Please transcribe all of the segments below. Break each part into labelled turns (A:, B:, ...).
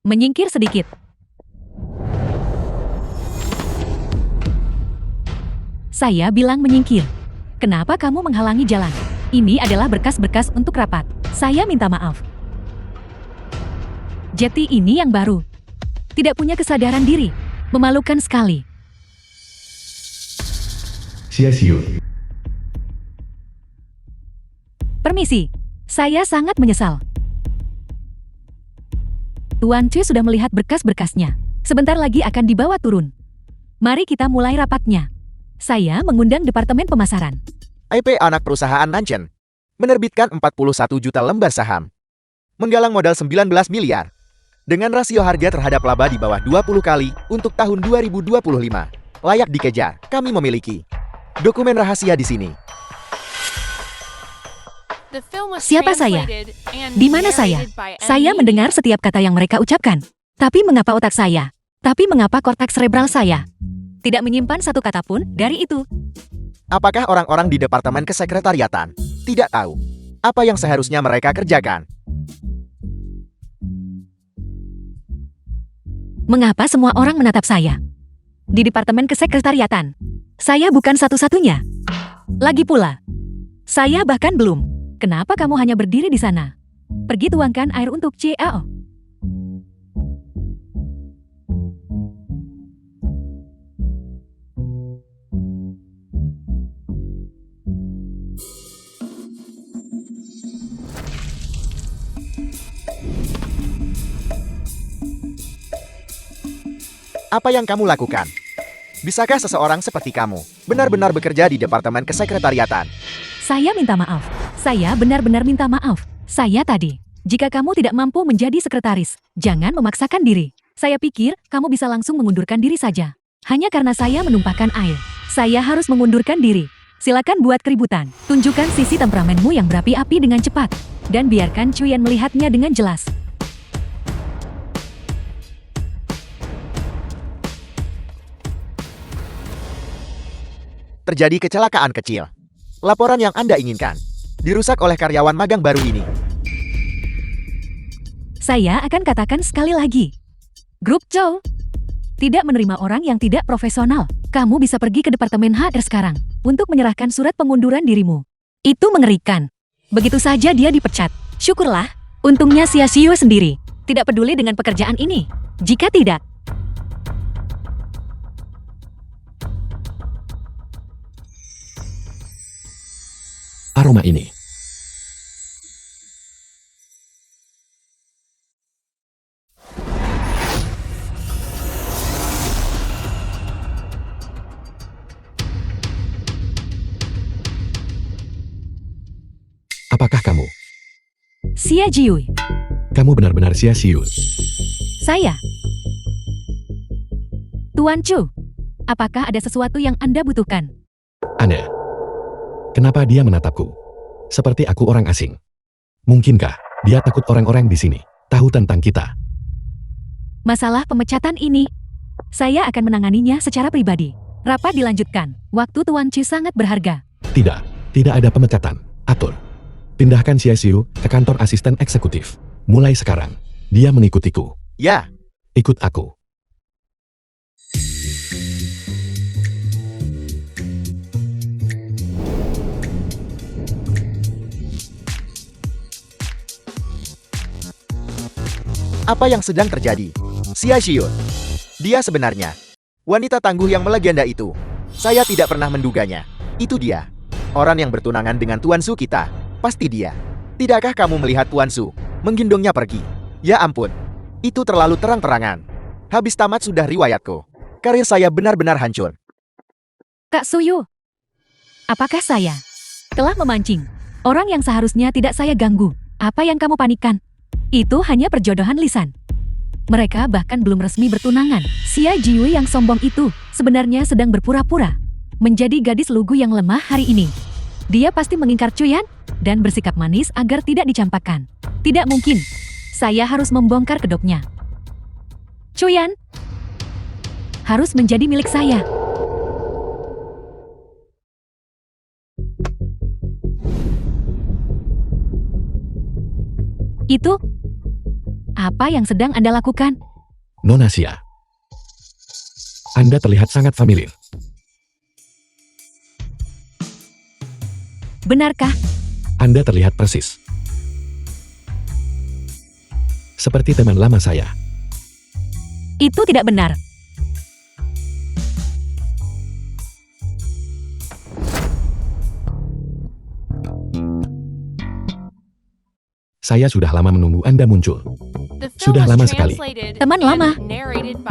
A: Menyingkir sedikit. Saya bilang menyingkir. Kenapa kamu menghalangi jalan? Ini adalah berkas-berkas untuk rapat. Saya minta maaf. Jetty ini yang baru. Tidak punya kesadaran diri. Memalukan sekali.
B: Sia-siun.
A: Permisi. Saya sangat menyesal. Tuan Chu sudah melihat berkas-berkasnya. Sebentar lagi akan dibawa turun. Mari kita mulai rapatnya. Saya mengundang Departemen Pemasaran.
C: IP anak perusahaan Nanchen menerbitkan 41 juta lembar saham. Menggalang modal 19 miliar. Dengan rasio harga terhadap laba di bawah 20 kali untuk tahun 2025. Layak dikejar, kami memiliki dokumen rahasia di sini.
A: Siapa saya? Di mana saya? Saya mendengar setiap kata yang mereka ucapkan. Tapi mengapa otak saya? Tapi mengapa korteks cerebral saya tidak menyimpan satu kata pun dari itu?
C: Apakah orang-orang di Departemen Kesekretariatan tidak tahu apa yang seharusnya mereka kerjakan?
A: Mengapa semua orang menatap saya? Di Departemen Kesekretariatan, saya bukan satu-satunya. Lagi pula, saya bahkan belum. Kenapa kamu hanya berdiri di sana? Pergi tuangkan air untuk CAO.
C: Apa yang kamu lakukan? Bisakah seseorang seperti kamu benar-benar bekerja di Departemen Kesekretariatan?
A: Saya minta maaf. Saya benar-benar minta maaf. Saya tadi. Jika kamu tidak mampu menjadi sekretaris, jangan memaksakan diri. Saya pikir kamu bisa langsung mengundurkan diri saja. Hanya karena saya menumpahkan air. Saya harus mengundurkan diri. Silakan buat keributan. Tunjukkan sisi temperamenmu yang berapi-api dengan cepat. Dan biarkan Chuyan melihatnya dengan jelas.
C: Terjadi kecelakaan kecil. Laporan yang Anda inginkan dirusak oleh karyawan magang baru ini.
A: Saya akan katakan sekali lagi. Grup Chow tidak menerima orang yang tidak profesional. Kamu bisa pergi ke Departemen HR sekarang untuk menyerahkan surat pengunduran dirimu. Itu mengerikan. Begitu saja dia dipecat. Syukurlah, untungnya Sia-Siu sendiri tidak peduli dengan pekerjaan ini. Jika tidak,
B: Aroma ini. Apakah kamu?
A: Xia Jiu.
B: Kamu benar-benar sia-siun.
A: Saya. Tuan Chu, apakah ada sesuatu yang Anda butuhkan?
B: Aneh. Kenapa dia menatapku? Seperti aku orang asing. Mungkinkah dia takut orang-orang di sini tahu tentang kita?
A: Masalah pemecatan ini, saya akan menanganinya secara pribadi. Rapat dilanjutkan. Waktu Tuan Chu sangat berharga.
B: Tidak ada pemecatan. Atur. Pindahkan Sia-Siu ke kantor asisten eksekutif. Mulai sekarang, dia mengikutiku.
C: Ya,
B: Ikut aku.
C: apa yang sedang terjadi? Sia-Siu. Dia sebenarnya wanita tangguh yang melegenda itu. Saya tidak pernah menduganya. Itu dia. Orang yang bertunangan dengan Tuan Su kita. Pasti dia. Tidakkah kamu melihat Tuan Su menggendongnya pergi? Ya ampun. Itu terlalu terang-terangan. Habis tamat sudah riwayatku. Karir saya benar-benar hancur.
A: Kak Suyu, apakah saya telah memancing orang yang seharusnya tidak saya ganggu? Apa yang kamu panikkan? Itu hanya perjodohan lisan. Mereka bahkan belum resmi bertunangan. Xia Jiwei yang sombong itu sebenarnya sedang berpura-pura menjadi gadis lugu yang lemah hari ini. Dia pasti mengingkar Chuyan dan bersikap manis agar tidak dicampakkan. Tidak mungkin. Saya harus membongkar kedoknya. Chuyan harus menjadi milik saya. Itu Apa yang sedang Anda lakukan?
B: Nona Sia. Anda terlihat sangat familiar.
A: Benarkah?
B: Anda terlihat persis seperti teman lama saya.
A: Itu tidak benar.
B: Saya sudah lama menunggu Anda muncul.
D: Sudah lama sekali.
A: Teman lama.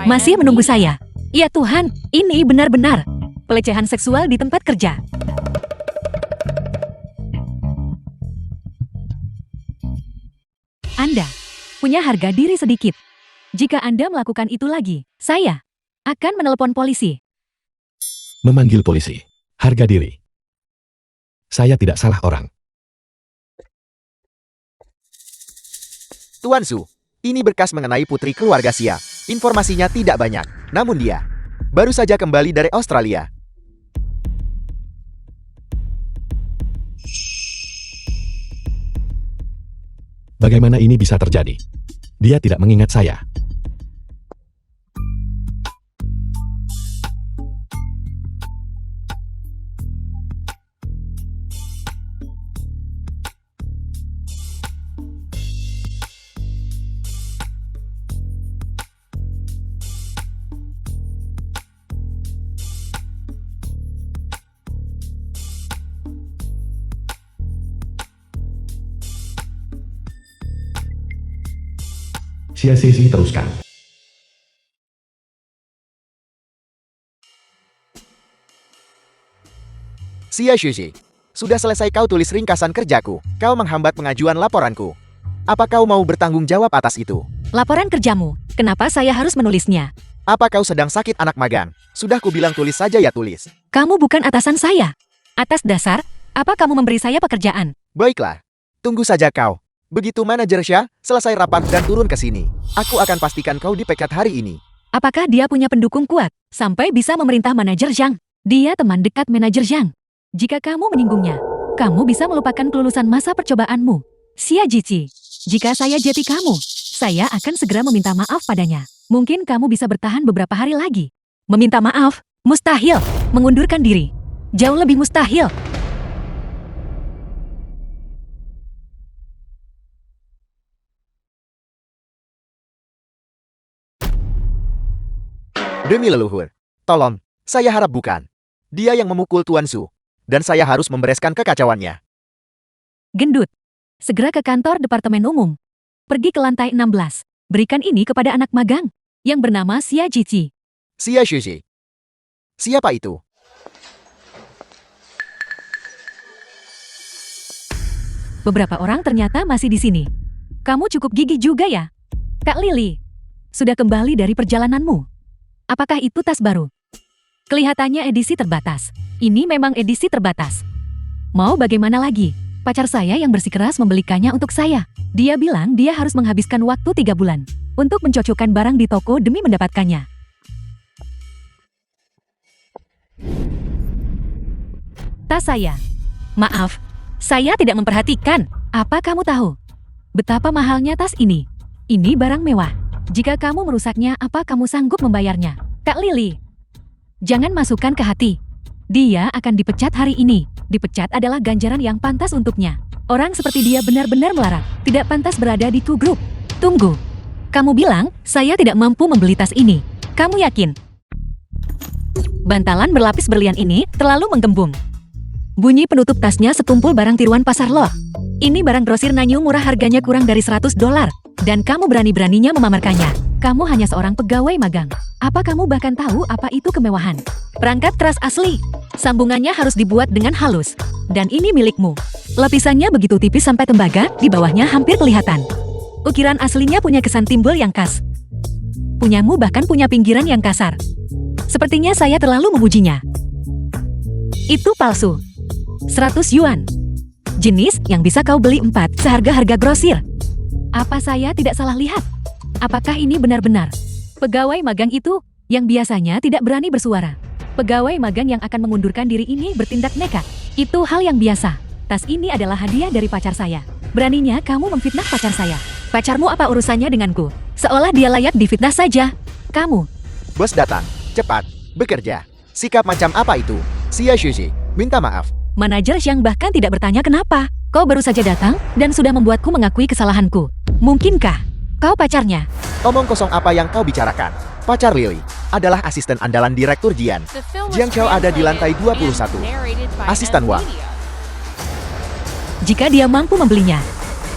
A: Masih menunggu saya. Ya Tuhan, ini benar-benar pelecehan seksual di tempat kerja. Anda punya harga diri sedikit. Jika Anda melakukan itu lagi, saya akan menelepon polisi.
B: Memanggil polisi. Harga diri. Saya tidak salah orang.
C: Tuan Su, ini berkas mengenai putri keluarga Sia. Informasinya tidak banyak, namun dia baru saja kembali dari Australia.
B: Bagaimana ini bisa terjadi? Dia tidak mengingat saya. Sia-sia teruskan.
C: Sia Shuji, sudah selesai kau tulis ringkasan kerjaku. Kau menghambat pengajuan laporanku. Apa kau mau bertanggung jawab atas itu?
A: Laporan kerjamu, kenapa saya harus menulisnya?
C: Apa kau sedang sakit anak magang? Sudah kubilang tulis saja ya tulis.
A: Kamu bukan atasan saya. Atas dasar, apa kamu memberi saya pekerjaan?
C: Baiklah, tunggu saja kau. Begitu manajer Syah selesai rapat dan turun ke sini, aku akan pastikan kau dipecat hari ini.
A: Apakah dia punya pendukung kuat sampai bisa memerintah manajer Zhang? Dia teman dekat manajer Zhang. Jika kamu menyinggungnya, kamu bisa melupakan kelulusan masa percobaanmu. Sia Jici, jika saya jadi kamu, saya akan segera meminta maaf padanya. Mungkin kamu bisa bertahan beberapa hari lagi. Meminta maaf? Mustahil. Mengundurkan diri? Jauh lebih mustahil.
C: Demi leluhur, tolong, saya harap bukan. Dia yang memukul Tuan Su, dan saya harus membereskan kekacauannya.
A: Gendut, segera ke kantor Departemen Umum. Pergi ke lantai 16. Berikan ini kepada anak magang yang bernama Sia Jici.
C: Sia Shuji. Siapa itu?
A: Beberapa orang ternyata masih di sini. Kamu cukup gigih juga ya? Kak Lily, sudah kembali dari perjalananmu. Apakah itu tas baru? Kelihatannya edisi terbatas. Ini memang edisi terbatas. Mau bagaimana lagi? Pacar saya yang bersikeras membelikannya untuk saya. Dia bilang dia harus menghabiskan waktu 3 bulan untuk mencocokkan barang di toko demi mendapatkannya. Tas saya. Maaf, saya tidak memperhatikan. Apa kamu tahu betapa mahalnya tas ini? Ini barang mewah. Jika kamu merusaknya, apa kamu sanggup membayarnya? Kak Lily, jangan masukkan ke hati. Dia akan dipecat hari ini. Dipecat adalah ganjaran yang pantas untuknya. Orang seperti dia benar-benar melarat. Tidak pantas berada di grup. Tunggu. Kamu bilang, saya tidak mampu membeli tas ini. Kamu yakin? Bantalan berlapis berlian ini terlalu menggembung. Bunyi penutup tasnya setumpul barang tiruan pasar loh. Ini barang grosir Nanyu murah, harganya kurang dari $100. Dan kamu berani-beraninya memamerkannya. Kamu hanya seorang pegawai magang. Apa kamu bahkan tahu apa itu kemewahan? Perangkat keras asli. Sambungannya harus dibuat dengan halus. Dan ini milikmu. Lapisannya begitu tipis sampai tembaga, di bawahnya hampir kelihatan. Ukiran aslinya punya kesan timbul yang khas. Punyamu bahkan punya pinggiran yang kasar. Sepertinya saya terlalu memujinya. Itu palsu. 100 yuan. Jenis yang bisa kau beli 4 seharga-harga grosir. Apa saya tidak salah lihat? Apakah ini benar-benar pegawai magang itu yang biasanya tidak berani bersuara? Pegawai magang yang akan mengundurkan diri ini bertindak nekat. Itu hal yang biasa. Tas ini adalah hadiah dari pacar saya. Beraninya kamu memfitnah pacar saya. Pacarmu apa urusannya denganku? Seolah dia layak difitnah saja. Kamu,
C: Bos datang. Cepat. Bekerja. Sikap macam apa itu? Xia Shuji, minta maaf.
A: manajer Xiang bahkan tidak bertanya kenapa. Kau baru saja datang dan sudah membuatku mengakui kesalahanku. Mungkinkah kau pacarnya?
C: Omong kosong apa yang kau bicarakan? Pacar Lily adalah asisten andalan Direktur Jian. Jiang Chao ada di lantai 21. Asisten Wang.
A: Jika dia mampu membelinya,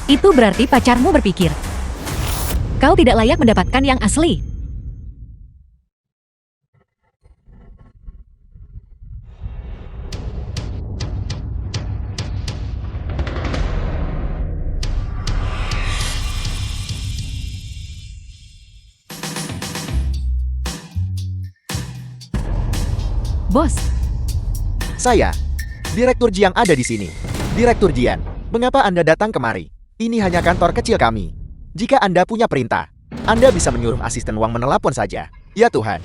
A: itu berarti pacarmu berpikir kau tidak layak mendapatkan yang asli. Bos,
C: Saya, Direktur Jiang ada di sini. Direktur Jian, mengapa Anda datang kemari? Ini hanya kantor kecil kami. Jika Anda punya perintah, Anda bisa menyuruh asisten Wang menelpon saja. Ya Tuhan.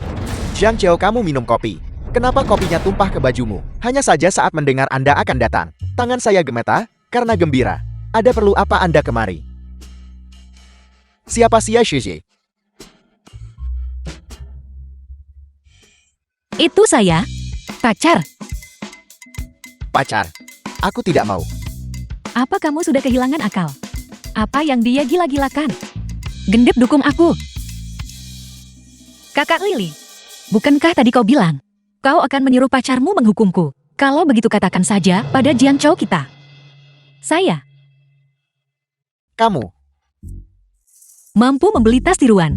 C: Jiang Chao, kamu minum kopi. Kenapa kopinya tumpah ke bajumu? Hanya saja saat mendengar Anda akan datang. Tangan saya gemetar karena gembira. Ada perlu apa Anda kemari? Siapa Xia Shuji?
A: itu saya, pacar.
C: Pacar. Aku tidak mau.
A: Apa kamu sudah kehilangan akal? Apa yang dia gila-gilakan? Gendep dukung aku. Kakak Lily, bukankah tadi kau bilang kau akan menyuruh pacarmu menghukumku? Kalau begitu katakan saja pada Jiang Chao kita. Saya
C: Kamu.
A: mampu membeli tas tiruan.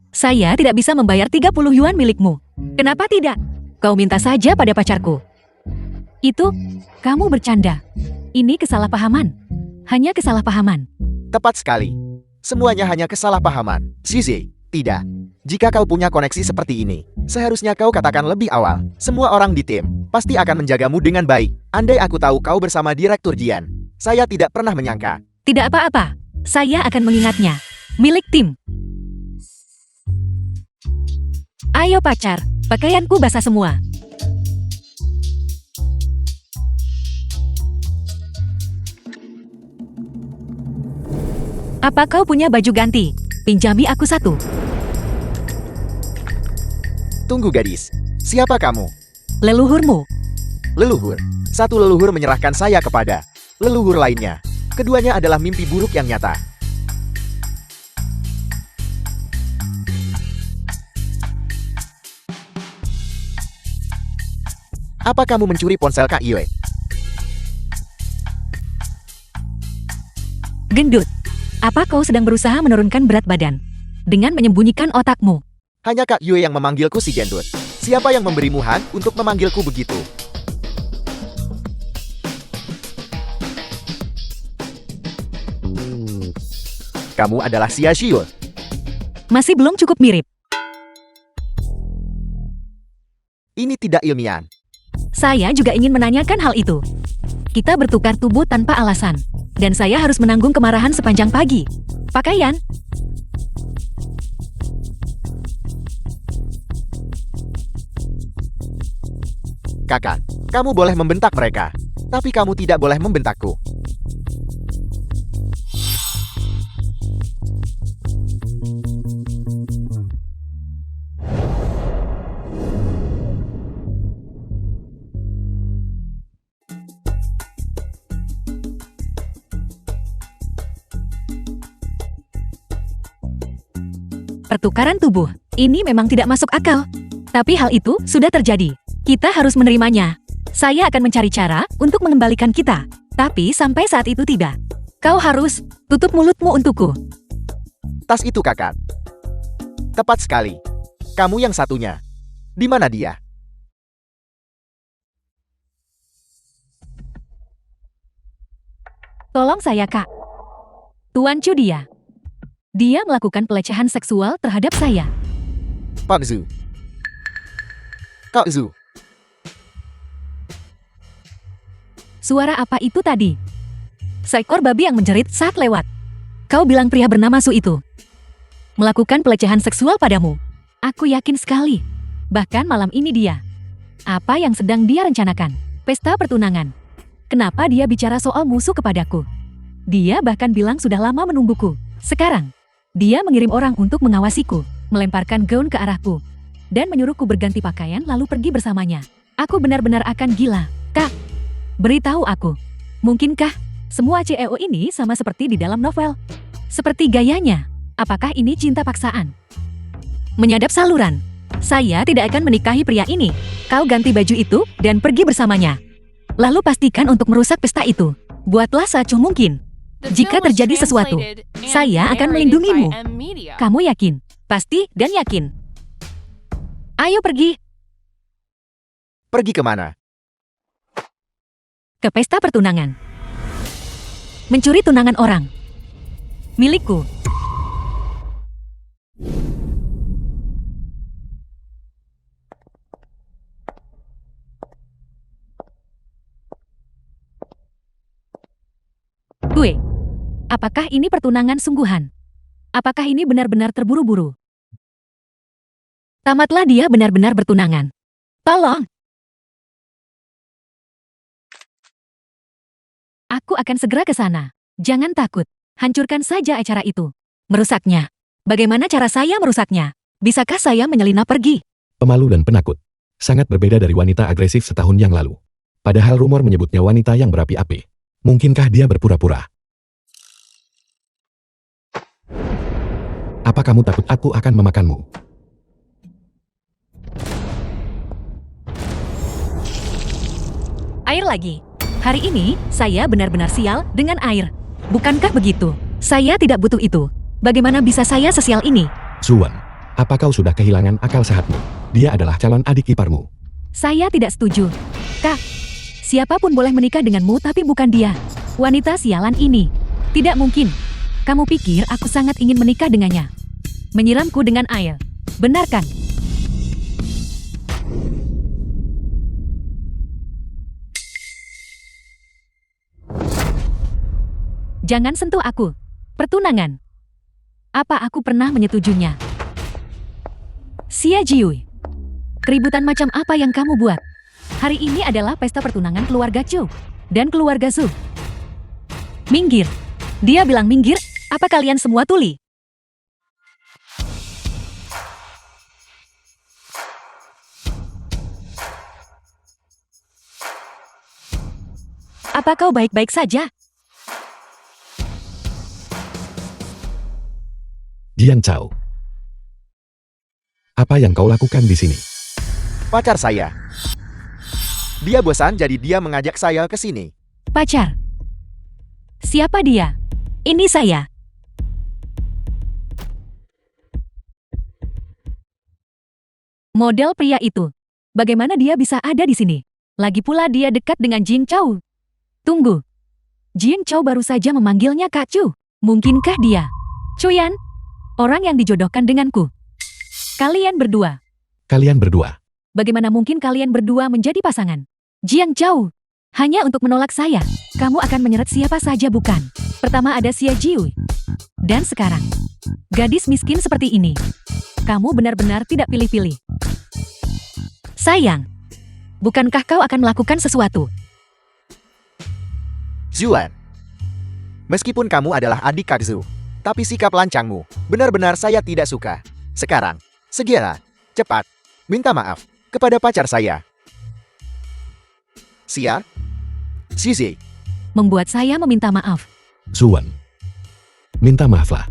A: Saya tidak bisa membayar 30 yuan milikmu. Kenapa tidak? Kau minta saja pada pacarku. Itu, kamu bercanda. Ini kesalahpahaman. Hanya kesalahpahaman.
C: Tepat sekali. Semuanya hanya kesalahpahaman. Zizi, tidak. Jika kau punya koneksi seperti ini, seharusnya kau katakan lebih awal. Semua orang di tim pasti akan menjagamu dengan baik. Andai aku tahu kau bersama Direktur Jian, saya tidak pernah menyangka.
A: Tidak apa-apa. Saya akan mengingatnya. Milik tim. Ayo pacar, pakaianku basah semua. Apa kau punya baju ganti? Pinjami aku satu.
C: Tunggu gadis. Siapa kamu?
A: Leluhurmu.
C: Leluhur. Satu leluhur menyerahkan saya kepada leluhur lainnya. Keduanya adalah mimpi buruk yang nyata. Apa kamu mencuri ponsel Kak Yue?
A: Gendut. Apa kau sedang berusaha menurunkan berat badan dengan menyembunyikan otakmu?
C: Hanya Kak Yue yang memanggilku si gendut. Siapa yang memberimu hak untuk memanggilku begitu? Kamu adalah Xia Xiu.
A: Masih belum cukup mirip.
C: Ini tidak ilmiah.
A: Saya juga ingin menanyakan hal itu. Kita bertukar tubuh tanpa alasan. Dan saya harus menanggung kemarahan sepanjang pagi. Pakaian.
C: Kakak, kamu boleh membentak mereka. Tapi kamu tidak boleh membentakku.
A: Pertukaran tubuh. Ini memang tidak masuk akal. Tapi hal itu sudah terjadi. Kita harus menerimanya. Saya akan mencari cara untuk mengembalikan kita. Tapi sampai saat itu tidak. Kau harus tutup mulutmu untukku.
C: Tas itu kakak. Tepat sekali. Kamu yang satunya. Di mana dia?
A: Tolong saya, Kak. Tuan Chu dia. Dia melakukan pelecehan seksual terhadap saya.
C: Pak Zhu. Kak Zhu.
A: Suara apa itu tadi? Seekor babi yang menjerit saat lewat. Kau bilang pria bernama Su itu melakukan pelecehan seksual padamu. Aku yakin sekali. Bahkan malam ini dia. Apa yang sedang dia rencanakan? Pesta pertunangan. Kenapa dia bicara soal musuh kepadaku? Dia bahkan bilang sudah lama menungguku. Sekarang, dia mengirim orang untuk mengawasiku, melemparkan gaun ke arahku, dan menyuruhku berganti pakaian lalu pergi bersamanya. Aku benar-benar akan gila. Kak, beritahu aku, mungkinkah semua CEO ini sama seperti di dalam novel? Seperti gayanya, apakah ini cinta paksaan? Menyadap saluran. Saya tidak akan menikahi pria ini. Kau ganti baju itu dan pergi bersamanya. Lalu pastikan untuk merusak pesta itu. Buatlah seacuh mungkin. Jika terjadi sesuatu, saya akan melindungimu. Kamu yakin? Pasti dan yakin. Ayo pergi
C: Pergi kemana?
A: ke pesta pertunangan. Mencuri tunangan orang. Milikku. Gue. Apakah ini pertunangan sungguhan? Apakah ini benar-benar terburu-buru? Tamatlah dia benar-benar bertunangan. Tolong. Aku akan segera ke sana. Jangan takut. Hancurkan saja acara itu. Merusaknya. Bagaimana cara saya merusaknya? Bisakah saya menyelinap pergi?
B: Pemalu dan penakut. Sangat berbeda dari wanita agresif setahun yang lalu. Padahal rumor menyebutnya wanita yang berapi-api. Mungkinkah dia berpura-pura? Apa kamu takut aku akan memakanmu?
A: Air lagi. Hari ini, saya benar-benar sial dengan air. Bukankah begitu? Saya tidak butuh itu. Bagaimana bisa saya sesial ini?
B: Zuan, apa kau sudah kehilangan akal sehatmu? Dia adalah calon adik iparmu.
A: Saya tidak setuju. Kak, siapapun boleh menikah denganmu tapi bukan dia. Wanita sialan ini. Tidak mungkin. Kamu pikir aku sangat ingin menikah dengannya? Menyiramku dengan air. Benar kan? Jangan sentuh aku. Pertunangan. Apa aku pernah menyetujuinya? Xia Jiui. Keributan macam apa yang kamu buat? Hari ini adalah pesta pertunangan keluarga Chu dan keluarga Zhu. Minggir. Dia bilang minggir. Apa kalian semua tuli? Apa kau baik-baik saja?
B: Jiang Chao. Apa yang kau lakukan di sini?
C: Pacar saya. Dia bosan jadi dia mengajak saya ke sini.
A: Pacar. Siapa dia? Ini saya. Model pria itu. Bagaimana dia bisa ada di sini? Lagi pula dia dekat dengan Jing Chao. Tunggu. Jing Chao baru saja memanggilnya Kak Chu. Mungkinkah dia? Chuyan, orang yang dijodohkan denganku. Kalian berdua.
B: Kalian berdua.
A: Bagaimana mungkin kalian berdua menjadi pasangan? Jiang Chao. Hanya untuk menolak saya. Kamu akan menyeret siapa saja bukan? Pertama ada Xia Jiui. Dan sekarang. Gadis miskin seperti ini. Kamu benar-benar tidak pilih-pilih. Sayang. Bukankah kau akan melakukan sesuatu?
C: Zuan. Meskipun kamu adalah adik Kak Zhu, tapi sikap lancangmu benar-benar saya tidak suka. Sekarang, segera, cepat, minta maaf kepada pacar saya. Xia? Zizi.
A: Membuat saya meminta maaf.
B: Zuan. Minta maaflah.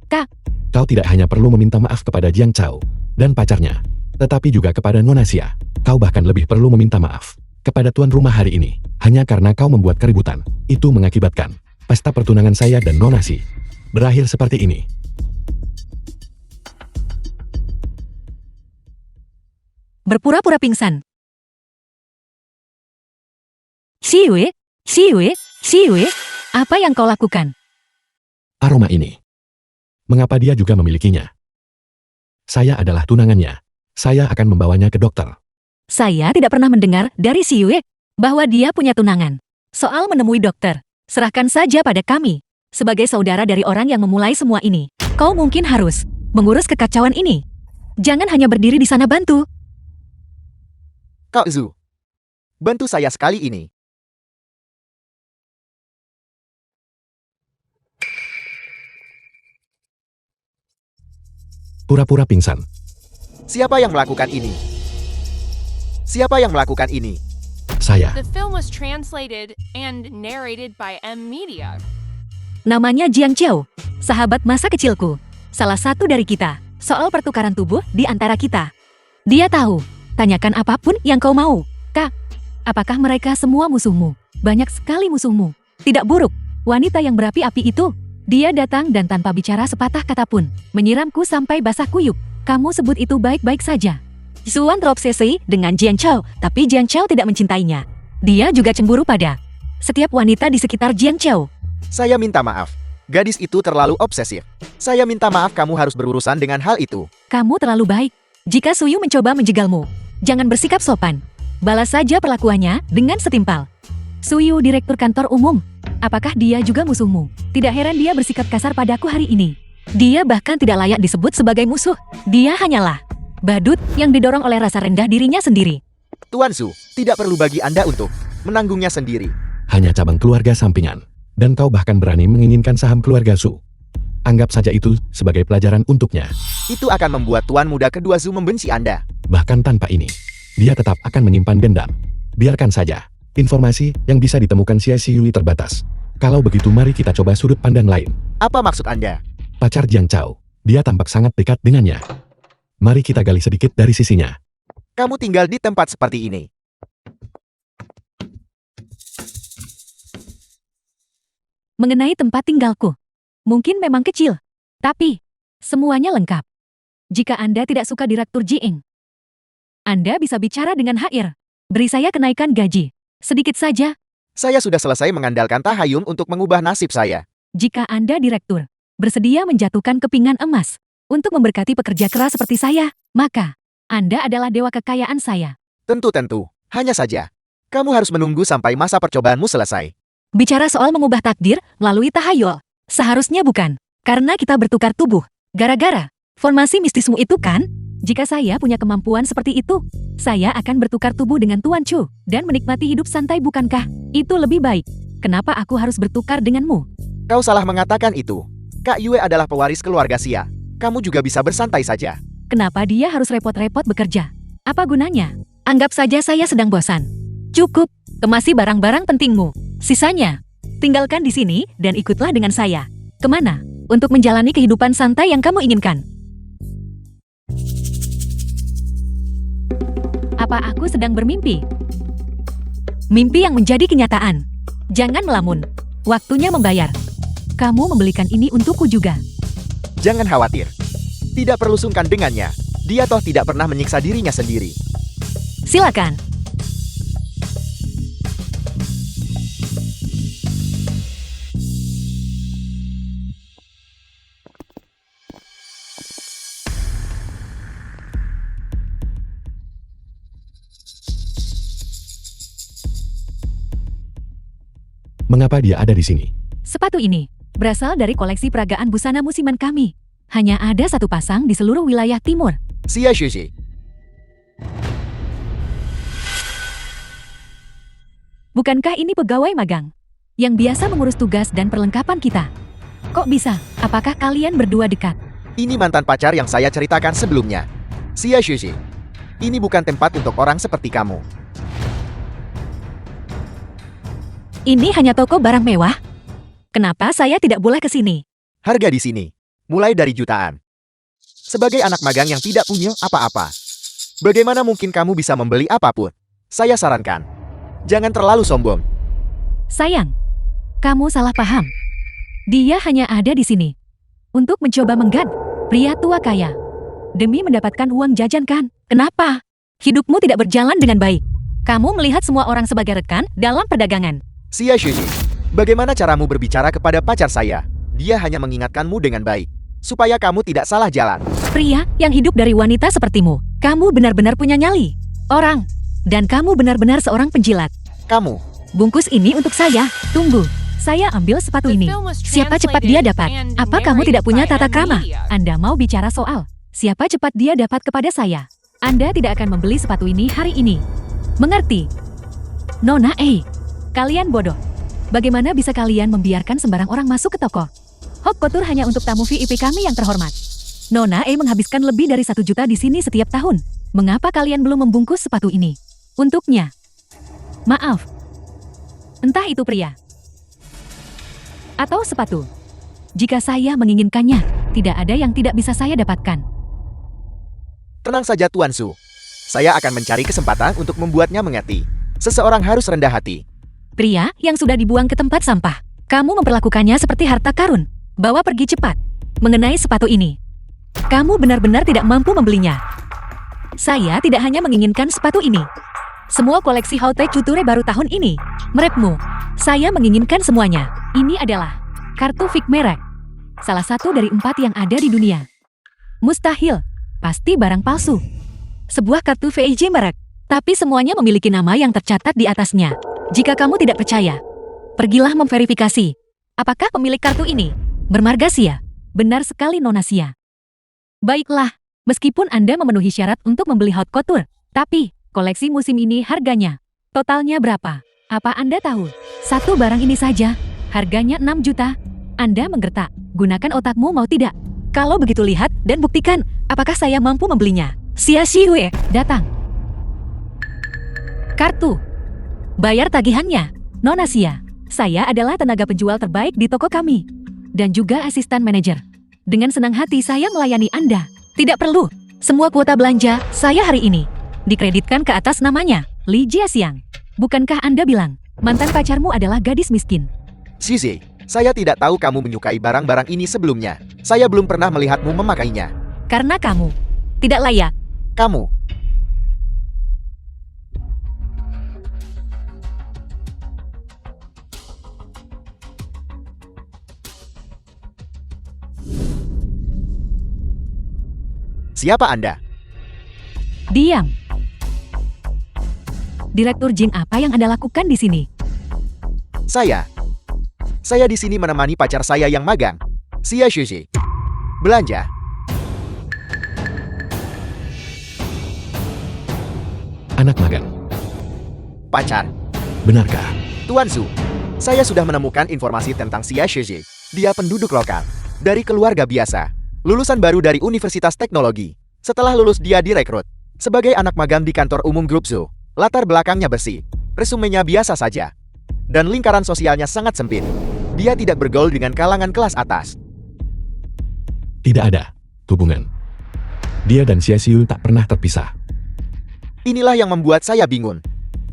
A: Kak.
B: Kau tidak hanya perlu meminta maaf kepada Jiang Chao dan pacarnya, tetapi juga kepada Nona Xia. Kau bahkan lebih perlu meminta maaf kepada tuan rumah hari ini, hanya karena kau membuat keributan. Itu mengakibatkan pesta pertunangan saya dan Nona Xi berakhir seperti ini.
A: Berpura-pura pingsan. Xiwe, Xiwe, Xiwe, apa yang kau lakukan?
B: Aroma ini. Mengapa dia juga memilikinya? Saya adalah tunangannya. Saya akan membawanya ke dokter.
A: Saya tidak pernah mendengar dari Xiwe bahwa dia punya tunangan. Soal menemui dokter, serahkan saja pada kami. Sebagai saudara dari orang yang memulai semua ini, kau mungkin harus mengurus kekacauan ini. Jangan hanya berdiri di sana bantu.
C: Kak Zhu. Bantu saya sekali ini.
B: pura-pura pingsan.
C: Siapa yang melakukan ini? Siapa yang melakukan ini?
B: Saya.
D: The film was translated and narrated by M Media.
A: Namanya Jiang Chao, sahabat masa kecilku. Salah satu dari kita, soal pertukaran tubuh di antara kita. Dia tahu, tanyakan apapun yang kau mau. Kak, apakah mereka semua musuhmu? Banyak sekali musuhmu. Tidak buruk, wanita yang berapi-api itu. Dia datang dan tanpa bicara sepatah kata pun, menyiramku sampai basah kuyup. Kamu sebut itu baik-baik saja. Zuan terobsesi dengan Jiang Chao, tapi Jiang Chao tidak mencintainya. Dia juga cemburu pada setiap wanita di sekitar Jiang Chao.
C: Saya minta maaf. Gadis itu terlalu obsesif. Saya minta maaf, kamu harus berurusan dengan hal itu.
A: Kamu terlalu baik. Jika Suyu mencoba menjegalmu, jangan bersikap sopan. Balas saja perlakuannya dengan setimpal. Suyu, direktur kantor umum. Apakah dia juga musuhmu? Tidak heran dia bersikap kasar padaku hari ini. Dia bahkan tidak layak disebut sebagai musuh. Dia hanyalah badut yang didorong oleh rasa rendah dirinya sendiri.
C: Tuan Su, tidak perlu bagi Anda untuk menanggungnya sendiri.
B: Hanya cabang keluarga sampingan. Dan kau bahkan berani menginginkan saham keluarga Su. Anggap saja itu sebagai pelajaran untuknya.
C: Itu akan membuat tuan muda kedua Su membenci Anda.
B: Bahkan tanpa ini, dia tetap akan menyimpan dendam. Biarkan saja. Informasi yang bisa ditemukan Xiaoyu terbatas. Kalau begitu mari kita coba sudut pandang lain.
C: Apa maksud Anda?
B: Pacar Jiang Chao. Dia tampak sangat dekat dengannya. Mari kita gali sedikit dari sisinya.
C: Kamu tinggal di tempat seperti ini.
A: Mengenai tempat tinggalku, mungkin memang kecil, tapi semuanya lengkap. Jika Anda tidak suka Direktur Jieng, Anda bisa bicara dengan HR. Beri saya kenaikan gaji. Sedikit saja.
C: Saya sudah selesai mengandalkan Tahayum untuk mengubah nasib saya.
A: Jika Anda direktur, bersedia menjatuhkan kepingan emas untuk memberkati pekerja keras seperti saya, maka Anda adalah dewa kekayaan saya.
C: Tentu-tentu. Hanya saja, kamu harus menunggu sampai masa percobaanmu selesai.
A: Bicara soal mengubah takdir melalui tahayul, seharusnya bukan. Karena kita bertukar tubuh. Gara-gara formasi mistismu itu kan? Jika saya punya kemampuan seperti itu, saya akan bertukar tubuh dengan Tuan Chu dan menikmati hidup santai, bukankah? Itu lebih baik. Kenapa aku harus bertukar denganmu?
C: Kau salah mengatakan itu. Kak Yue adalah pewaris keluarga Xia. Kamu juga bisa bersantai saja.
A: Kenapa dia harus repot-repot bekerja? Apa gunanya? Anggap saja saya sedang bosan. Cukup, kemasi barang-barang pentingmu. Sisanya, tinggalkan di sini dan ikutlah dengan saya. Kemana? Untuk menjalani kehidupan santai yang kamu inginkan. Apa aku sedang bermimpi? Mimpi yang menjadi kenyataan. Jangan melamun. Waktunya membayar. Kamu membelikan ini untukku juga.
C: Jangan khawatir. Tidak perlu sungkan dengannya. Dia toh tidak pernah menyiksa dirinya sendiri.
A: Silakan.
B: Mengapa dia ada di sini?
A: Sepatu ini berasal dari koleksi peragaan busana musiman kami. Hanya ada satu pasang di seluruh wilayah timur.
C: Xia Shuji.
A: Bukankah ini pegawai magang yang biasa mengurus tugas dan perlengkapan kita? Kok bisa? Apakah kalian berdua dekat?
C: Ini mantan pacar yang saya ceritakan sebelumnya. Xia Shuji. Ini bukan tempat untuk orang seperti kamu.
A: Ini hanya toko barang mewah. Kenapa saya tidak boleh ke sini?
C: Harga di sini mulai dari jutaan. Sebagai anak magang yang tidak punya apa-apa, bagaimana mungkin kamu bisa membeli apapun? Saya sarankan, jangan terlalu sombong.
A: Sayang, kamu salah paham. Dia hanya ada di sini untuk mencoba menggan pria tua kaya demi mendapatkan uang jajan, kan? Kenapa? Hidupmu tidak berjalan dengan baik. Kamu melihat semua orang sebagai rekan dalam perdagangan.
C: Xia Shuji, bagaimana caramu berbicara kepada pacar saya? Dia hanya mengingatkanmu dengan baik, supaya kamu tidak salah jalan.
A: Pria yang hidup dari wanita sepertimu, kamu benar-benar punya nyali. Orang, dan kamu benar-benar seorang penjilat.
C: Kamu,
A: Bungkus ini untuk saya. Tunggu, saya ambil sepatu ini. Siapa cepat dia dapat? Apa kamu tidak punya tata krama? Anda mau bicara soal siapa cepat dia dapat kepada saya? Anda tidak akan membeli sepatu ini hari ini. Mengerti? Nona, kalian bodoh. Bagaimana bisa kalian membiarkan sembarang orang masuk ke toko? Hok Kotur hanya untuk tamu VIP kami yang terhormat. Nona E menghabiskan lebih dari 1 juta di sini setiap tahun. Mengapa kalian belum membungkus sepatu ini? Untuknya. Maaf. Entah itu pria. Atau sepatu. Jika saya menginginkannya, tidak ada yang tidak bisa saya dapatkan.
C: Tenang saja Tuan Su. Saya akan mencari kesempatan untuk membuatnya mengerti. Seseorang harus rendah hati.
A: Pria yang sudah dibuang ke tempat sampah. Kamu memperlakukannya seperti harta karun. Bawa pergi cepat. Mengenai sepatu ini. Kamu benar-benar tidak mampu membelinya. Saya tidak hanya menginginkan sepatu ini. Semua koleksi Haute Couture baru tahun ini. Merekmu. Saya menginginkan semuanya. Ini adalah kartu Fig merek. Salah satu dari 4 yang ada di dunia. Mustahil. Pasti barang palsu. Sebuah kartu VIJ merek. Tapi semuanya memiliki nama yang tercatat di atasnya. Jika kamu tidak percaya, pergilah memverifikasi. Apakah pemilik kartu ini bermarga Sia? Benar sekali Nona Sia. Baiklah, meskipun Anda memenuhi syarat untuk membeli haute couture, tapi koleksi musim ini harganya totalnya berapa? Apa Anda tahu? Satu barang ini saja, harganya 6 juta. Anda menggertak. Gunakan otakmu mau tidak? Kalau begitu lihat dan buktikan, apakah saya mampu membelinya? Sia Shihue, datang. Kartu. Bayar tagihannya. Nona Sia, saya adalah tenaga penjual terbaik di toko kami. Dan juga asisten manajer. Dengan senang hati saya melayani Anda. Tidak perlu. Semua kuota belanja saya hari ini dikreditkan ke atas namanya, Li Jiasiang. Bukankah Anda bilang, mantan pacarmu adalah gadis miskin?
C: Zizi, saya tidak tahu kamu menyukai barang-barang ini sebelumnya. Saya belum pernah melihatmu memakainya.
A: Karena kamu tidak layak.
C: Kamu. Siapa Anda?
A: Diam. Direktur Jin, apa yang Anda lakukan di sini?
C: Saya di sini menemani pacar saya yang magang, Sia Shuji. Belanja.
B: Anak magang.
C: Pacar.
B: Benarkah?
C: Tuan Su, saya sudah menemukan informasi tentang Sia Shuji. Dia penduduk lokal, dari keluarga biasa. Lulusan baru dari Universitas Teknologi. Setelah lulus dia direkrut sebagai anak magang di kantor umum Grup Zoo. Latar belakangnya bersih, resumenya biasa saja, dan lingkaran sosialnya sangat sempit. Dia tidak bergaul dengan kalangan kelas atas.
B: Tidak ada hubungan. Dia dan Xia Xiu tak pernah terpisah.
C: Inilah yang membuat saya bingung.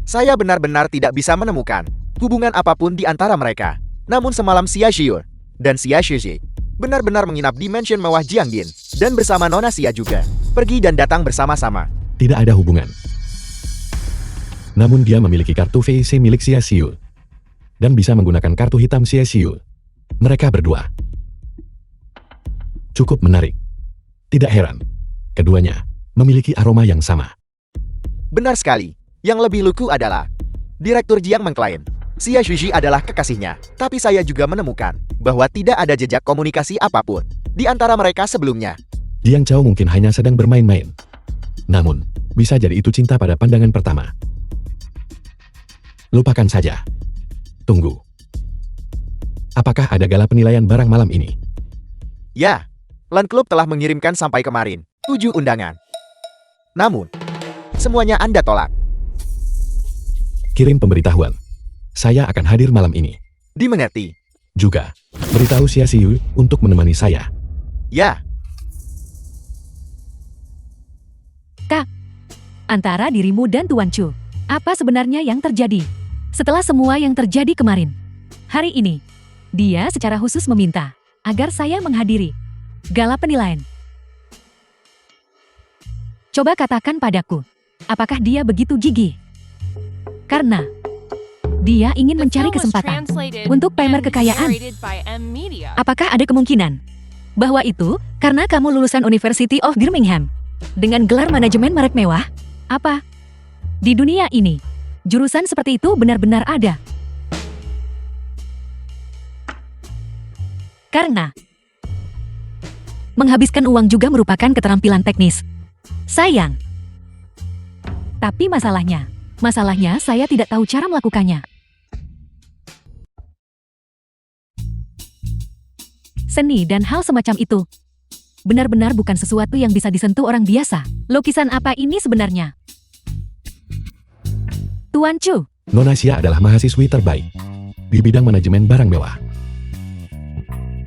C: Saya benar-benar tidak bisa menemukan hubungan apapun di antara mereka. Namun semalam Xia Xiu dan Xia Shuji benar-benar menginap di mansion mewah Jiangbin, dan bersama Nona Sia juga. Pergi dan datang bersama-sama.
B: Tidak ada hubungan. Namun dia memiliki kartu VIC milik Xia Xiu. Dan bisa menggunakan kartu hitam Xia Xiu. Mereka berdua. Cukup menarik. Tidak heran. Keduanya memiliki aroma yang sama.
C: Benar sekali. Yang lebih lucu adalah, Direktur Jiang mengklaim Xia Shuji adalah kekasihnya. Tapi saya juga menemukan bahwa tidak ada jejak komunikasi apapun di antara mereka sebelumnya.
B: Jiang Chao mungkin hanya sedang bermain-main. Namun, bisa jadi itu cinta pada pandangan pertama. Lupakan saja. Tunggu. Apakah ada gala penilaian barang malam ini?
C: Ya, Land Club telah mengirimkan sampai kemarin 7 undangan. Namun, semuanya Anda tolak.
B: Kirim pemberitahuan. Saya akan hadir malam ini.
C: Dimengerti?
B: Juga, beritahu Xia Xiu untuk menemani saya.
C: Ya.
A: Kak, antara dirimu dan Tuan Chu, apa sebenarnya yang terjadi? Setelah semua yang terjadi kemarin, hari ini, dia secara khusus meminta agar saya menghadiri gala penilaian. Coba katakan padaku, apakah dia begitu gigih? Karena dia ingin
D: The
A: mencari
D: film was
A: kesempatan
D: translated
A: untuk pamer
D: and
A: kekayaan.
D: narrated by M Media.
A: Apakah ada kemungkinan bahwa itu karena kamu lulusan University of Birmingham dengan gelar manajemen merek mewah? Apa? Di dunia ini, jurusan seperti itu benar-benar ada. Karena menghabiskan uang juga merupakan keterampilan teknis. Sayang. Tapi masalahnya saya tidak tahu cara melakukannya. Seni dan hal semacam itu Benar-benar bukan sesuatu yang bisa disentuh orang biasa. Lukisan apa ini sebenarnya? Tuan Chu,
B: Nona Xia adalah mahasiswi terbaik di bidang manajemen barang mewah.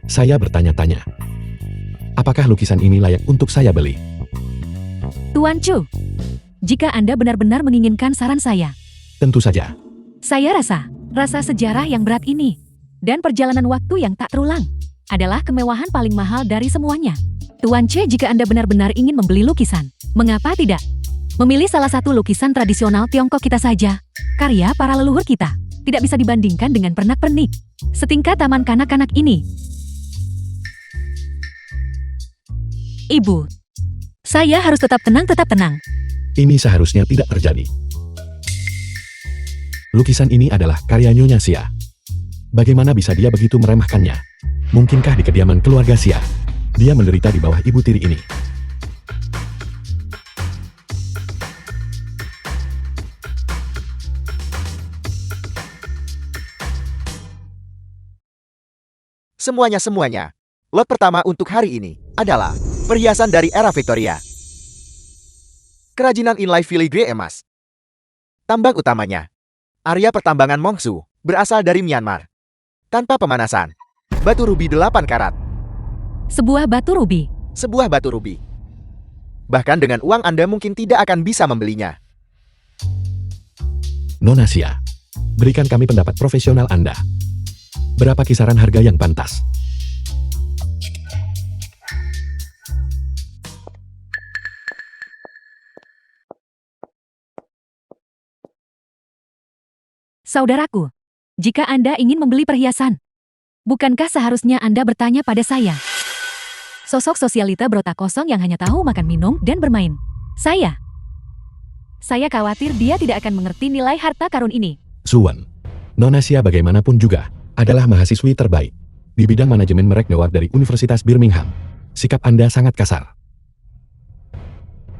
B: Saya bertanya-tanya, apakah lukisan ini layak untuk saya beli?
A: Tuan Chu, jika Anda benar-benar menginginkan saran saya,
B: Tentu saja.
A: saya rasa sejarah yang berat ini dan perjalanan waktu yang tak terulang adalah kemewahan paling mahal dari semuanya. Tuan Che, jika Anda benar-benar ingin membeli lukisan, mengapa tidak memilih salah satu lukisan tradisional Tiongkok kita saja? Karya para leluhur kita tidak bisa dibandingkan dengan pernak-pernik setingkat taman kanak-kanak ini. Ibu, saya harus tetap tenang.
B: Ini seharusnya tidak terjadi. Lukisan ini adalah karya Nyonya Xia. Bagaimana bisa dia begitu meremehkannya? Mungkinkah di kediaman keluarga Xia, dia menderita di bawah ibu tiri ini?
C: Semuanya. Lot pertama untuk hari ini adalah perhiasan dari era Victoria. Kerajinan inlay filigree emas. Tambang utamanya, area pertambangan Mongsu, berasal dari Myanmar. Tanpa pemanasan, batu rubi 8 karat.
A: Sebuah batu rubi.
C: Sebuah batu rubi. Bahkan dengan uang Anda mungkin tidak akan bisa membelinya.
B: Nona Xia, berikan kami pendapat profesional Anda. Berapa kisaran harga yang pantas?
A: Saudaraku, jika Anda ingin membeli perhiasan, bukankah seharusnya Anda bertanya pada saya? Sosok sosialita berotak kosong yang hanya tahu makan, minum, dan bermain. Saya khawatir dia tidak akan mengerti nilai harta karun ini.
B: Suwan, Nona Xia bagaimanapun juga adalah mahasiswi terbaik di bidang manajemen merek mewah dari Universitas Birmingham. Sikap Anda sangat kasar.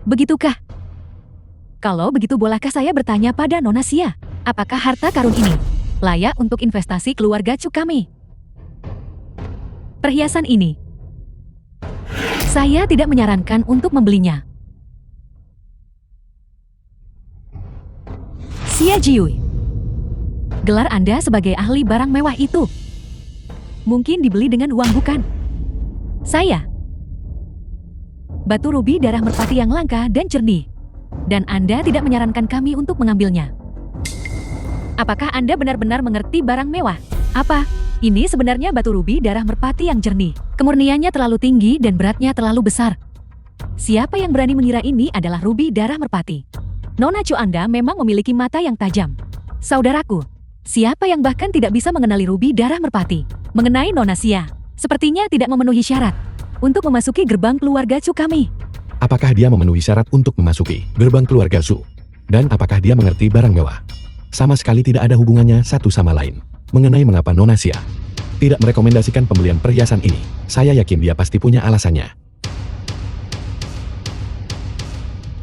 A: Begitukah? Kalau begitu, bolehkah saya bertanya pada Nona Xia, apakah harta karun ini layak untuk investasi keluarga Chu kami? Perhiasan ini, saya tidak menyarankan untuk membelinya. Xia Jiui, gelar Anda sebagai ahli barang mewah itu mungkin dibeli dengan uang, bukan? Saya, batu rubi darah merpati yang langka dan jernih, dan Anda tidak menyarankan kami untuk mengambilnya. Apakah Anda benar-benar mengerti barang mewah? Apa? Ini sebenarnya batu rubi darah merpati yang jernih. Kemurniannya terlalu tinggi dan beratnya terlalu besar. Siapa yang berani mengira ini adalah rubi darah merpati? Nona Chu, Anda memang memiliki mata yang tajam. Saudaraku, siapa yang bahkan tidak bisa mengenali rubi darah merpati? Mengenai Nona Xia, sepertinya tidak memenuhi syarat untuk memasuki gerbang keluarga Chu kami.
B: Apakah dia memenuhi syarat untuk memasuki gerbang keluarga Su? Dan apakah dia mengerti barang mewah? Sama sekali tidak ada hubungannya satu sama lain. Mengenai mengapa Nona Xia tidak merekomendasikan pembelian perhiasan ini, saya yakin dia pasti punya alasannya.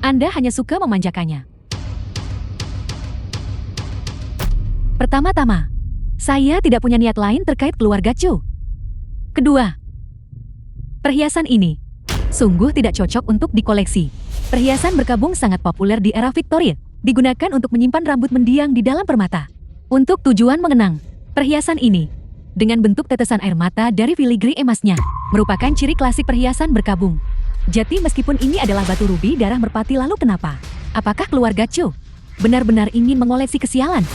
A: Anda hanya suka memanjakannya. Pertama-tama, saya tidak punya niat lain terkait keluarga Chu. Kedua, perhiasan ini sungguh tidak cocok untuk dikoleksi. Perhiasan berkabung sangat populer di era Victoria, digunakan untuk menyimpan rambut mendiang di dalam permata. Untuk tujuan mengenang, perhiasan ini, dengan bentuk tetesan air mata dari filigree emasnya, merupakan ciri klasik perhiasan berkabung. Jadi meskipun ini adalah batu rubi darah merpati, lalu kenapa? Apakah keluarga Chu benar-benar ingin mengoleksi kesialan?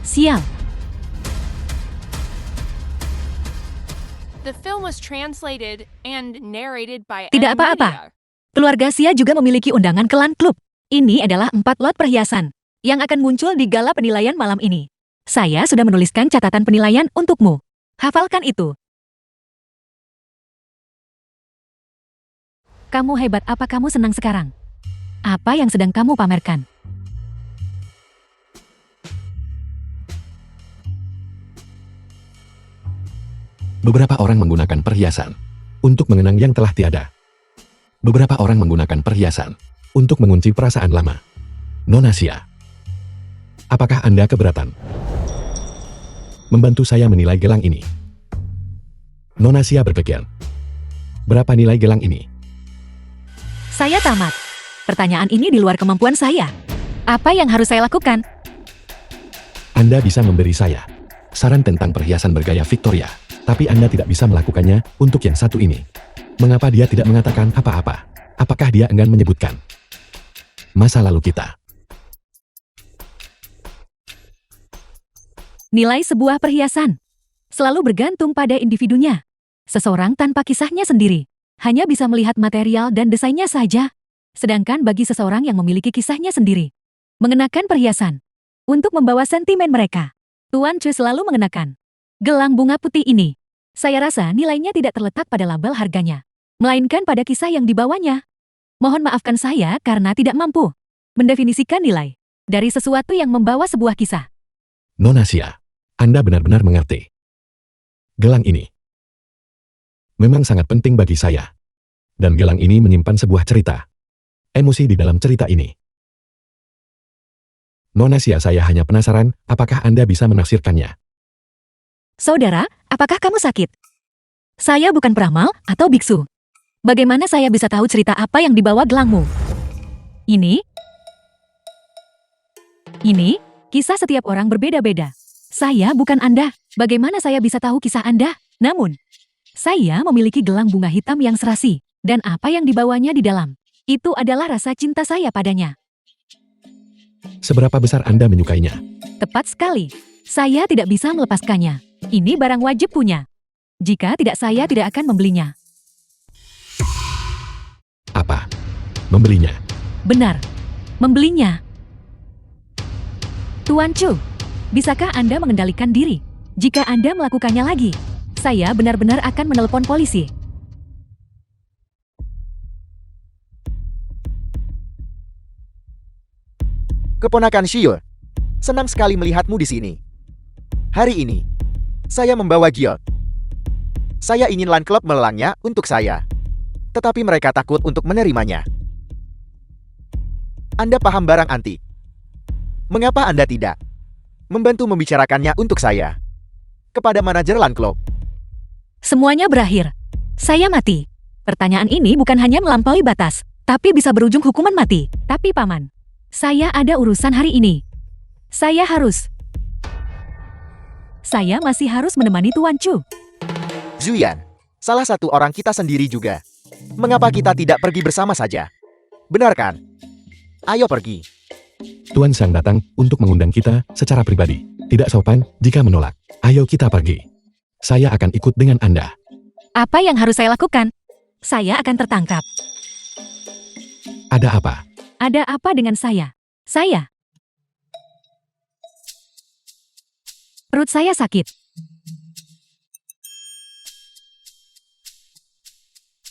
A: Sial.
D: The film was translated and narrated by
A: Tidak
D: M.
A: apa-apa.
D: Media.
A: Keluarga Xia juga memiliki undangan ke LAN Club. Ini adalah 4 lot perhiasan yang akan muncul di gala penilaian malam ini. Saya sudah menuliskan catatan penilaian untukmu. Hafalkan itu. Kamu hebat. Apa kamu senang sekarang? Apa yang sedang kamu pamerkan?
B: Beberapa orang menggunakan perhiasan untuk mengenang yang telah tiada. Beberapa orang menggunakan perhiasan untuk mengunci perasaan lama. Nona Xia, apakah Anda keberatan membantu saya menilai gelang ini? Nona Xia berpikir, Berapa nilai gelang ini?
A: Saya tamat. Pertanyaan ini di luar kemampuan saya. Apa yang harus saya lakukan?
B: Anda bisa memberi saya saran tentang perhiasan bergaya Victoria, tapi Anda tidak bisa melakukannya untuk yang satu ini. Mengapa dia tidak mengatakan apa-apa? Apakah dia enggan menyebutkan masa lalu kita?
A: Nilai sebuah perhiasan selalu bergantung pada individunya. Seseorang tanpa kisahnya sendiri hanya bisa melihat material dan desainnya saja. Sedangkan bagi seseorang yang memiliki kisahnya sendiri, mengenakan perhiasan untuk membawa sentimen mereka. Tuan Chu selalu mengenakan gelang bunga putih ini. Saya rasa nilainya tidak terletak pada label harganya, melainkan pada kisah yang dibawanya. Mohon maafkan saya karena tidak mampu mendefinisikan nilai dari sesuatu yang membawa sebuah kisah.
B: Nona Xia, Anda benar-benar mengerti. Gelang ini memang sangat penting bagi saya. Dan gelang ini menyimpan sebuah cerita. Emosi di dalam cerita ini. Nona Xia, saya hanya penasaran, apakah Anda bisa menafsirkannya?
A: Saudara, apakah kamu sakit? Saya bukan peramal atau biksu. Bagaimana saya bisa tahu cerita apa yang dibawa gelangmu? Ini kisah setiap orang berbeda-beda. Saya bukan Anda. Bagaimana saya bisa tahu kisah Anda? Namun, saya memiliki gelang bunga hitam yang serasi, dan apa yang dibawanya di dalam. Itu adalah rasa cinta saya padanya.
B: Seberapa besar Anda menyukainya?
A: Tepat sekali. Saya tidak bisa melepaskannya. Ini barang wajib punya. Jika tidak, saya tidak akan membelinya.
B: Apa? Membelinya?
A: Benar. Membelinya. Tuan Chu, bisakah Anda mengendalikan diri? Jika Anda melakukannya lagi, saya benar-benar akan menelepon polisi.
C: Keponakan Xion, senang sekali melihatmu di sini. Hari ini, saya membawa giot. Saya ingin Lan Club melelangnya untuk saya. Tetapi mereka takut untuk menerimanya. Anda paham barang antik. Mengapa Anda tidak membantu membicarakannya untuk saya? Kepada manajer Lan Club.
A: Semuanya berakhir. Saya mati. Pertanyaan ini bukan hanya melampaui batas, tapi bisa berujung hukuman mati. Tapi Paman, saya ada urusan hari ini. Saya masih harus menemani Tuan Chu.
C: Zuyan, salah satu orang kita sendiri juga. Mengapa kita tidak pergi bersama saja? Benar kan? Ayo pergi.
B: Tuan Sang datang untuk mengundang kita secara pribadi. Tidak sopan jika menolak. Ayo kita pergi. Saya akan ikut dengan Anda.
A: Apa yang harus saya lakukan? Saya akan tertangkap.
B: Ada apa?
A: Ada apa dengan saya? Perut saya sakit.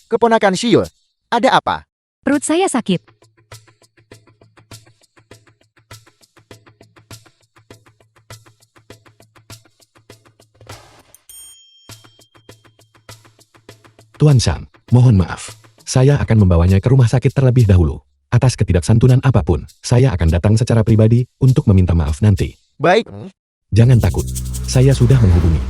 C: Keponakan Xion, ada apa?
A: Perut saya sakit.
B: Tuan Sang, mohon maaf. Saya akan membawanya ke rumah sakit terlebih dahulu. Atas ketidaksantunan apapun, saya akan datang secara pribadi untuk meminta maaf nanti.
C: Baik.
B: Jangan takut. Saya sudah menghubungi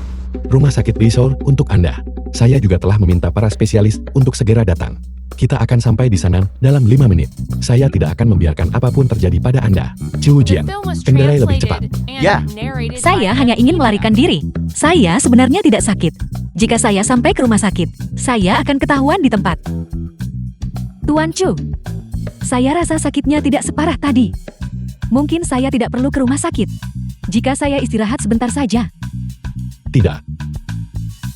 B: Rumah Sakit Bisol untuk Anda. Saya juga telah meminta para spesialis untuk segera datang. Kita akan sampai di sana dalam 5 menit. Saya tidak akan membiarkan apapun terjadi pada Anda. Chu
D: The
B: Jian,
D: film was
B: kendarai lebih cepat.
D: translated
C: Ya.
D: and narrated
A: Saya
D: by
A: hanya
D: M.
A: ingin
D: Ina.
A: melarikan diri. Saya sebenarnya tidak sakit. Jika saya sampai ke rumah sakit, saya akan ketahuan di tempat. Tuan Chu, saya rasa sakitnya tidak separah tadi. Mungkin saya tidak perlu ke rumah sakit. Jika saya istirahat sebentar saja.
B: Tidak.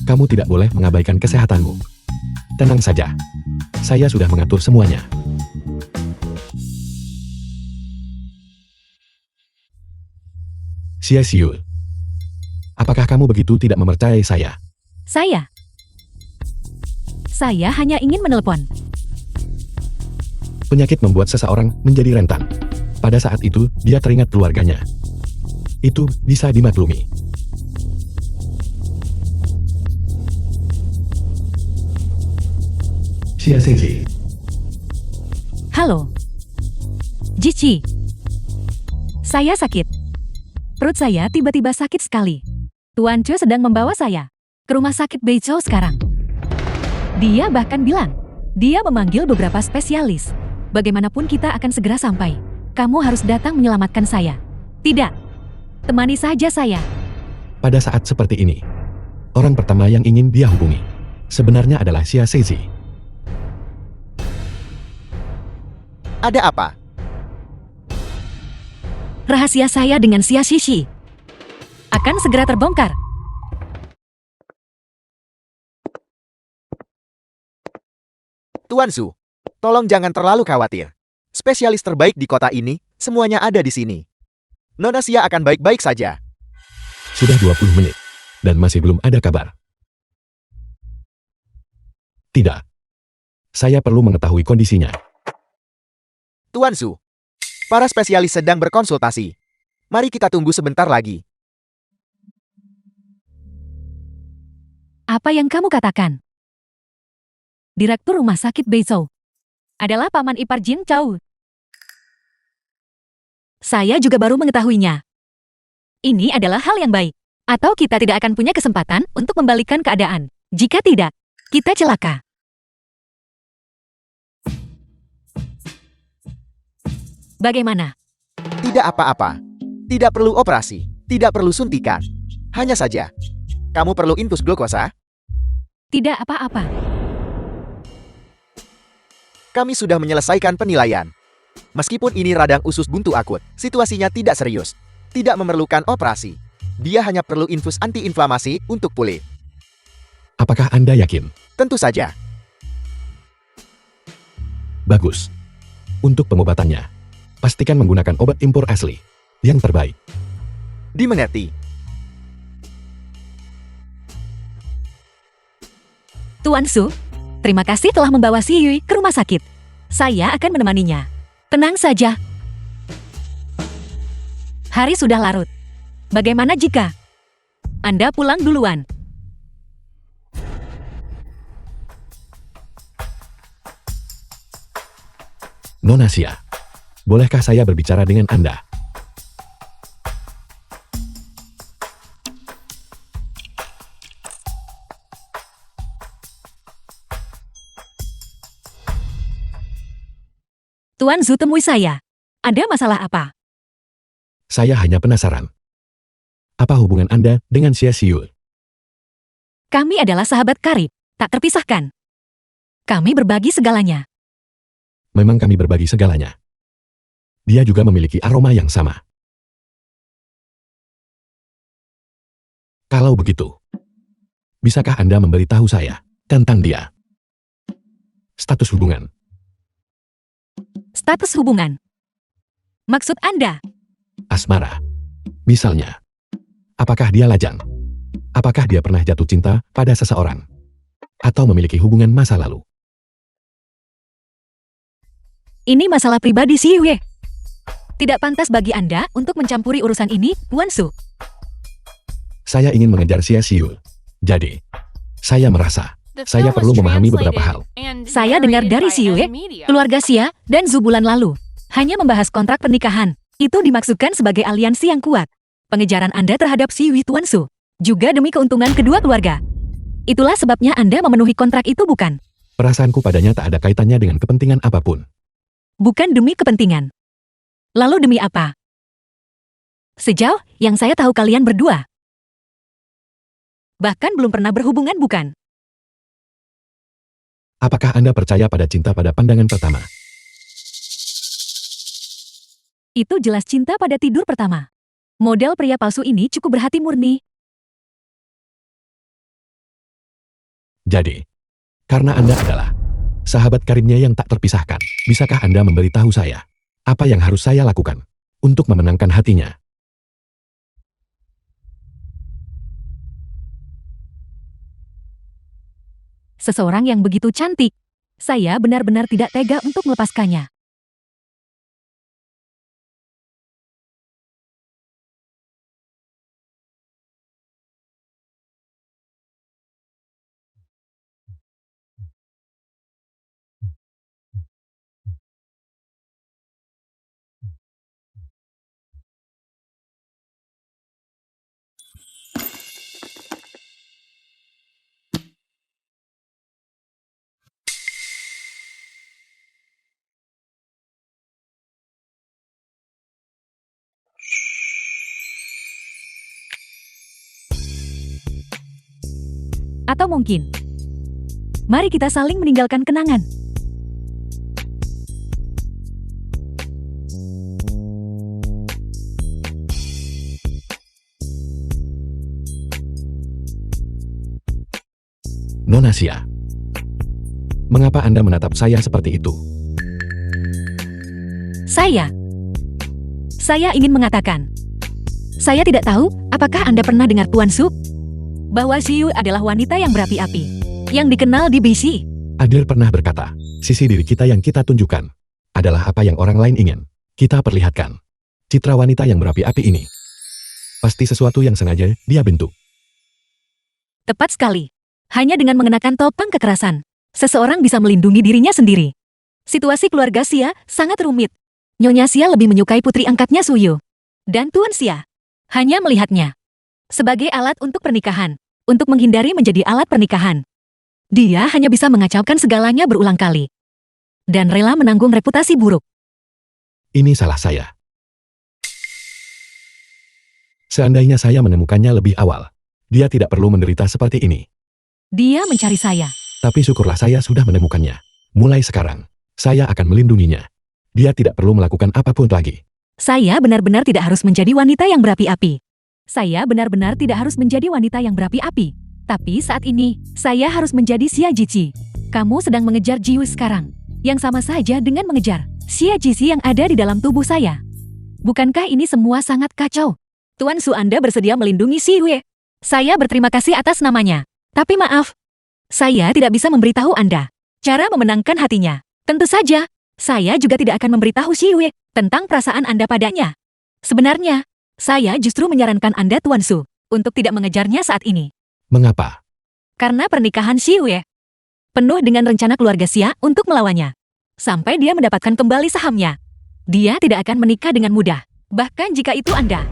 B: Kamu tidak boleh mengabaikan kesehatanmu. Tenang saja. Saya sudah mengatur semuanya. Xia Xiu. Apakah kamu begitu tidak mempercayai saya?
A: Saya hanya ingin menelepon.
B: Penyakit membuat seseorang menjadi rentan. Pada saat itu, dia teringat keluarganya. Itu bisa dimaklumi. Xia Xingji.
A: Halo. Jici. Saya sakit. Perut saya tiba-tiba sakit sekali. Tuan Chu sedang membawa saya ke rumah sakit Beizhou sekarang. Dia bahkan bilang, dia memanggil beberapa spesialis. Bagaimanapun kita akan segera sampai. Kamu harus datang menyelamatkan saya. Tidak. Temani saja saya.
B: Pada saat seperti ini, orang pertama yang ingin dia hubungi sebenarnya adalah Xia Seizi.
C: Ada apa?
A: Rahasia saya dengan Xia Shishi akan segera terbongkar.
C: Tuan Su, tolong jangan terlalu khawatir. Spesialis terbaik di kota ini, semuanya ada di sini. Nona Xia akan baik-baik saja.
B: Sudah 20 menit, dan masih belum ada kabar. Tidak. Saya perlu mengetahui kondisinya.
C: Tuan Su, para spesialis sedang berkonsultasi. Mari kita tunggu sebentar lagi.
A: Apa yang kamu katakan? Direktur Rumah Sakit Beizhou adalah paman ipar Jin Chao. Saya juga baru mengetahuinya. Ini adalah hal yang baik. Atau kita tidak akan punya kesempatan untuk membalikan keadaan. Jika tidak, kita celaka. Bagaimana?
C: Tidak apa-apa. Tidak perlu operasi. Tidak perlu suntikan. Hanya saja, kamu perlu infus glukosa.
A: Tidak apa-apa.
C: Kami sudah menyelesaikan penilaian. Meskipun ini radang usus buntu akut, situasinya tidak serius. Tidak memerlukan operasi. Dia hanya perlu infus antiinflamasi untuk pulih.
B: Apakah Anda yakin?
C: Tentu saja.
B: Bagus. Untuk pengobatannya, pastikan menggunakan obat impor asli. Yang terbaik.
C: Dimengerti.
A: Tuan Su, terima kasih telah membawa Si Yui ke rumah sakit. Saya akan menemaninya. Tenang saja. Hari sudah larut. Bagaimana jika Anda pulang duluan?
B: Nona Xia, bolehkah saya berbicara dengan Anda?
A: Tuan Zu temui saya. Ada masalah apa?
B: Saya hanya penasaran. Apa hubungan Anda dengan Xia Xiu?
A: Kami adalah sahabat karib, tak terpisahkan. Kami berbagi segalanya.
B: Memang kami berbagi segalanya. Dia juga memiliki aroma yang sama. Kalau begitu, bisakah Anda memberitahu saya tentang dia? Status hubungan.
A: Status hubungan. Maksud Anda?
B: Asmara. Misalnya, apakah dia lajang? Apakah dia pernah jatuh cinta pada seseorang? Atau memiliki hubungan masa lalu?
A: Ini masalah pribadi Si Yue. Tidak pantas bagi Anda untuk mencampuri urusan ini, Tuan Su.
B: Saya ingin mengejar Xia Xiu. Jadi, saya merasa
D: The
B: saya
D: film
B: perlu
D: was
B: memahami beberapa hal.
D: translated and
A: Saya dengar
D: narrated
A: dari
D: by
A: Si Yue,
D: M Media.
A: keluarga Xia, dan Zu bulan lalu. Hanya membahas kontrak pernikahan. Itu dimaksudkan sebagai aliansi yang kuat. Pengejaran Anda terhadap Si Yui, Tuan Su. Juga demi keuntungan kedua keluarga. Itulah sebabnya Anda memenuhi kontrak itu, bukan?
B: Perasaanku padanya tak ada kaitannya dengan kepentingan apapun.
A: Bukan demi kepentingan. Lalu demi apa? Sejauh yang saya tahu kalian berdua. Bahkan belum pernah berhubungan, bukan?
B: Apakah Anda percaya pada cinta pada pandangan pertama?
A: Itu jelas cinta pada tidur pertama. Model pria palsu ini cukup berhati murni.
B: Jadi, karena Anda adalah sahabat karibnya yang tak terpisahkan, bisakah Anda memberitahu saya apa yang harus saya lakukan untuk memenangkan hatinya?
A: Seseorang yang begitu cantik. Saya benar-benar tidak tega untuk melepaskannya. Atau mungkin, mari kita saling meninggalkan kenangan.
B: Nona Xia, mengapa Anda menatap saya seperti itu?
A: Saya ingin mengatakan, saya tidak tahu apakah Anda pernah dengar Tuan Su? Bahwa Xiu adalah wanita yang berapi-api, yang dikenal di BC.
B: Adil pernah berkata, sisi diri kita yang kita tunjukkan adalah apa yang orang lain ingin kita perlihatkan. Citra wanita yang berapi-api ini pasti sesuatu yang sengaja dia bentuk.
A: Tepat sekali. Hanya dengan mengenakan topeng kekerasan, seseorang bisa melindungi dirinya sendiri. Situasi keluarga Xia sangat rumit. Nyonya Xia lebih menyukai putri angkatnya Suyu. Dan Tuan Xia hanya melihatnya sebagai alat untuk pernikahan, untuk menghindari menjadi alat pernikahan. Dia hanya bisa mengacaukan segalanya berulang kali. Dan rela menanggung reputasi buruk.
B: Ini salah saya. Seandainya saya menemukannya lebih awal, dia tidak perlu menderita seperti ini.
A: Dia mencari saya.
B: Tapi syukurlah saya sudah menemukannya. Mulai sekarang, saya akan melindunginya. Dia tidak perlu melakukan apapun lagi.
A: Saya benar-benar tidak harus menjadi wanita yang berapi-api. Saya benar-benar tidak harus menjadi wanita yang berapi-api. Tapi saat ini, saya harus menjadi Xia Jici. Kamu sedang mengejar Jiu sekarang. Yang sama saja dengan mengejar Xia Jici yang ada di dalam tubuh saya. Bukankah ini semua sangat kacau? Tuan Su, Anda bersedia melindungi Si Wei. Saya berterima kasih atas namanya. Tapi maaf, saya tidak bisa memberitahu Anda cara memenangkan hatinya. Tentu saja, saya juga tidak akan memberitahu Si Wei tentang perasaan Anda padanya. Sebenarnya, saya justru menyarankan Anda Tuan Su untuk tidak mengejarnya saat ini.
B: Mengapa?
A: Karena pernikahan Si Wei penuh dengan rencana keluarga Xia untuk melawannya. Sampai dia mendapatkan kembali sahamnya. Dia tidak akan menikah dengan mudah. Bahkan jika itu Anda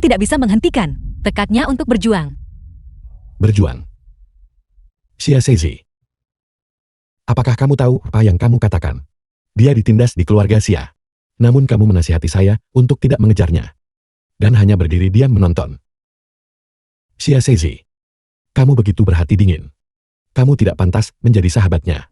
A: tidak bisa menghentikan tekadnya untuk berjuang.
B: Berjuang. Xia Seizi. Apakah kamu tahu apa yang kamu katakan? Dia ditindas di keluarga Xia. Namun kamu menasihati saya untuk tidak mengejarnya. Dan hanya berdiri diam menonton. Xia Seizi. Kamu begitu berhati dingin. Kamu tidak pantas menjadi sahabatnya.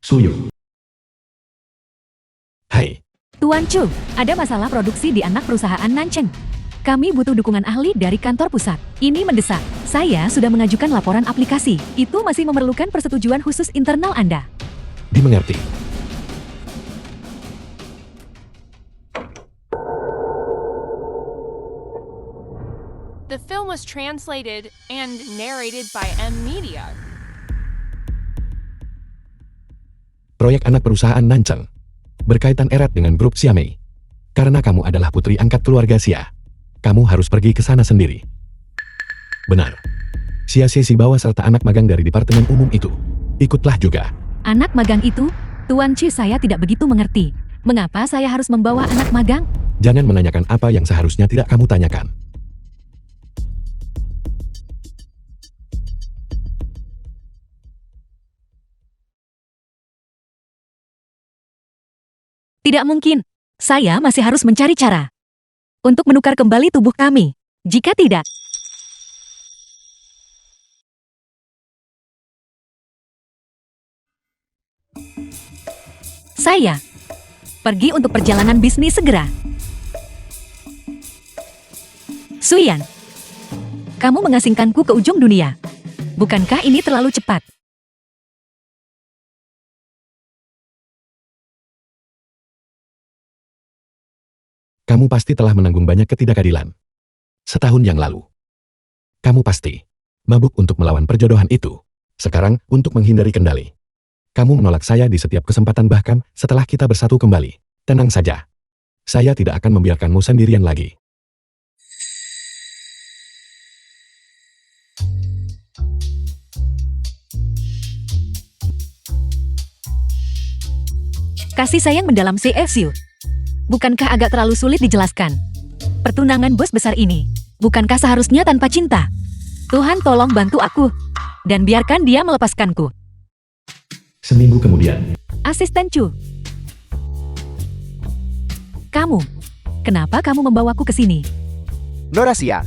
B: Suyu. Hai.
A: Tuan Chu, ada masalah produksi di anak perusahaan Nancheng. Kami butuh dukungan ahli dari kantor pusat. Ini mendesak. Saya sudah mengajukan laporan aplikasi. Itu masih memerlukan persetujuan khusus internal Anda.
B: Dimengerti.
D: The film was translated and narrated by M Media.
B: Proyek anak perusahaan Nancheng berkaitan erat dengan grup Xiamei. Karena kamu adalah putri angkat keluarga Xia, kamu harus pergi ke sana sendiri. Benar. Xia Sesi bawa serta anak magang dari departemen umum itu. Ikutlah juga.
A: Anak magang itu? Tuan Chu, saya tidak begitu mengerti. Mengapa saya harus membawa anak magang?
B: Jangan menanyakan apa yang seharusnya tidak kamu tanyakan.
A: Tidak mungkin. Saya masih harus mencari cara untuk menukar kembali tubuh kami. Jika tidak, saya pergi untuk perjalanan bisnis segera. Suyan, kamu mengasingkanku ke ujung dunia. Bukankah ini terlalu cepat?
B: Kamu pasti telah menanggung banyak ketidakadilan. Setahun yang lalu. Kamu pasti mabuk untuk melawan perjodohan itu. Sekarang, untuk menghindari kendali. Kamu menolak saya di setiap kesempatan, bahkan setelah kita bersatu kembali. Tenang saja. Saya tidak akan membiarkanmu sendirian lagi.
A: Kasih sayang mendalam CFU. Bukankah agak terlalu sulit dijelaskan? Pertunangan bos besar ini, bukankah seharusnya tanpa cinta? Tuhan tolong bantu aku, dan biarkan dia melepaskanku.
B: Seminggu kemudian,
A: Asisten Chu. Kenapa kamu membawaku ke sini?
C: Norasia,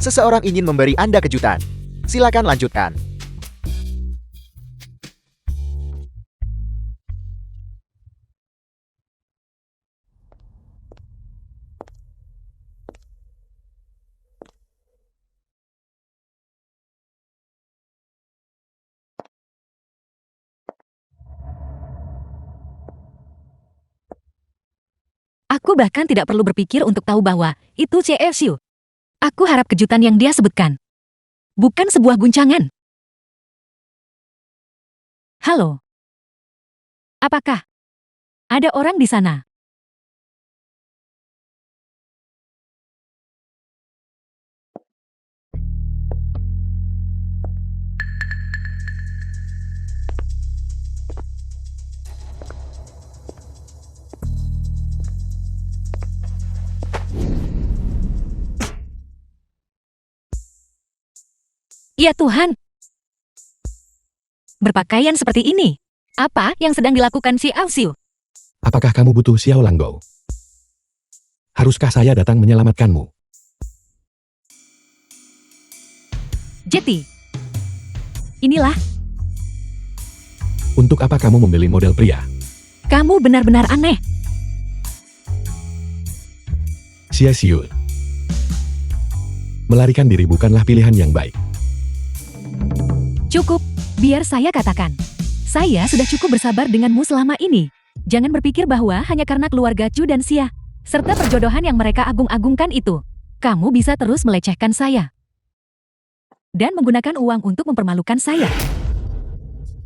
C: seseorang ingin memberi Anda kejutan. Silakan lanjutkan.
A: Aku bahkan tidak perlu berpikir untuk tahu bahwa itu CSU. Aku harap kejutan yang dia sebutkan bukan sebuah guncangan. Halo. Apakah ada orang di sana? Ya Tuhan. Berpakaian seperti ini. Apa yang sedang dilakukan si Ausiu?
B: apakah kamu butuh Xiao Langgou? Haruskah saya datang menyelamatkanmu?
A: Jetty. Inilah,
B: Untuk apa kamu membeli model pria?
A: kamu benar-benar aneh.
B: Xia Xiu. Melarikan diri bukanlah pilihan yang baik.
A: Cukup, biar saya katakan. Saya sudah cukup bersabar denganmu selama ini. Jangan berpikir bahwa hanya karena keluarga Chu dan Xia, serta perjodohan yang mereka agung-agungkan itu, kamu bisa terus melecehkan saya. Dan menggunakan uang untuk mempermalukan saya.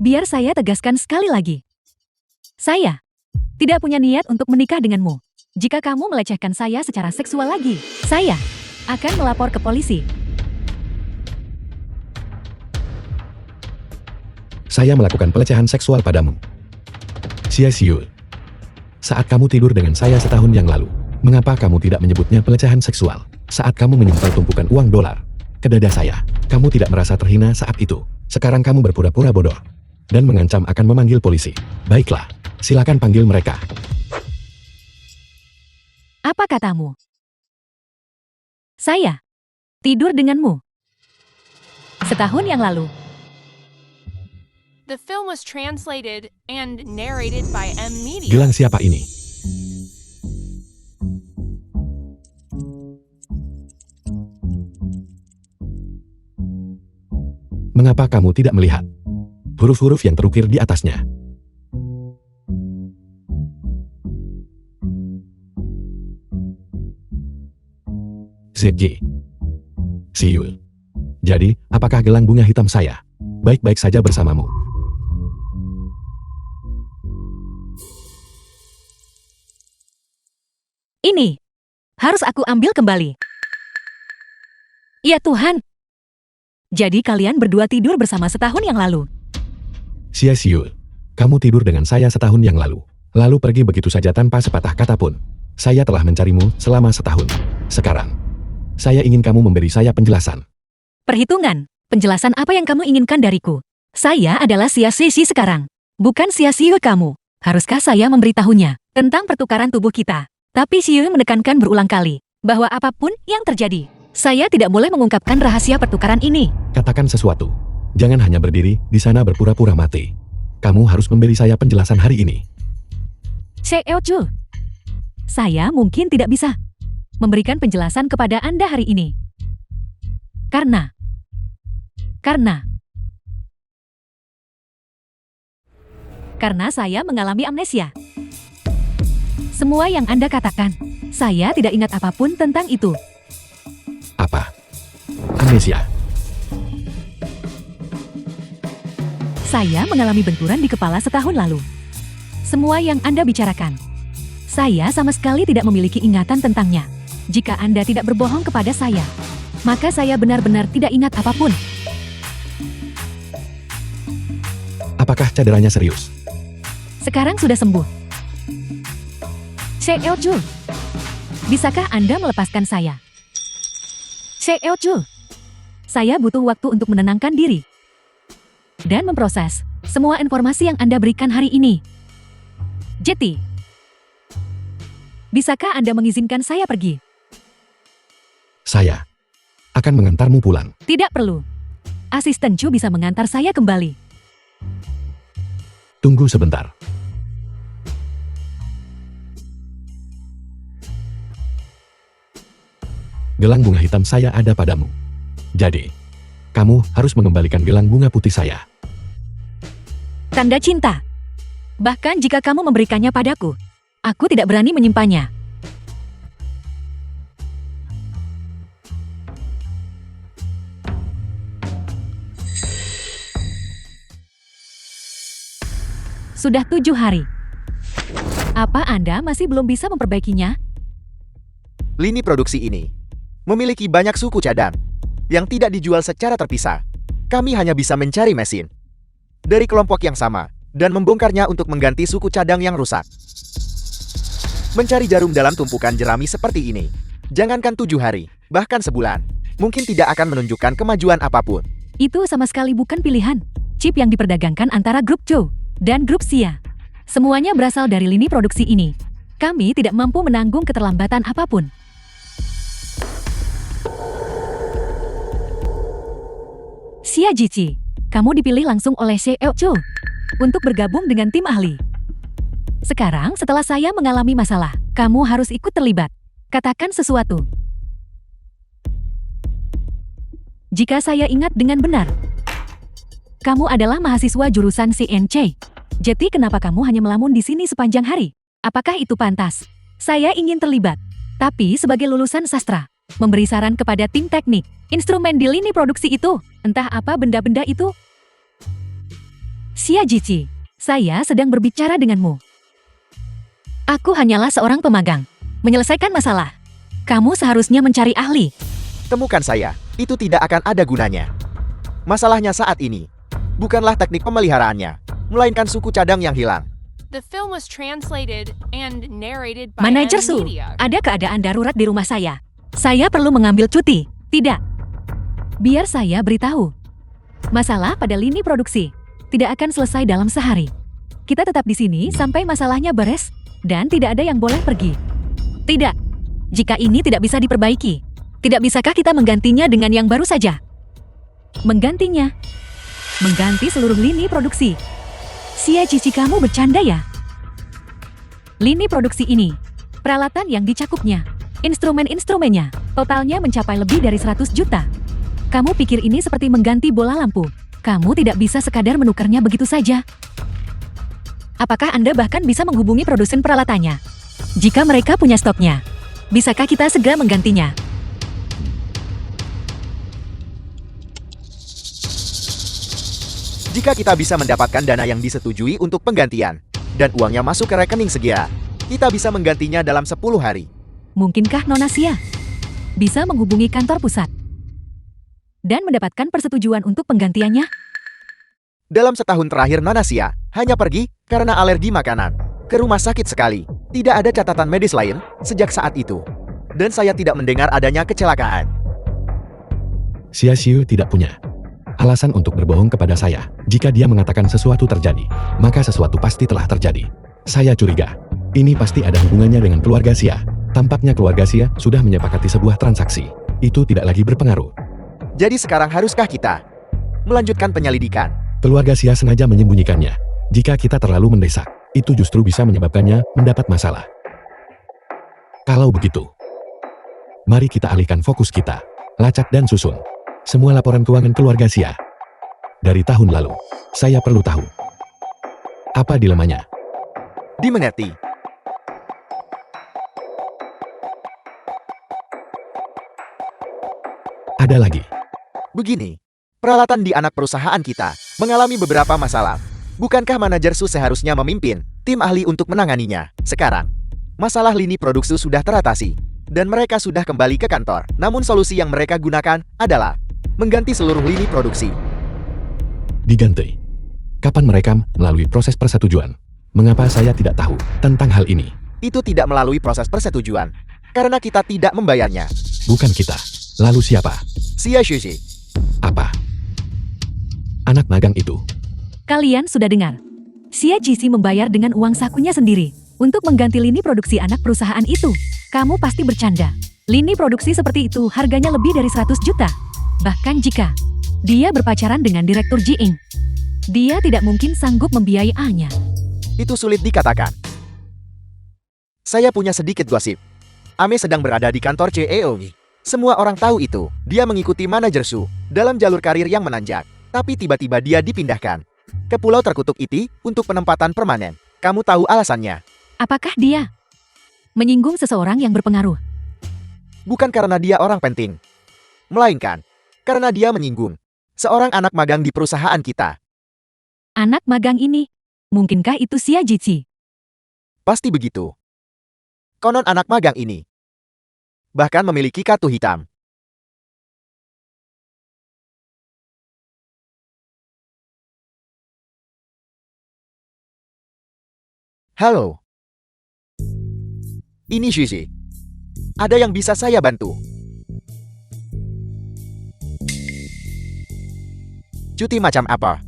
A: Biar saya tegaskan sekali lagi. Saya tidak punya niat untuk menikah denganmu. Jika kamu melecehkan saya secara seksual lagi, saya akan melapor ke polisi.
B: Saya melakukan pelecehan seksual padamu. Xia Xiu. Saat kamu tidur dengan saya setahun yang lalu, mengapa kamu tidak menyebutnya pelecehan seksual? Saat kamu menyimpan tumpukan uang dolar ke dada saya, kamu tidak merasa terhina saat itu. Sekarang kamu berpura-pura bodoh dan mengancam akan memanggil polisi. Baiklah, silakan panggil mereka.
A: Apa katamu? Saya tidur denganmu setahun yang lalu.
D: The film was translated and narrated by M Media.
B: Gelang siapa ini? Mengapa kamu tidak melihat huruf-huruf yang terukir di atasnya? ZG. Siul. Jadi, apakah gelang bunga hitam saya baik-baik saja bersamamu?
A: Ini harus aku ambil kembali. Ya Tuhan. Jadi kalian berdua tidur bersama setahun yang lalu.
B: Xia Xiu, kamu tidur dengan saya setahun yang lalu pergi begitu saja tanpa sepatah kata pun. Saya telah mencarimu selama setahun. Sekarang, saya ingin kamu memberi saya penjelasan.
A: Perhitungan, penjelasan apa yang kamu inginkan dariku? Saya adalah Xia Sisi sekarang, bukan Xia Xiu kamu. Haruskah saya memberitahunya tentang pertukaran tubuh kita? Tapi Xiu menekankan berulang kali bahwa apapun yang terjadi, saya tidak boleh mengungkapkan rahasia pertukaran ini.
B: Katakan sesuatu. Jangan hanya berdiri di sana berpura-pura mati. Kamu harus memberi saya penjelasan hari ini.
A: Xiao Chu, saya mungkin tidak bisa memberikan penjelasan kepada Anda hari ini. Karena saya mengalami amnesia. Semua yang Anda katakan, saya tidak ingat apapun tentang itu.
B: Apa? Amnesia.
A: Saya mengalami benturan di kepala setahun lalu. Semua yang Anda bicarakan, saya sama sekali tidak memiliki ingatan tentangnya. Jika Anda tidak berbohong kepada saya, maka saya benar-benar tidak ingat apapun.
B: Apakah cederanya serius?
A: Sekarang sudah sembuh. Xiao Chu, bisakah Anda melepaskan saya? Xiao Chu, saya butuh waktu untuk menenangkan diri dan memproses semua informasi yang Anda berikan hari ini. Jetty, bisakah Anda mengizinkan saya pergi?
B: Saya akan mengantarmu pulang.
A: Tidak perlu. Asisten Chu bisa mengantar saya kembali.
B: Tunggu sebentar. Gelang bunga hitam saya ada padamu. Jadi, kamu harus mengembalikan gelang bunga putih saya.
A: Tanda cinta. Bahkan jika kamu memberikannya padaku, aku tidak berani menyimpannya. Sudah 7 hari. Apa Anda masih belum bisa memperbaikinya?
C: Lini produksi ini memiliki banyak suku cadang yang tidak dijual secara terpisah. Kami hanya bisa mencari mesin dari kelompok yang sama dan membongkarnya untuk mengganti suku cadang yang rusak. Mencari jarum dalam tumpukan jerami seperti ini, jangankan 7 hari, bahkan sebulan, mungkin tidak akan menunjukkan kemajuan apapun.
A: Itu sama sekali bukan pilihan. Chip yang diperdagangkan antara grup Zhou dan grup Xia. Semuanya berasal dari lini produksi ini. Kami tidak mampu menanggung keterlambatan apapun. Xia Jiqi, kamu dipilih langsung oleh Xiao Zhou untuk bergabung dengan tim ahli. Sekarang setelah saya mengalami masalah, kamu harus ikut terlibat. Katakan sesuatu. Jika saya ingat dengan benar, kamu adalah mahasiswa jurusan CNC. Jetty, kenapa kamu hanya melamun di sini sepanjang hari? Apakah itu pantas? Saya ingin terlibat. Tapi sebagai lulusan sastra, memberi saran kepada tim teknik, instrumen di lini produksi itu, entah apa benda-benda itu. Xia Jiqi, saya sedang berbicara denganmu. Aku hanyalah seorang pemagang. Menyelesaikan masalah. Kamu seharusnya mencari ahli.
C: Temukan saya, itu tidak akan ada gunanya. Masalahnya saat ini bukanlah teknik pemeliharaannya, melainkan suku cadang yang hilang.
D: The film was translated and narrated by
A: Manajer
D: M
A: Su,
D: Media.
A: ada keadaan darurat di rumah saya. Saya perlu mengambil cuti. Tidak. Biar saya beritahu. Masalah pada lini produksi tidak akan selesai dalam sehari. Kita tetap di sini sampai masalahnya beres dan tidak ada yang boleh pergi. Tidak. Jika ini tidak bisa diperbaiki, tidak bisakah kita menggantinya dengan yang baru saja? Menggantinya? Mengganti seluruh lini produksi. Xia Jiqi, kamu bercanda ya? Lini produksi ini, peralatan yang dicakupnya, instrumen-instrumennya, totalnya mencapai lebih dari 100 juta. Kamu pikir ini seperti mengganti bola lampu? Kamu tidak bisa sekadar menukarnya begitu saja. Apakah Anda bahkan bisa menghubungi produsen peralatannya? Jika mereka punya stoknya, bisakah kita segera menggantinya?
C: Jika kita bisa mendapatkan dana yang disetujui untuk penggantian, dan uangnya masuk ke rekening segera, kita bisa menggantinya dalam 10 hari.
A: Mungkinkah Nona Xia bisa menghubungi kantor pusat dan mendapatkan persetujuan untuk penggantiannya?
C: Dalam setahun terakhir Nona Xia hanya pergi karena alergi makanan. Ke rumah sakit sekali. Tidak ada catatan medis lain sejak saat itu. Dan saya tidak mendengar adanya kecelakaan.
B: Xia Xiu tidak punya alasan untuk berbohong kepada saya. Jika dia mengatakan sesuatu terjadi, maka sesuatu pasti telah terjadi. Saya curiga. Ini pasti ada hubungannya dengan keluarga Xia. Tampaknya keluarga Xia sudah menyepakati sebuah transaksi. Itu tidak lagi berpengaruh.
C: Jadi sekarang haruskah kita melanjutkan penyelidikan?
B: Keluarga Xia sengaja menyembunyikannya. Jika kita terlalu mendesak, itu justru bisa menyebabkannya mendapat masalah. Kalau begitu, mari kita alihkan fokus kita. Lacak dan susun semua laporan keuangan keluarga Xia dari tahun lalu. Saya perlu tahu apa dilemanya.
C: Dimengerti.
B: Ada lagi.
C: Begini, peralatan di anak perusahaan kita mengalami beberapa masalah. Bukankah manajer Su seharusnya memimpin tim ahli untuk menanganinya? Sekarang, masalah lini produksi sudah teratasi, dan mereka sudah kembali ke kantor. Namun solusi yang mereka gunakan adalah mengganti seluruh lini produksi.
B: Diganti. Kapan mereka melalui proses persetujuan? Mengapa saya tidak tahu tentang hal ini?
C: Itu tidak melalui proses persetujuan, karena kita tidak membayarnya.
B: Bukan kita. Lalu siapa?
C: Xia Shuji.
B: Apa? Anak magang itu.
A: Kalian sudah dengar. Xia Jixi membayar dengan uang sakunya sendiri untuk mengganti lini produksi anak perusahaan itu. Kamu pasti bercanda. Lini produksi seperti itu harganya lebih dari 100 juta. Bahkan jika dia berpacaran dengan Direktur Ji-ing, dia tidak mungkin sanggup membiayainya.
C: Itu sulit dikatakan. Saya punya sedikit gosip. Ame sedang berada di kantor CEO. Semua orang tahu itu. Dia mengikuti manajer Su dalam jalur karir yang menanjak. Tapi tiba-tiba dia dipindahkan ke Pulau Terkutuk Iti untuk penempatan permanen. Kamu tahu alasannya?
A: Apakah dia menyinggung seseorang yang berpengaruh?
C: Bukan karena dia orang penting, melainkan karena dia menyinggung seorang anak magang di perusahaan kita.
A: Anak magang ini, mungkinkah itu Xia Jixi?
C: Pasti begitu. Konon anak magang ini bahkan memiliki kartu hitam. Halo. Ini Shishi. Ada yang bisa saya bantu? Cuti macam apa?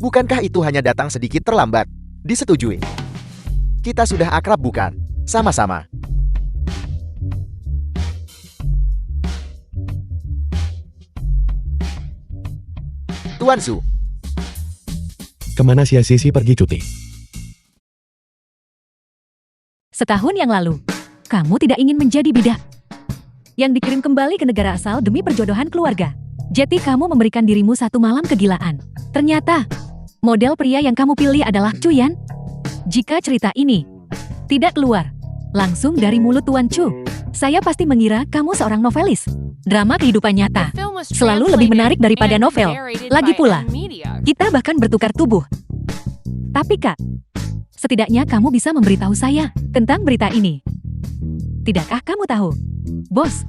C: Bukankah itu hanya datang sedikit terlambat? Disetujui. Kita sudah akrab bukan? Sama-sama. Tuan Su,
B: Kemana Xia Jixi pergi cuti?
A: Setahun yang lalu, kamu tidak ingin menjadi bidak yang dikirim kembali ke negara asal demi perjodohan keluarga. Jadi kamu memberikan dirimu satu malam kegilaan. Ternyata, model pria yang kamu pilih adalah Chuyan. Jika cerita ini tidak keluar langsung dari mulut Tuan Chu, saya pasti mengira kamu seorang novelis. Drama kehidupan nyata
D: The film was
A: selalu lebih menarik
D: translated
A: daripada
D: and
A: novel.
D: narrated
A: Lagi
D: by
A: pula,
D: Media.
A: kita bahkan bertukar tubuh. Tapi Kak, setidaknya kamu bisa memberitahu saya tentang berita ini. Tidakkah kamu tahu, bos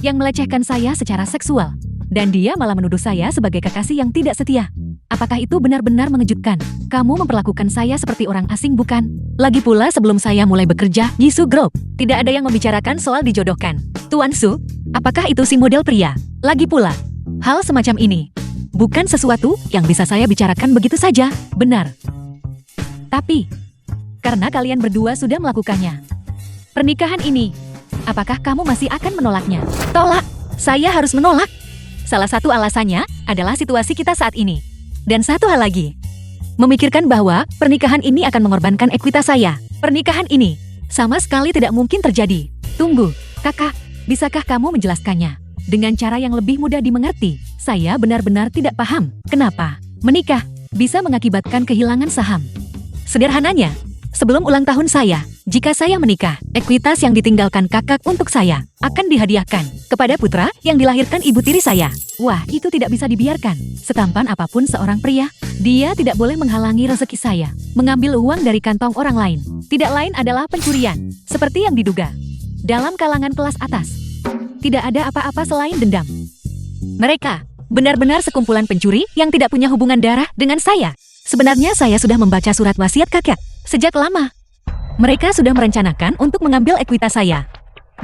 A: yang melecehkan saya secara seksual, dan dia malah menuduh saya sebagai kekasih yang tidak setia. Apakah itu benar-benar mengejutkan? Kamu memperlakukan saya seperti orang asing bukan? Lagi pula sebelum saya mulai bekerja di Su Group, tidak ada yang membicarakan soal dijodohkan. Tuan Su, apakah itu si model pria? Lagi pula, hal semacam ini bukan sesuatu yang bisa saya bicarakan begitu saja, benar. Tapi, karena kalian berdua sudah melakukannya, pernikahan ini, apakah kamu masih akan menolaknya? Tolak! Saya harus menolak! Salah satu alasannya adalah situasi kita saat ini. Dan satu hal lagi, memikirkan bahwa pernikahan ini akan mengorbankan ekuitas saya. Pernikahan ini sama sekali tidak mungkin terjadi. Tunggu, kakak, bisakah kamu menjelaskannya dengan cara yang lebih mudah dimengerti? Saya benar-benar tidak paham kenapa menikah bisa mengakibatkan kehilangan saham. Sederhananya, sebelum ulang tahun saya, jika saya menikah, ekuitas yang ditinggalkan kakak untuk saya akan dihadiahkan kepada putra yang dilahirkan ibu tiri saya. Wah, itu tidak bisa dibiarkan. Setampan apapun seorang pria, dia tidak boleh menghalangi rezeki saya. Mengambil uang dari kantong orang lain, tidak lain adalah pencurian, seperti yang diduga. Dalam kalangan kelas atas, tidak ada apa-apa selain dendam. Mereka benar-benar sekumpulan pencuri yang tidak punya hubungan darah dengan saya. Sebenarnya saya sudah membaca surat wasiat kakek sejak lama. Mereka sudah merencanakan untuk mengambil ekuitas saya.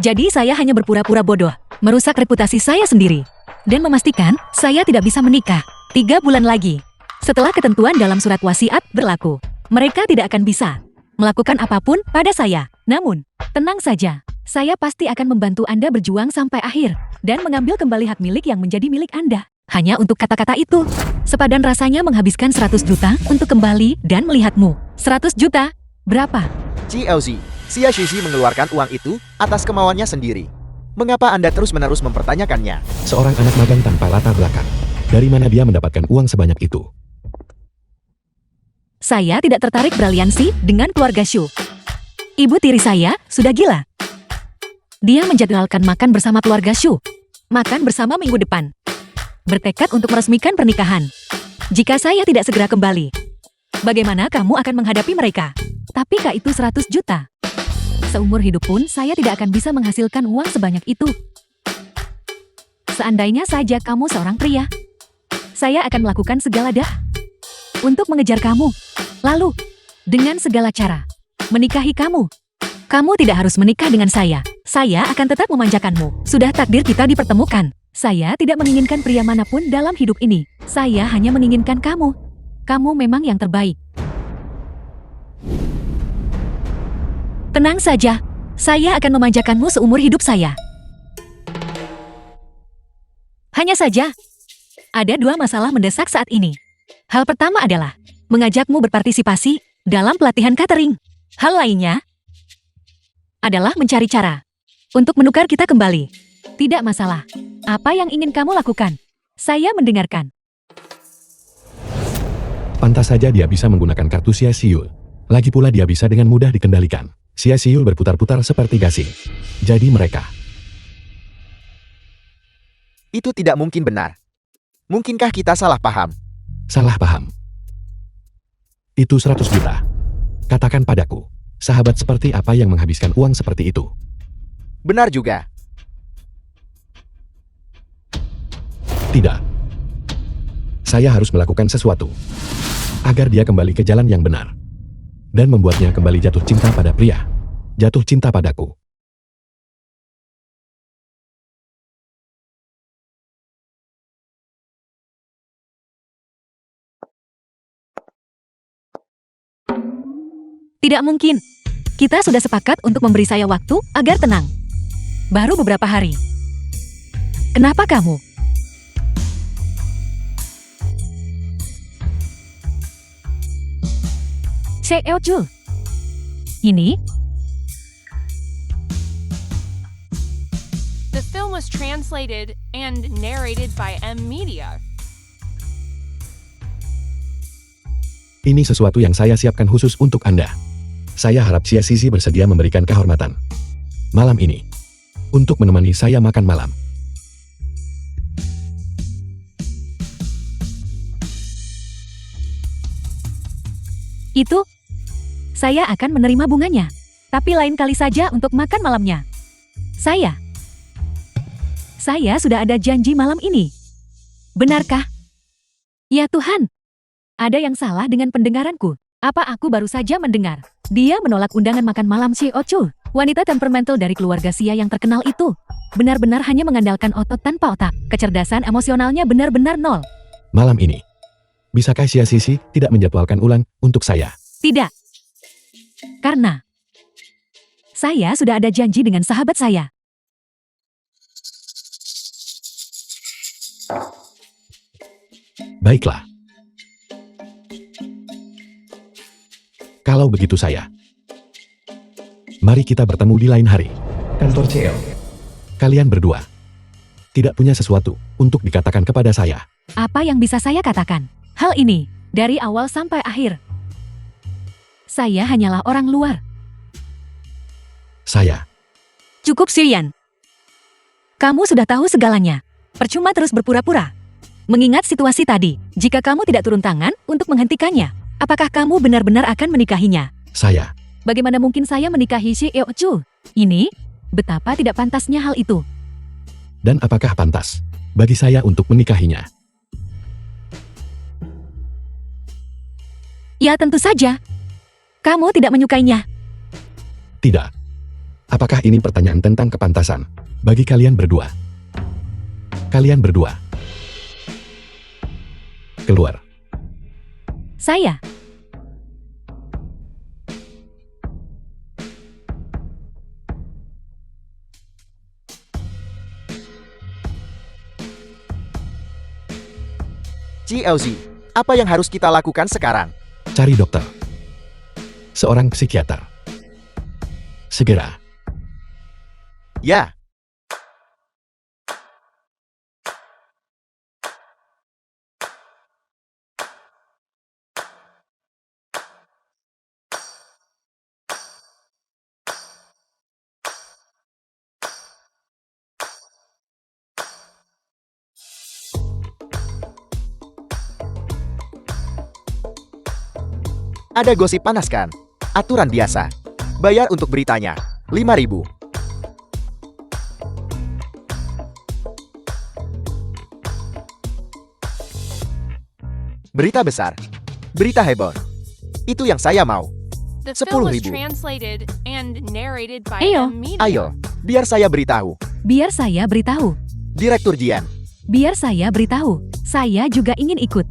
A: Jadi saya hanya berpura-pura bodoh, merusak reputasi saya sendiri, dan memastikan saya tidak bisa menikah 3 bulan lagi. Setelah ketentuan dalam surat wasiat berlaku, mereka tidak akan bisa melakukan apapun pada saya. Namun, tenang saja, saya pasti akan membantu Anda berjuang sampai akhir, dan mengambil kembali hak milik yang menjadi milik Anda. Hanya untuk kata-kata itu, sepadan rasanya menghabiskan 100 juta untuk kembali dan melihatmu. 100 juta? Berapa?
C: GLZ, Xia Jixi mengeluarkan uang itu atas kemauannya sendiri. Mengapa Anda terus-menerus mempertanyakannya?
B: Seorang anak magang tanpa latar belakang. Dari mana dia mendapatkan uang sebanyak itu?
A: Saya tidak tertarik beraliansi dengan keluarga Shu. Ibu tiri saya sudah gila. Dia menjadwalkan makan bersama keluarga Shu. Makan bersama minggu depan. Bertekad untuk meresmikan pernikahan. Jika saya tidak segera kembali, bagaimana kamu akan menghadapi mereka? Tapi kak itu 100 juta. Seumur hidup pun saya tidak akan bisa menghasilkan uang sebanyak itu. Seandainya saja kamu seorang pria, saya akan melakukan segala untuk mengejar kamu. Lalu, dengan segala cara, menikahi kamu. Kamu tidak harus menikah dengan saya. Saya akan tetap memanjakanmu. Sudah takdir kita dipertemukan. Saya tidak menginginkan pria manapun dalam hidup ini. Saya hanya menginginkan kamu. Kamu memang yang terbaik. Tenang saja, saya akan memanjakanmu seumur hidup saya. Hanya saja, ada dua masalah mendesak saat ini. Hal pertama adalah mengajakmu berpartisipasi dalam pelatihan catering. Hal lainnya adalah mencari cara untuk menukar kita kembali. Tidak masalah. Apa yang ingin kamu lakukan? Saya mendengarkan.
B: Pantas saja dia bisa menggunakan kartu Xia Xiul. Lagi pula dia bisa dengan mudah dikendalikan. Xia Xiul berputar-putar seperti gasing. Jadi mereka.
C: Itu tidak mungkin benar. Mungkinkah kita salah paham?
B: Salah paham. Itu 100 juta. Katakan padaku, sahabat seperti apa yang menghabiskan uang seperti itu?
C: Benar juga.
B: Tidak. Saya harus melakukan sesuatu agar dia kembali ke jalan yang benar dan membuatnya kembali jatuh cinta pada pria. Jatuh cinta padaku.
A: Tidak mungkin. Kita sudah sepakat untuk memberi saya waktu agar tenang. Baru beberapa hari. Kenapa kamu? Seo Jul. Ini?
D: The film was translated and narrated by M Media.
B: Ini sesuatu yang saya siapkan khusus untuk Anda. Saya harap Xia Sisi bersedia memberikan kehormatan malam ini untuk menemani saya makan malam.
A: Itu? Saya akan menerima bunganya. Tapi lain kali saja untuk makan malamnya. Saya sudah ada janji malam ini. Benarkah? Ya Tuhan. Ada yang salah dengan pendengaranku. Apa aku baru saja mendengar? Dia menolak undangan makan malam Seo Chul, wanita temperamental dari keluarga Xia yang terkenal itu. Benar-benar hanya mengandalkan otot tanpa otak. Kecerdasan emosionalnya benar-benar nol.
B: Malam ini, bisakah Xia Sisi tidak menjadwalkan ulang untuk saya?
A: Tidak. Karena saya sudah ada janji dengan sahabat saya.
B: Baiklah. Kalau begitu mari kita bertemu di lain hari. Kantor CL. Kalian berdua tidak punya sesuatu untuk dikatakan kepada saya.
A: Apa yang bisa saya katakan? Hal ini, dari awal sampai akhir. Saya hanyalah orang luar.
B: Saya.
A: Cukup Sirian. Kamu sudah tahu segalanya. Percuma terus berpura-pura. Mengingat situasi tadi, jika kamu tidak turun tangan untuk menghentikannya, apakah kamu benar-benar akan menikahinya?
B: Saya.
A: Bagaimana mungkin saya menikahi Seo Chul? Ini, betapa tidak pantasnya hal itu.
B: Dan apakah pantas bagi saya untuk menikahinya?
A: Ya tentu saja. Kamu tidak menyukainya.
B: Tidak. Apakah ini pertanyaan tentang kepantasan bagi kalian berdua? Kalian berdua. Keluar.
A: Saya.
C: GLZ, apa yang harus kita lakukan sekarang?
B: Cari dokter. Seorang psikiater. Segera.
C: Ya. Ada gosip panas kan? Aturan biasa. Bayar untuk beritanya. 5.000. Berita besar. Berita heboh. Itu yang saya mau.
D: The film was
C: 10.000.
D: translated and narrated by
A: Ayo.
D: M Media.
C: Ayo, biar saya beritahu.
A: Biar saya beritahu.
C: Direktur Jian.
A: Biar saya beritahu. Saya juga ingin ikut.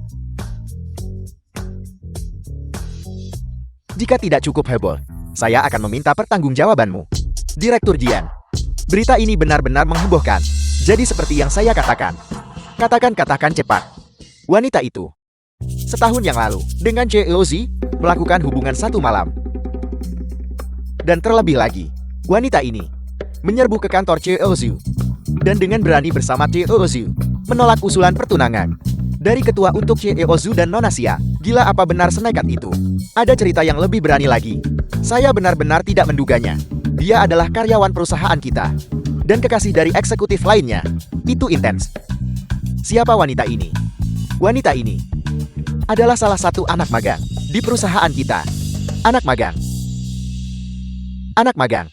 C: Jika tidak cukup heboh, saya akan meminta pertanggungjawabanmu. Direktur Jian, berita ini benar-benar menghebohkan. Jadi seperti yang saya katakan. Katakan cepat. Wanita itu, setahun yang lalu, dengan Cheozi, melakukan hubungan satu malam. Dan terlebih lagi, wanita ini menyerbu ke kantor Cheozi. Dan dengan berani bersama Cheozi, menolak usulan pertunangan dari ketua untuk Cheozu dan Nona Xia. Gila, apa benar senekat itu? Ada cerita yang lebih berani lagi. Saya benar-benar tidak menduganya. Dia adalah karyawan perusahaan kita. Dan kekasih dari eksekutif lainnya. Itu intens. Siapa wanita ini? Wanita ini adalah salah satu anak magang di perusahaan kita. Anak magang. Anak magang.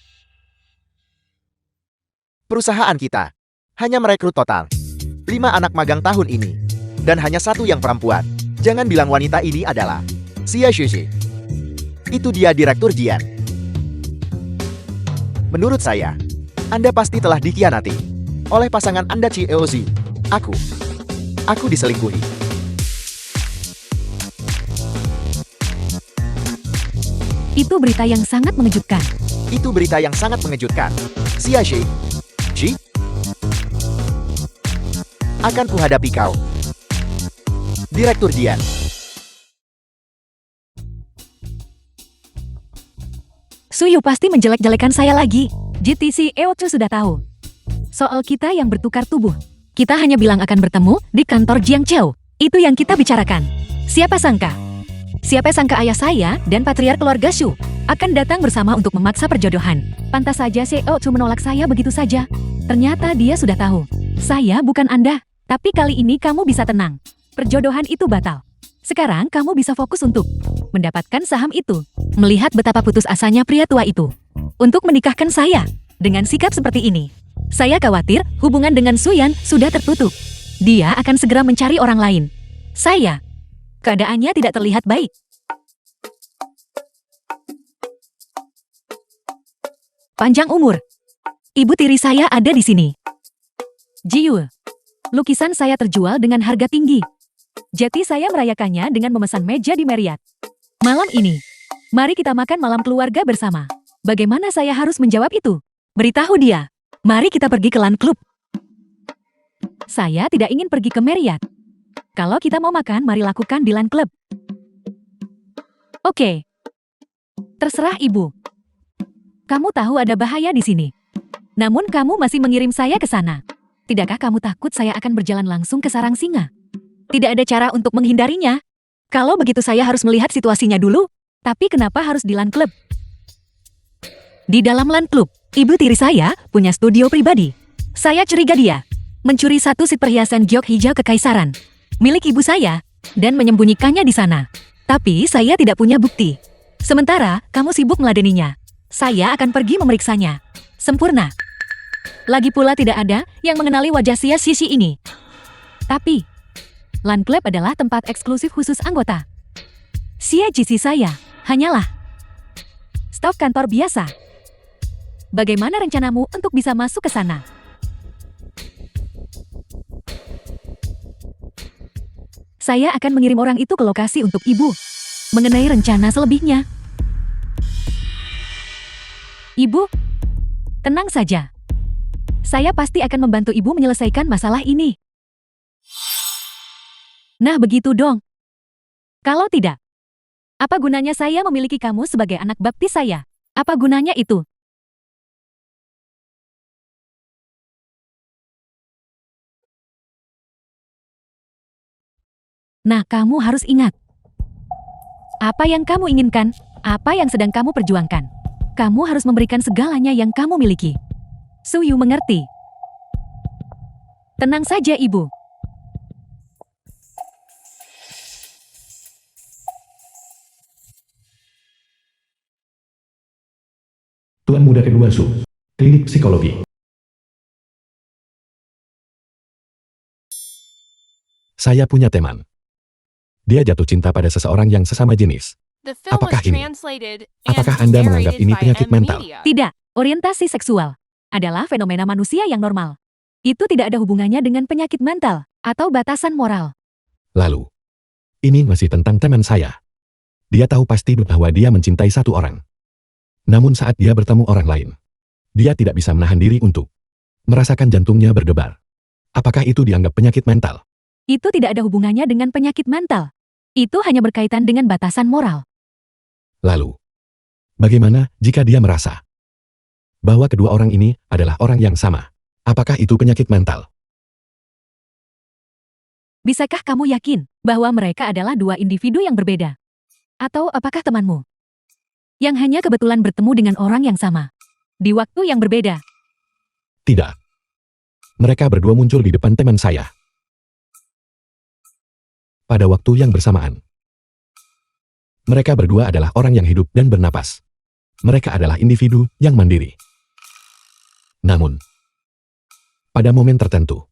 C: Perusahaan kita hanya merekrut total 5 anak magang tahun ini. Dan hanya 1 yang perempuan. Jangan bilang wanita ini adalah Xia Xuxi. Itu dia Direktur Jian. Menurut saya, Anda pasti telah dikhianati oleh pasangan Anda Cheozi. Aku diselingkuhi.
A: Itu berita yang sangat mengejutkan.
C: Itu berita yang sangat mengejutkan. Xia Shi, akan kuhadapi kau. Direktur Jian.
A: Suyu pasti menjelek-jelekan saya lagi. GTC Eochu sudah tahu soal kita yang bertukar tubuh. Kita hanya bilang akan bertemu di kantor Jiangzhou. Itu yang kita bicarakan. Siapa sangka ayah saya dan patriark keluarga Shu akan datang bersama untuk memaksa perjodohan. Pantas saja Eochu menolak saya begitu saja. Ternyata dia sudah tahu. Saya bukan Anda. Tapi kali ini kamu bisa tenang. Perjodohan itu batal. Sekarang kamu bisa fokus untuk mendapatkan saham itu. Melihat betapa putus asanya pria tua itu untuk menikahkan saya dengan sikap seperti ini. Saya khawatir hubungan dengan Suyan sudah tertutup. Dia akan segera mencari orang lain. Keadaannya tidak terlihat baik. Panjang umur. Ibu tiri saya ada di sini. Jiu. Lukisan saya terjual dengan harga tinggi. Jadi saya merayakannya dengan memesan meja di Marriott. Malam ini, mari kita makan malam keluarga bersama. Bagaimana saya harus menjawab itu? Beritahu dia. Mari kita pergi ke LAN Club. Saya tidak ingin pergi ke Marriott. Kalau kita mau makan, mari lakukan di LAN Club. Oke. Terserah ibu. Kamu tahu ada bahaya di sini. Namun kamu masih mengirim saya ke sana. Tidakkah kamu takut saya akan berjalan langsung ke sarang singa? Tidak ada cara untuk menghindarinya. Kalau begitu saya harus melihat situasinya dulu. Tapi kenapa harus di LAN Club? Di dalam LAN Club, ibu tiri saya punya studio pribadi. Saya curiga dia mencuri satu set perhiasan giok hijau kekaisaran milik ibu saya dan menyembunyikannya di sana. Tapi saya tidak punya bukti. Sementara kamu sibuk meladeninya. Saya akan pergi memeriksanya. Sempurna. Lagi pula tidak ada yang mengenali wajah Xia Xixi ini. Tapi LAN Club adalah tempat eksklusif khusus anggota. Xia Xixi saya hanyalah staf kantor biasa. Bagaimana rencanamu untuk bisa masuk ke sana? Saya akan mengirim orang itu ke lokasi untuk ibu. Mengenai rencana selebihnya. Ibu, tenang saja. Saya pasti akan membantu ibu menyelesaikan masalah ini. Nah begitu dong. Kalau tidak, apa gunanya saya memiliki kamu sebagai anak baptis saya? Apa gunanya itu? Nah, kamu harus ingat. Apa yang kamu inginkan, apa yang sedang kamu perjuangkan. Kamu harus memberikan segalanya yang kamu miliki. Suyu mengerti. Tenang saja, Ibu.
B: Tuan muda kedua Su. Klinik psikologi. Saya punya teman. Dia jatuh cinta pada seseorang yang sesama jenis.
D: The film
B: Apakah
D: was
B: ini?
D: translated
B: Apakah
D: and
B: Anda menganggap
D: narrated
B: ini
D: by
B: penyakit
D: M
B: mental?
D: Media.
A: Tidak, orientasi seksual adalah fenomena manusia yang normal. Itu tidak ada hubungannya dengan penyakit mental atau batasan moral.
B: Lalu, ini masih tentang teman saya. Dia tahu pasti bahwa dia mencintai satu orang. Namun saat dia bertemu orang lain, dia tidak bisa menahan diri untuk merasakan jantungnya berdebar. Apakah itu dianggap penyakit mental?
A: Itu tidak ada hubungannya dengan penyakit mental. Itu hanya berkaitan dengan batasan moral.
B: Lalu, bagaimana jika dia merasa bahwa kedua orang ini adalah orang yang sama? Apakah itu penyakit mental?
A: Bisakah kamu yakin bahwa mereka adalah dua individu yang berbeda? Atau apakah temanmu yang hanya kebetulan bertemu dengan orang yang sama di waktu yang berbeda?
B: Tidak. Mereka berdua muncul di depan teman saya pada waktu yang bersamaan. Mereka berdua adalah orang yang hidup dan bernapas. Mereka adalah individu yang mandiri. Namun, pada momen tertentu,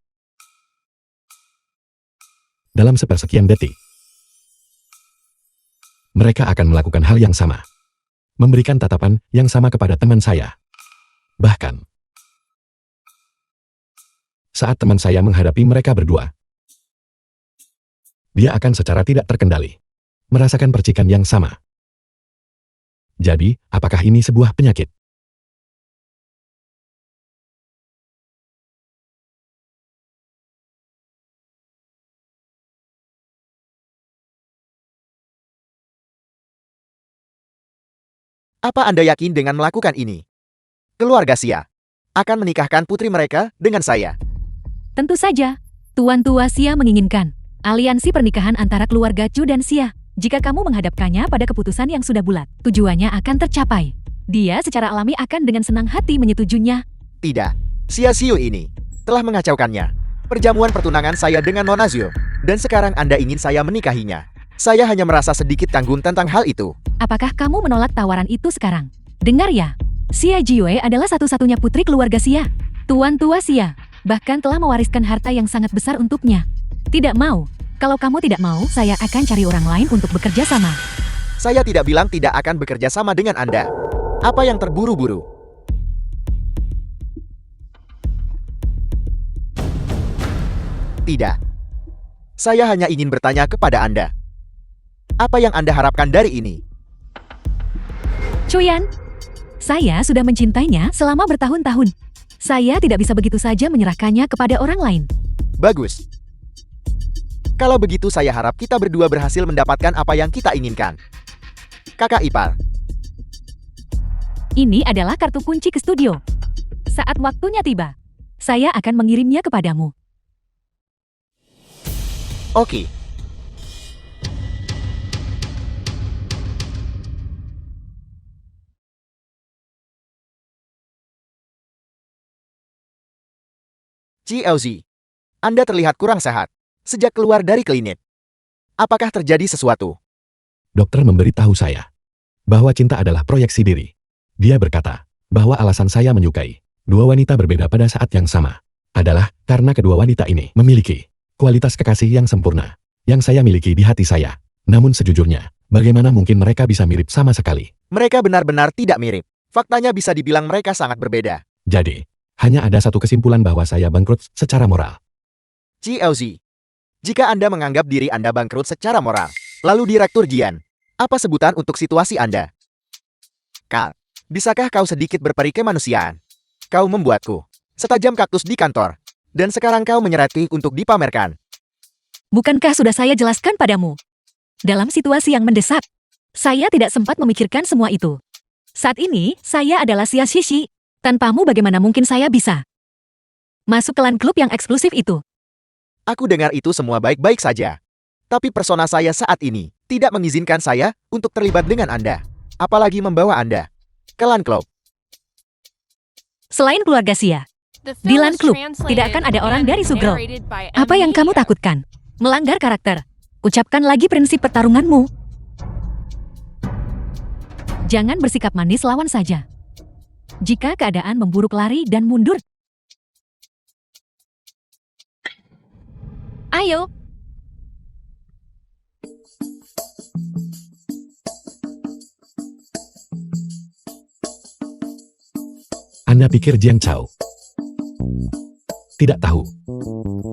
B: dalam sepersekian detik, mereka akan melakukan hal yang sama. Memberikan tatapan yang sama kepada teman saya. Bahkan, saat teman saya menghadapi mereka berdua, dia akan secara tidak terkendali merasakan percikan yang sama. Jadi, apakah ini sebuah penyakit?
C: Apa Anda yakin dengan melakukan ini? Keluarga Xia akan menikahkan putri mereka dengan saya.
A: Tentu saja, Tuan Tua Xia menginginkan aliansi pernikahan antara keluarga Chu dan Xia. Jika kamu menghadapkannya pada keputusan yang sudah bulat, tujuannya akan tercapai. Dia secara alami akan dengan senang hati menyetujuinya.
C: Tidak, Xia Xiu ini telah mengacaukannya. Perjamuan pertunangan saya dengan Nona Zhu, dan sekarang Anda ingin saya menikahinya. Saya hanya merasa sedikit tanggung tentang hal itu.
A: Apakah kamu menolak tawaran itu sekarang? Dengar ya, Xia Jiwei adalah satu-satunya putri keluarga Xia. Tuan Tua Xia bahkan telah mewariskan harta yang sangat besar untuknya. Tidak mau. Kalau kamu tidak mau, saya akan cari orang lain untuk bekerja sama.
C: Saya tidak bilang tidak akan bekerja sama dengan Anda. Apa yang terburu-buru? Tidak. Saya hanya ingin bertanya kepada Anda. Apa yang Anda harapkan dari ini?
A: Chuyan, saya sudah mencintainya selama bertahun-tahun. Saya tidak bisa begitu saja menyerahkannya kepada orang lain.
C: Bagus. Kalau begitu saya harap kita berdua berhasil mendapatkan apa yang kita inginkan. Kakak ipar.
A: Ini adalah kartu kunci ke studio. Saat waktunya tiba, saya akan mengirimnya kepadamu.
C: Oke. GLZ, Anda terlihat kurang sehat sejak keluar dari klinik. Apakah terjadi sesuatu?
B: Dokter memberitahu saya bahwa cinta adalah proyeksi diri. Dia berkata bahwa alasan saya menyukai dua wanita berbeda pada saat yang sama adalah karena kedua wanita ini memiliki kualitas kekasih yang sempurna yang saya miliki di hati saya. Namun sejujurnya, bagaimana mungkin mereka bisa mirip sama sekali?
C: Mereka benar-benar tidak mirip. Faktanya bisa dibilang mereka sangat berbeda.
B: Jadi, hanya ada satu kesimpulan bahwa saya bangkrut secara moral.
C: GLZ, jika Anda menganggap diri Anda bangkrut secara moral, lalu Direktur Jian, apa sebutan untuk situasi Anda? Kal, bisakah kau sedikit berperi kemanusiaan? Kau membuatku setajam kaktus di kantor, dan sekarang kau menyerati untuk dipamerkan.
A: Bukankah sudah saya jelaskan padamu? Dalam situasi yang mendesak, saya tidak sempat memikirkan semua itu. Saat ini, saya adalah Xia Shishi. Tanpamu bagaimana mungkin saya bisa masuk ke LAN klub yang eksklusif itu?
C: Aku dengar itu semua baik-baik saja. Tapi persona saya saat ini tidak mengizinkan saya untuk terlibat dengan Anda. Apalagi membawa Anda ke LAN Club.
A: Selain keluarga Xia,
D: The
A: di
D: film
A: LAN
D: was
A: klub
D: translated
A: tidak akan ada orang
D: and
A: dari Sugro.
D: narrated by
A: Apa yang kamu
D: Media.
A: takutkan? Melanggar karakter. Ucapkan lagi prinsip pertarunganmu. Jangan bersikap manis lawan saja. Jika keadaan memburuk lari dan mundur. Ayo.
B: Anda pikir Jiang Chao tidak tahu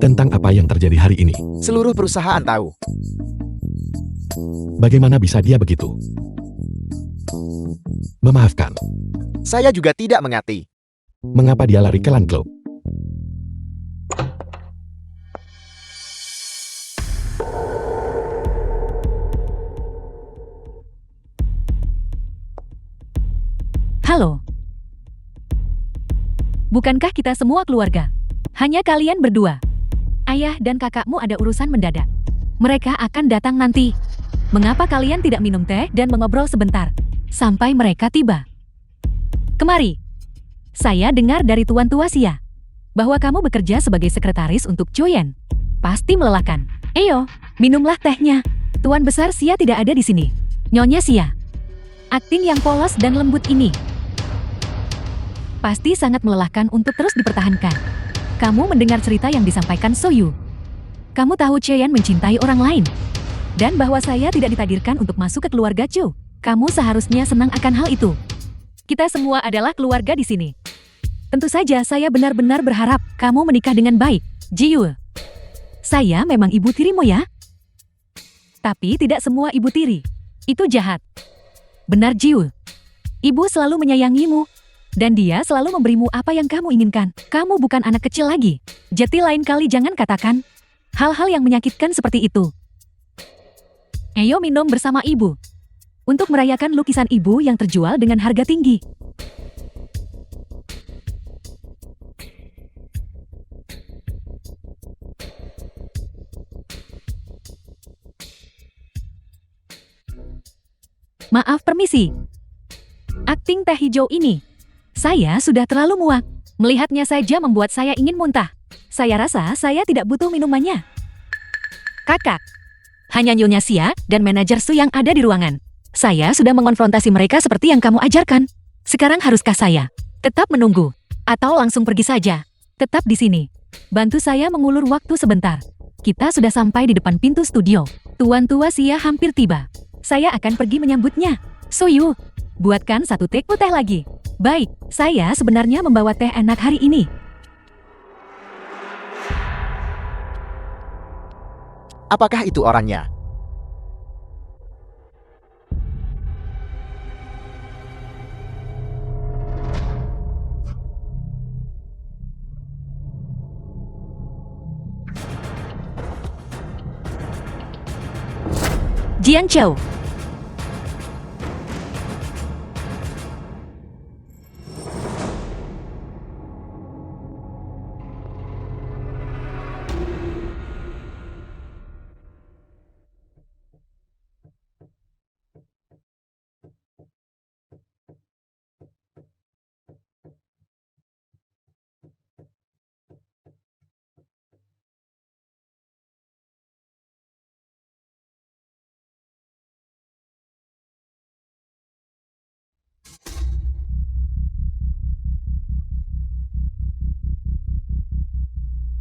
B: tentang apa yang terjadi hari ini?
C: Seluruh perusahaan tahu.
B: Bagaimana bisa dia begitu? Memaafkan.
C: Saya juga tidak mengerti.
B: Mengapa dia lari ke LAN Club?
A: Halo. Bukankah kita semua keluarga? Hanya kalian berdua. Ayah dan kakakmu ada urusan mendadak. Mereka akan datang nanti. Mengapa kalian tidak minum teh dan mengobrol sebentar sampai mereka tiba? Kemari. Saya dengar dari Tuan Tua Sia bahwa kamu bekerja sebagai sekretaris untuk Chuyen. Pasti melelahkan. Ayo, minumlah tehnya. Tuan Besar Sia tidak ada di sini. Nyonya Sia. Akting yang polos dan lembut ini pasti sangat melelahkan untuk terus dipertahankan. Kamu mendengar cerita yang disampaikan Soyu. Kamu tahu Chuyen mencintai orang lain. Dan bahwa saya tidak ditakdirkan untuk masuk ke keluarga Chu. Kamu seharusnya senang akan hal itu. Kita semua adalah keluarga di sini. Tentu saja saya benar-benar berharap kamu menikah dengan baik, Jiyu. Saya memang ibu tirimu ya. Tapi tidak semua ibu tiri. Itu jahat. Benar Jiyu. Ibu selalu menyayangimu. Dan dia selalu memberimu apa yang kamu inginkan. Kamu bukan anak kecil lagi. Jadi lain kali jangan katakan hal-hal yang menyakitkan seperti itu. Ayo minum bersama ibu. Untuk merayakan lukisan ibu yang terjual dengan harga tinggi. Maaf permisi. Akting teh hijau ini. Saya sudah terlalu muak. Melihatnya saja membuat saya ingin muntah. Saya rasa saya tidak butuh minumannya. Kakak. Hanya Nyonya Sia dan manajer Su yang ada di ruangan. Saya sudah mengonfrontasi mereka seperti yang kamu ajarkan. Sekarang haruskah saya tetap menunggu? Atau langsung pergi saja? Tetap di sini. Bantu saya mengulur waktu sebentar. Kita sudah sampai di depan pintu studio. Tuan Tua Sia hampir tiba. Saya akan pergi menyambutnya. Soyu, buatkan satu teh teh lagi. Baik, saya sebenarnya membawa teh enak hari ini.
C: Apakah itu orangnya?
A: Jiang Chou.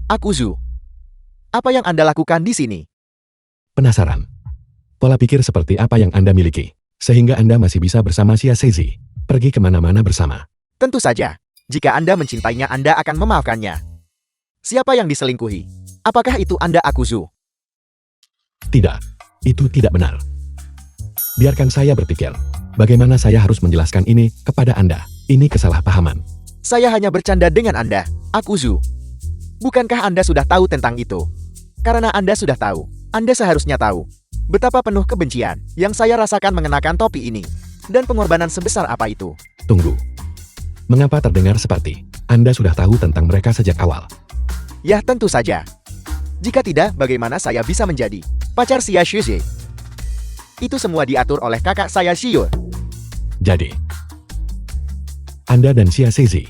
C: Aku Zu. Apa yang Anda lakukan di sini?
B: Penasaran? Pola pikir seperti apa yang Anda miliki, sehingga Anda masih bisa bersama Xia Sezi, pergi kemana-mana bersama.
C: Tentu saja, jika Anda mencintainya Anda akan memaafkannya. Siapa yang diselingkuhi? Apakah itu Anda Aku Zu?
B: Tidak, itu tidak benar. Biarkan saya berpikir, bagaimana saya harus menjelaskan ini kepada Anda. Ini kesalahpahaman.
C: Saya hanya bercanda dengan Anda, Aku Zu. Bukankah Anda sudah tahu tentang itu? Karena Anda sudah tahu, Anda seharusnya tahu betapa penuh kebencian yang saya rasakan mengenakan topi ini. Dan pengorbanan sebesar apa itu?
B: Tunggu. Mengapa terdengar seperti Anda sudah tahu tentang mereka sejak awal?
C: Ya tentu saja. Jika tidak, bagaimana saya bisa menjadi pacar Xia Shuzi? Itu semua diatur oleh kakak saya Xion.
B: Jadi, Anda dan Xia Sezi,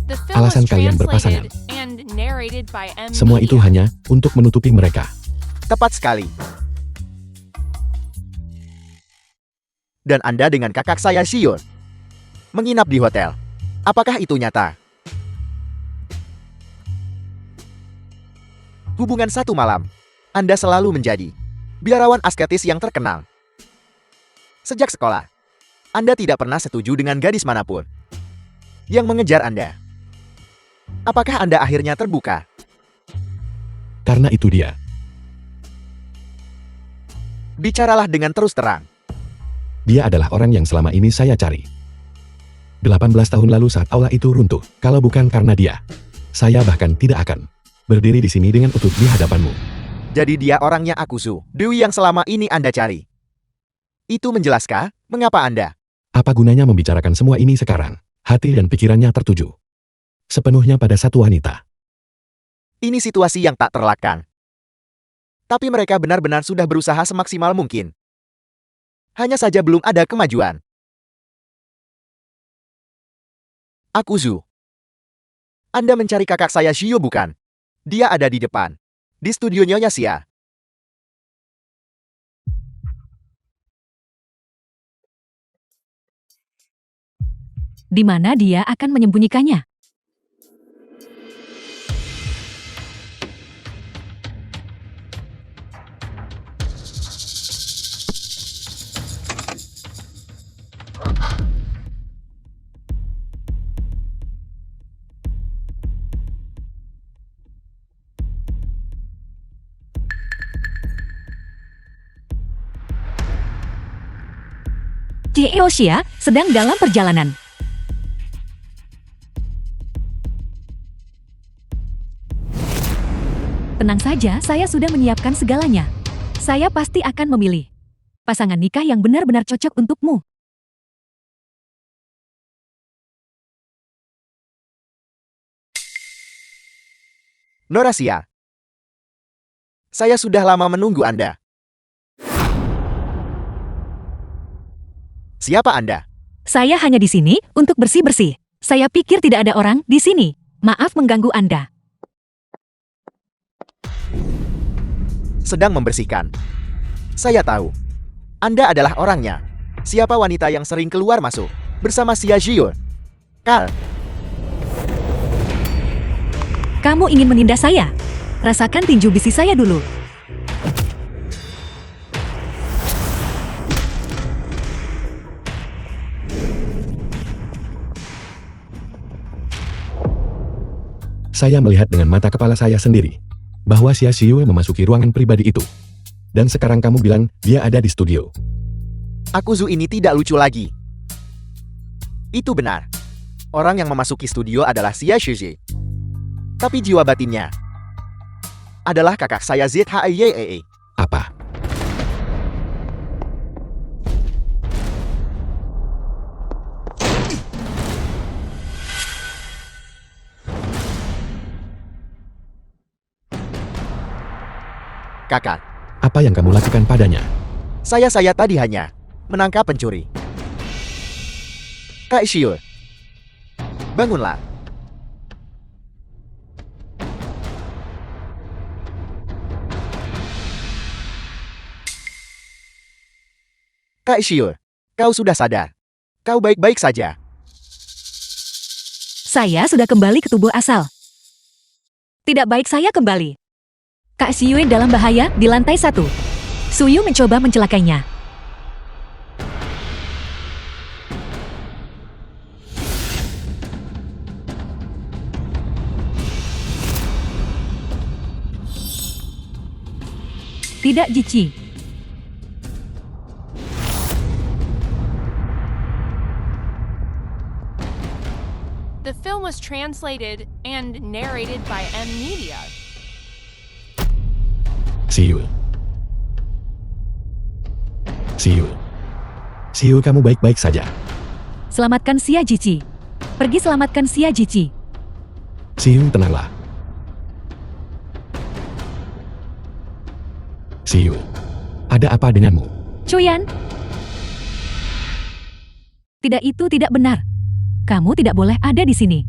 D: The film
B: alasan
D: was
B: kalian berpasangan.
D: translated and narrated by M.
B: Semua itu
D: Media.
B: hanya untuk menutupi mereka.
C: Tepat sekali. Dan Anda dengan kakak saya Xion menginap di hotel. Apakah itu nyata? Hubungan satu malam. Anda selalu menjadi biarawan asketis yang terkenal. Sejak sekolah, Anda tidak pernah setuju dengan gadis manapun yang mengejar Anda. Apakah Anda akhirnya terbuka?
B: Karena itu dia.
C: Bicaralah dengan terus terang.
B: Dia adalah orang yang selama ini saya cari. 18 tahun lalu saat aula itu runtuh, kalau bukan karena dia, saya bahkan tidak akan berdiri di sini dengan utuh di hadapanmu.
C: Jadi dia orangnya Akuzu, Dewi yang selama ini Anda cari. Itu menjelaskan mengapa Anda.
B: Apa gunanya membicarakan semua ini sekarang? Hati dan pikirannya tertuju sepenuhnya pada satu wanita.
C: Ini situasi yang tak terelakkan. Tapi mereka benar-benar sudah berusaha semaksimal mungkin. Hanya saja belum ada kemajuan. Akuzu. Anda mencari kakak saya Shio bukan? Dia ada di depan. Di studio Nyonya Xia.
A: Di mana dia akan menyembunyikannya? Xia sedang dalam perjalanan. Tenang saja, saya sudah menyiapkan segalanya. Saya pasti akan memilih pasangan nikah yang benar-benar cocok untukmu.
C: Nora Xia. Saya sudah lama menunggu Anda. Siapa Anda?
A: Saya hanya di sini untuk bersih-bersih. Saya pikir tidak ada orang di sini. Maaf mengganggu Anda.
C: Sedang membersihkan. Saya tahu. Anda adalah orangnya. Siapa wanita yang sering keluar masuk bersama Xia Xiu? Kal.
A: Kamu ingin menindas saya? Rasakan tinju besi saya dulu.
B: Saya melihat dengan mata kepala saya sendiri bahwa Xia Xiu memasuki ruangan pribadi itu. Dan sekarang kamu bilang dia ada di studio.
C: Akuzu ini tidak lucu lagi. Itu benar. Orang yang memasuki studio adalah Xia Xiu. Tapi jiwa batinnya adalah kakak saya ZHIYEE.
B: Apa?
C: Kakak,
B: Apa yang kamu lakukan padanya?
C: saya tadi hanya menangkap pencuri. Kak Xiu, bangunlah. Kak Xiu, kau sudah sadar. Kau baik-baik saja.
A: Saya sudah kembali ke tubuh asal. Tidak baik saya kembali. Kak Xiu dalam bahaya di lantai 1. Suyu mencoba mencelakainya. Tidak, Jici.
D: The film was translated and narrated by M Media.
B: Siul. Siul, kamu baik-baik saja.
A: Selamatkan Xia Jici. Pergi selamatkan Xia Jici.
B: Siul, tenanglah. Siul, ada apa denganmu?
A: Cuyan. Tidak, itu tidak benar. Kamu tidak boleh ada di sini.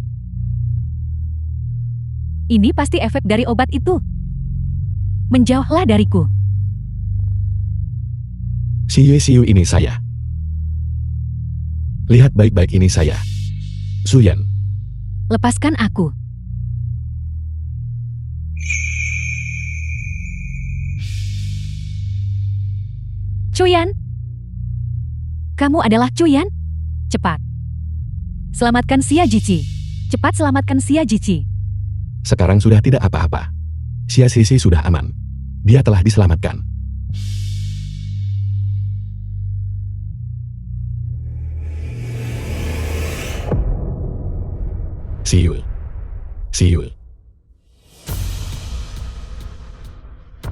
A: Ini pasti efek dari obat itu. Menjauhlah dariku.
B: Siu ini saya. Lihat baik-baik ini saya. Suyan.
A: Lepaskan aku. Cuyan. Kamu adalah Cuyan? Cepat. Selamatkan Xia Jici. Cepat selamatkan Xia Jici.
B: Sekarang sudah tidak apa-apa. Xia Sisi sudah aman. Dia telah diselamatkan. Siyul. Siyul.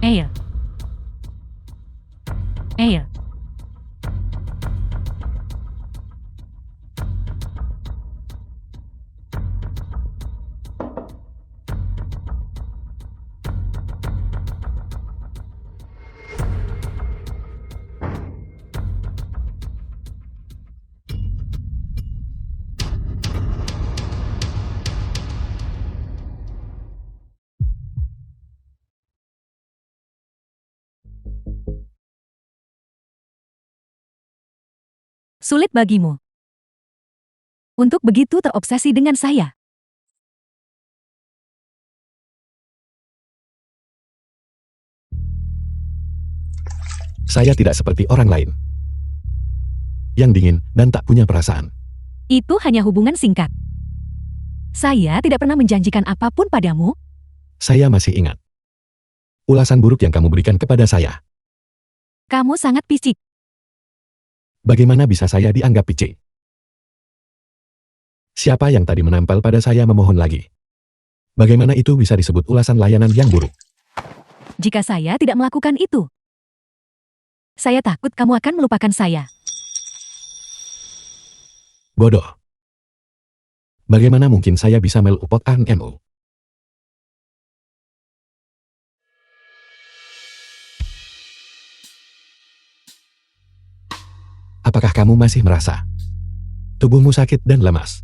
A: Air. Air. Sulit bagimu untuk begitu terobsesi dengan saya.
B: Saya tidak seperti orang lain. Yang dingin dan tak punya perasaan.
A: Itu hanya hubungan singkat. Saya tidak pernah menjanjikan apapun padamu.
B: Saya masih ingat ulasan buruk yang kamu berikan kepada saya.
A: Kamu sangat picik.
B: Bagaimana bisa saya dianggap picik? Siapa yang tadi menempel pada saya memohon lagi? Bagaimana itu bisa disebut ulasan layanan yang buruk?
A: Jika saya tidak melakukan itu, saya takut kamu akan melupakan saya.
B: Bodoh. Bagaimana mungkin saya bisa melupakan kamu? Apakah kamu masih merasa tubuhmu sakit dan lemas?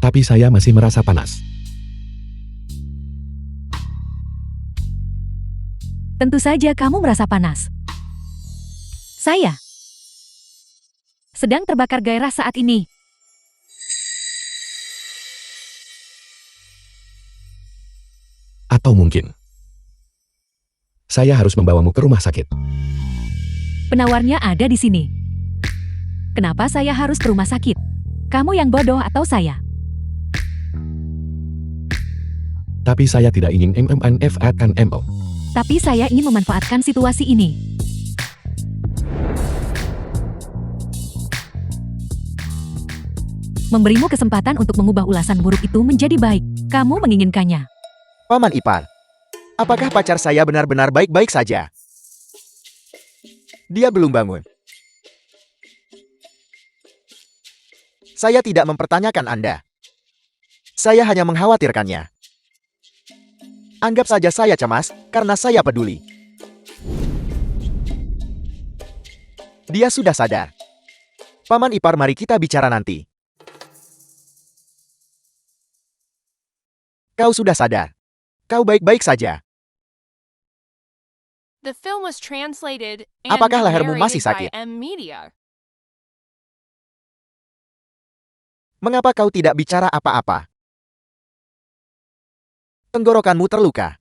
B: Tapi saya masih merasa panas.
A: Tentu saja kamu merasa panas. Saya sedang terbakar gairah saat ini.
B: Atau mungkin saya harus membawamu ke rumah sakit.
A: Penawarnya ada di sini. Kenapa saya harus ke rumah sakit? Kamu yang bodoh atau saya?
B: Tapi saya tidak ingin memanfaatkan MO.
A: Tapi saya ingin memanfaatkan situasi ini. Memberimu kesempatan untuk mengubah ulasan buruk itu menjadi baik. Kamu menginginkannya.
C: Paman ipar, apakah pacar saya benar-benar baik-baik saja? Dia belum bangun. Saya tidak mempertanyakan Anda. Saya hanya mengkhawatirkannya. Anggap saja saya cemas, karena saya peduli. Dia sudah sadar. Paman ipar, mari kita bicara nanti. Kau sudah sadar. Kau baik-baik saja.
D: The film was translated and
C: Apakah lehermu
D: narrated
C: masih sakit?
D: by M Media.
C: Mengapa kau tidak bicara apa-apa? Tenggorokanmu terluka.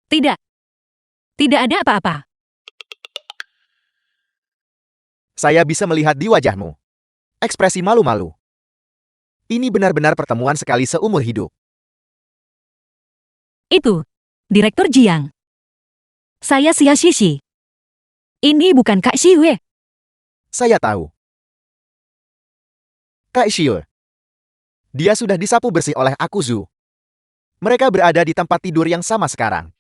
A: Tidak. Tidak ada apa-apa.
C: Saya bisa melihat di wajahmu. Ekspresi malu-malu. Ini benar-benar pertemuan sekali seumur hidup.
A: Itu Direktur Jiang. Saya Xia Shishi. Ini bukan Kak Xiwe.
C: Saya tahu. Kak Shiur. Dia sudah disapu bersih oleh aku Zhu. Mereka berada di tempat tidur yang sama sekarang.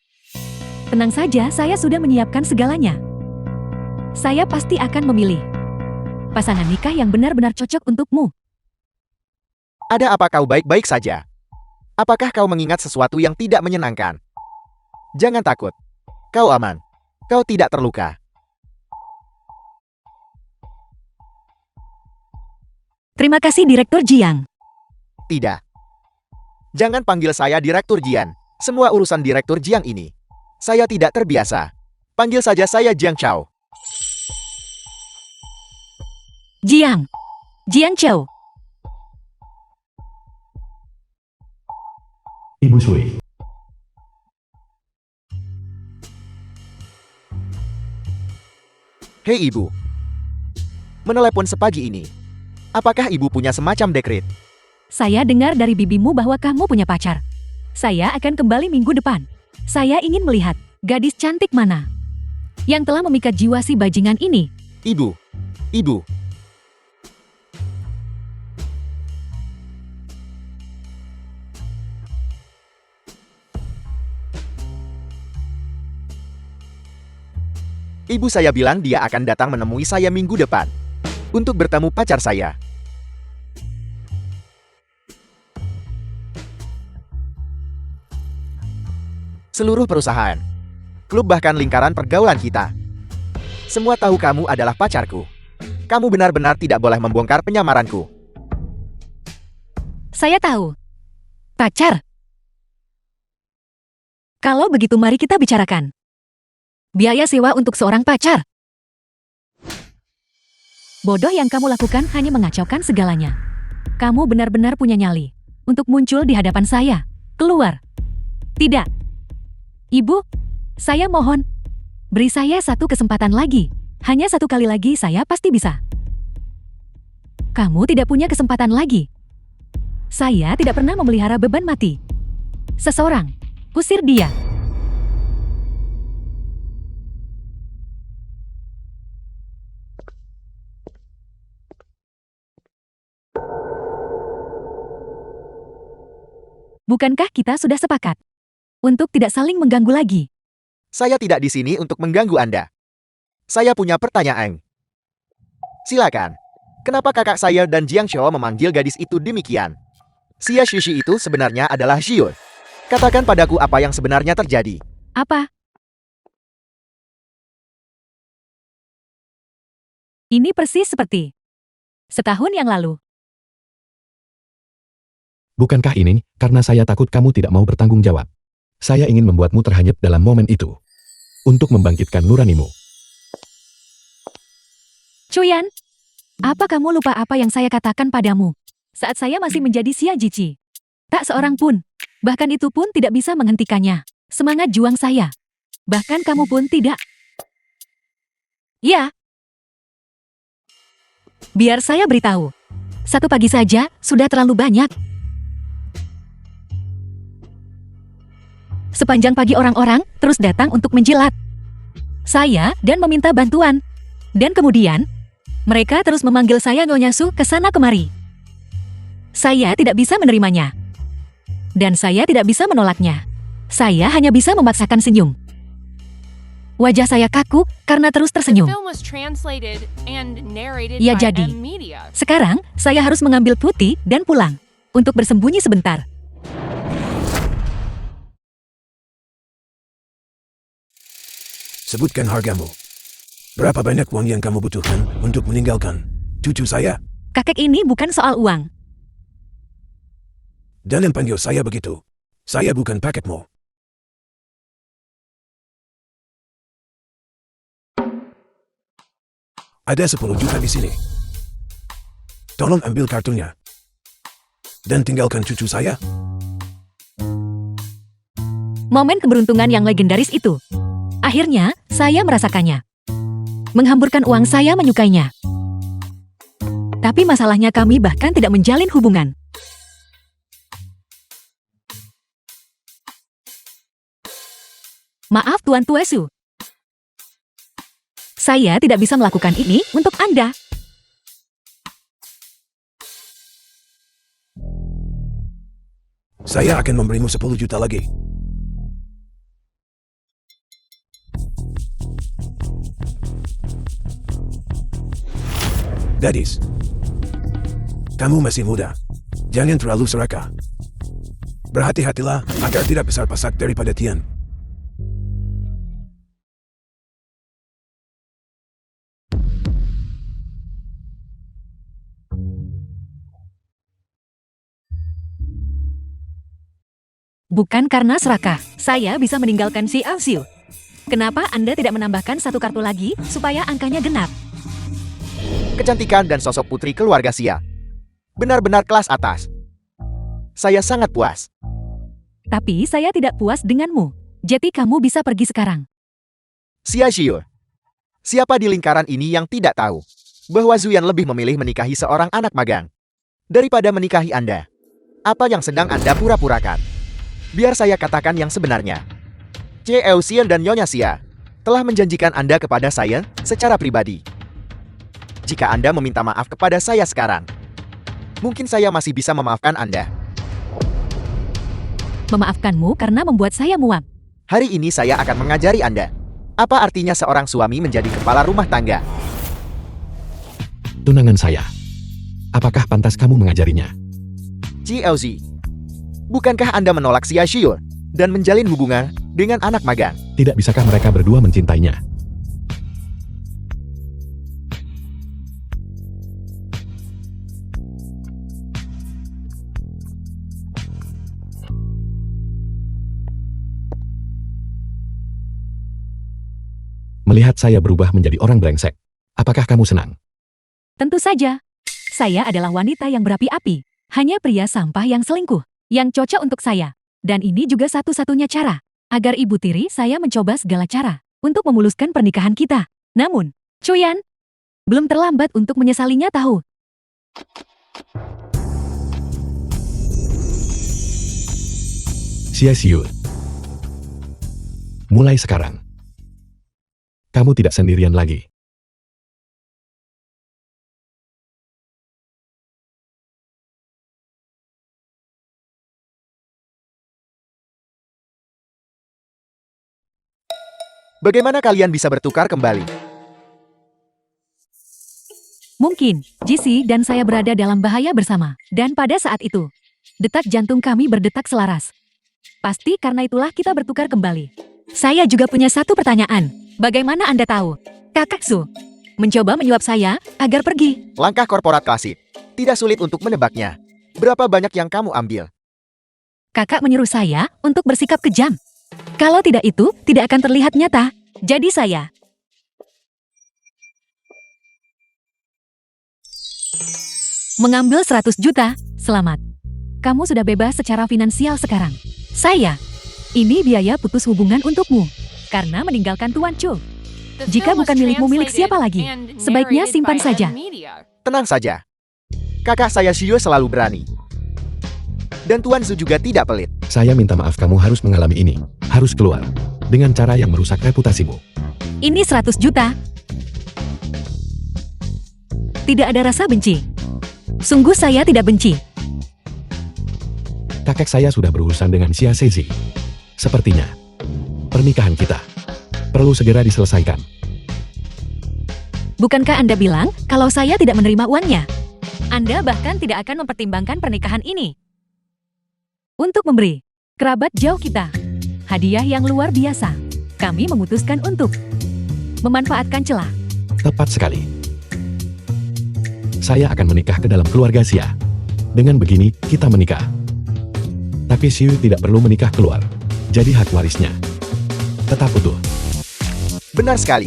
A: Tenang saja, saya sudah menyiapkan segalanya. Saya pasti akan memilih pasangan nikah yang benar-benar cocok untukmu.
C: Ada apa kau baik-baik saja? Apakah kau mengingat sesuatu yang tidak menyenangkan? Jangan takut. Kau aman. Kau tidak terluka.
A: Terima kasih Direktur Jiang.
C: Tidak. Jangan panggil saya Direktur Jian. Semua urusan Direktur Jiang ini. Saya tidak terbiasa. Panggil saja saya Jiang Chao.
A: Jiang. Jiang Chou.
B: Ibu Sui.
C: Hei ibu. Menelepon sepagi ini. Apakah ibu punya semacam dekret?
A: Saya dengar dari bibimu bahwa kamu punya pacar. Saya akan kembali minggu depan. Saya ingin melihat Gadis cantik mana yang telah memikat jiwa si bajingan ini?
C: Ibu. Ibu. Ibu saya bilang dia akan datang menemui saya minggu depan untuk bertemu pacar saya. Seluruh perusahaan, klub bahkan lingkaran pergaulan kita, semua tahu kamu adalah pacarku. Kamu benar-benar tidak boleh membongkar penyamaranku.
A: Saya tahu. Pacar. Kalau begitu mari kita bicarakan. Biaya sewa untuk seorang pacar. Bodoh yang kamu lakukan hanya mengacaukan segalanya. Kamu benar-benar punya nyali untuk muncul di hadapan saya. Keluar. Tidak. Ibu, saya mohon. Beri saya satu kesempatan lagi. Hanya satu kali lagi saya pasti bisa. Kamu tidak punya kesempatan lagi. Saya tidak pernah memelihara beban mati. Seseorang, usir dia. Bukankah kita sudah sepakat untuk tidak saling mengganggu lagi?
C: Saya tidak di sini untuk mengganggu Anda. Saya punya pertanyaan. Silakan. Kenapa kakak saya dan Jiang Xiao memanggil gadis itu demikian? Xia Shishi itu sebenarnya adalah Xiu. Katakan padaku apa yang sebenarnya terjadi.
A: Apa? Ini persis seperti setahun yang lalu.
B: Bukankah ini karena saya takut kamu tidak mau bertanggung jawab? Saya ingin membuatmu terhanyut dalam momen itu. Untuk membangkitkan nuranimu.
A: Cuyan, apa kamu lupa apa yang saya katakan padamu saat saya masih menjadi Xia Jici? Tak seorang pun, bahkan itu pun tidak bisa menghentikannya. Semangat juang saya. Bahkan kamu pun tidak. Ya. Biar saya beritahu. Satu pagi saja sudah terlalu banyak. Sepanjang pagi orang-orang terus datang untuk menjilat saya dan meminta bantuan. Dan kemudian, mereka terus memanggil saya Nyonya Su ke sana kemari. Saya tidak bisa menerimanya. Dan saya tidak bisa menolaknya. Saya hanya bisa memaksakan senyum. Wajah saya kaku karena terus
D: The
A: tersenyum.
D: film was translated and narrated
A: Ya
D: by
A: jadi.
D: M Media.
A: Sekarang, saya harus mengambil putih dan pulang untuk bersembunyi sebentar.
E: Sebutkan hargamu. Berapa banyak uang yang kamu butuhkan untuk meninggalkan cucu saya?
A: Kakek ini bukan soal uang.
E: Jangan panggil saya begitu. Saya bukan paketmu. Ada 10 juta di sini. Tolong ambil kartunya. Dan tinggalkan cucu saya.
A: Momen keberuntungan yang legendaris itu. Akhirnya, saya merasakannya. Menghamburkan uang saya menyukainya. Tapi masalahnya kami bahkan tidak menjalin hubungan. Maaf Tuan Tuesu. Saya tidak bisa melakukan ini untuk Anda.
E: Saya akan memberimu 10 juta lagi. Gadis, kamu masih muda. Jangan terlalu serakah. Berhati-hatilah agar tidak besar pasak daripada Tian.
A: Bukan karena serakah, saya bisa meninggalkan si Alsiu. Kenapa Anda tidak menambahkan satu kartu lagi supaya angkanya genap?
C: Kecantikan dan sosok putri keluarga Xia. Benar-benar kelas atas. Saya sangat puas.
A: Tapi saya tidak puas denganmu. Jadi kamu bisa pergi sekarang.
C: Xia Xiu. Siapa di lingkaran ini yang tidak tahu bahwa Zuyan lebih memilih menikahi seorang anak magang daripada menikahi Anda? Apa yang sedang Anda pura-purakan? Biar saya katakan yang sebenarnya. C.L. Xian dan Nyonya Xia telah menjanjikan Anda kepada saya secara pribadi. Jika Anda meminta maaf kepada saya sekarang, mungkin saya masih bisa memaafkan Anda.
A: Memaafkanmu karena membuat saya muak.
C: Hari ini saya akan mengajari Anda apa artinya seorang suami menjadi kepala rumah tangga.
B: Tunangan saya. Apakah pantas kamu mengajarinya?
C: GLZ, bukankah Anda menolak Xia Xiu dan menjalin hubungan dengan anak magang?
B: Tidak bisakah mereka berdua mencintainya? Melihat saya berubah menjadi orang brengsek, apakah kamu senang?
A: Tentu saja. Saya adalah wanita yang berapi-api. Hanya pria sampah yang selingkuh, yang cocok untuk saya. Dan ini juga satu-satunya cara, agar ibu tiri saya mencoba segala cara untuk memuluskan pernikahan kita. Namun, Chuyan, belum terlambat untuk menyesalinya tahu.
B: Xia Xiu. Mulai sekarang, kamu tidak sendirian lagi.
C: Bagaimana kalian bisa bertukar kembali?
A: Mungkin, JC dan saya berada dalam bahaya bersama. Dan pada saat itu, detak jantung kami berdetak selaras. Pasti karena itulah kita bertukar kembali. Saya juga punya satu pertanyaan. Bagaimana Anda tahu? Kakak Su mencoba menyuap saya agar pergi.
C: Langkah korporat klasik. Tidak sulit untuk menebaknya. Berapa banyak yang kamu ambil?
A: Kakak menyuruh saya untuk bersikap kejam. Kalau tidak itu, tidak akan terlihat nyata. Jadi saya mengambil 100 juta. Selamat. Kamu sudah bebas secara finansial sekarang. Ini biaya putus hubungan untukmu. Karena meninggalkan Tuan Chu.
D: The
A: Jika
D: film was
A: bukan milikmu, milik
D: translated
A: siapa lagi?
D: and
A: Sebaiknya
D: narrated
A: simpan
D: by
A: saja.
D: Media.
C: Tenang saja. Kakak saya Xiu selalu berani. Dan Tuan Su juga tidak pelit.
B: Saya minta maaf kamu harus mengalami ini. Harus keluar. Dengan cara yang merusak reputasimu.
A: Ini 100 juta. Tidak ada rasa benci. Sungguh saya tidak benci.
B: Kakek saya sudah berurusan dengan Xia Sezi. Sepertinya, pernikahan kita perlu segera diselesaikan.
A: Bukankah Anda bilang kalau saya tidak menerima uangnya? Anda bahkan tidak akan mempertimbangkan pernikahan ini. Untuk memberi kerabat jauh kita hadiah yang luar biasa, kami memutuskan untuk memanfaatkan celah.
B: Tepat sekali. Saya akan menikah ke dalam keluarga Xia. Dengan begini, kita menikah. Tapi Xiu tidak perlu menikah keluar. Jadi hak warisnya tetap utuh.
C: Benar sekali.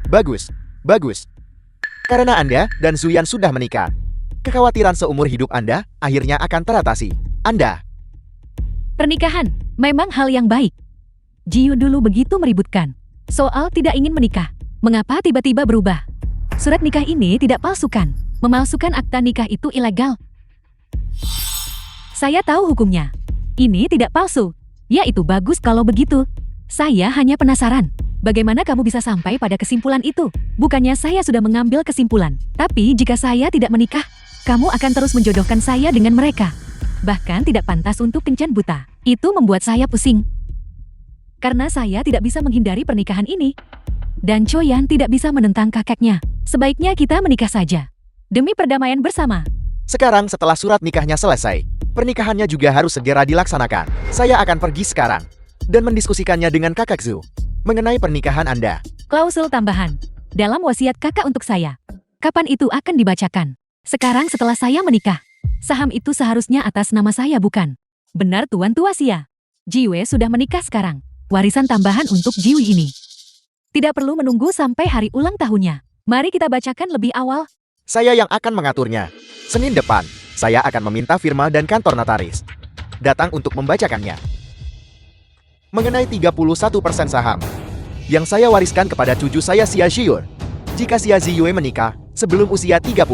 C: Bagus, bagus. Karena Anda dan Zuyan sudah menikah, kekhawatiran seumur hidup Anda akhirnya akan teratasi. Anda,
A: Pernikahan memang hal yang baik. Jiu dulu begitu meributkan soal tidak ingin menikah. Mengapa tiba-tiba berubah? Surat nikah ini tidak palsukan. Memalsukan akta nikah itu ilegal. Saya tahu hukumnya. Ini tidak palsu. Ya itu bagus kalau begitu. Saya hanya penasaran. Bagaimana kamu bisa sampai pada kesimpulan itu? Bukannya saya sudah mengambil kesimpulan. Tapi jika saya tidak menikah, kamu akan terus menjodohkan saya dengan mereka. Bahkan tidak pantas untuk kencan buta. Itu membuat saya pusing. Karena saya tidak bisa menghindari pernikahan ini. Dan Choyan tidak bisa menentang kakeknya. Sebaiknya kita menikah saja. Demi perdamaian bersama.
C: sekarang setelah surat nikahnya selesai, pernikahannya juga harus segera dilaksanakan. Saya akan pergi sekarang dan mendiskusikannya dengan kakak Zu mengenai pernikahan Anda.
A: Klausul tambahan. Dalam wasiat kakak untuk saya. Kapan itu akan dibacakan? Sekarang setelah saya menikah. Saham itu seharusnya atas nama saya bukan? Benar Tuan Tua Xia. Jiwe sudah menikah sekarang. Warisan tambahan untuk Jiwi ini. Tidak perlu menunggu sampai hari ulang tahunnya. Mari kita bacakan lebih awal.
C: Saya yang akan mengaturnya. Senin depan, saya akan meminta firma dan kantor notaris datang untuk membacakannya. Mengenai 31% saham yang saya wariskan kepada cucu saya Xia Xiu. Jika Xia Ziyue menikah, Sebelum usia 30,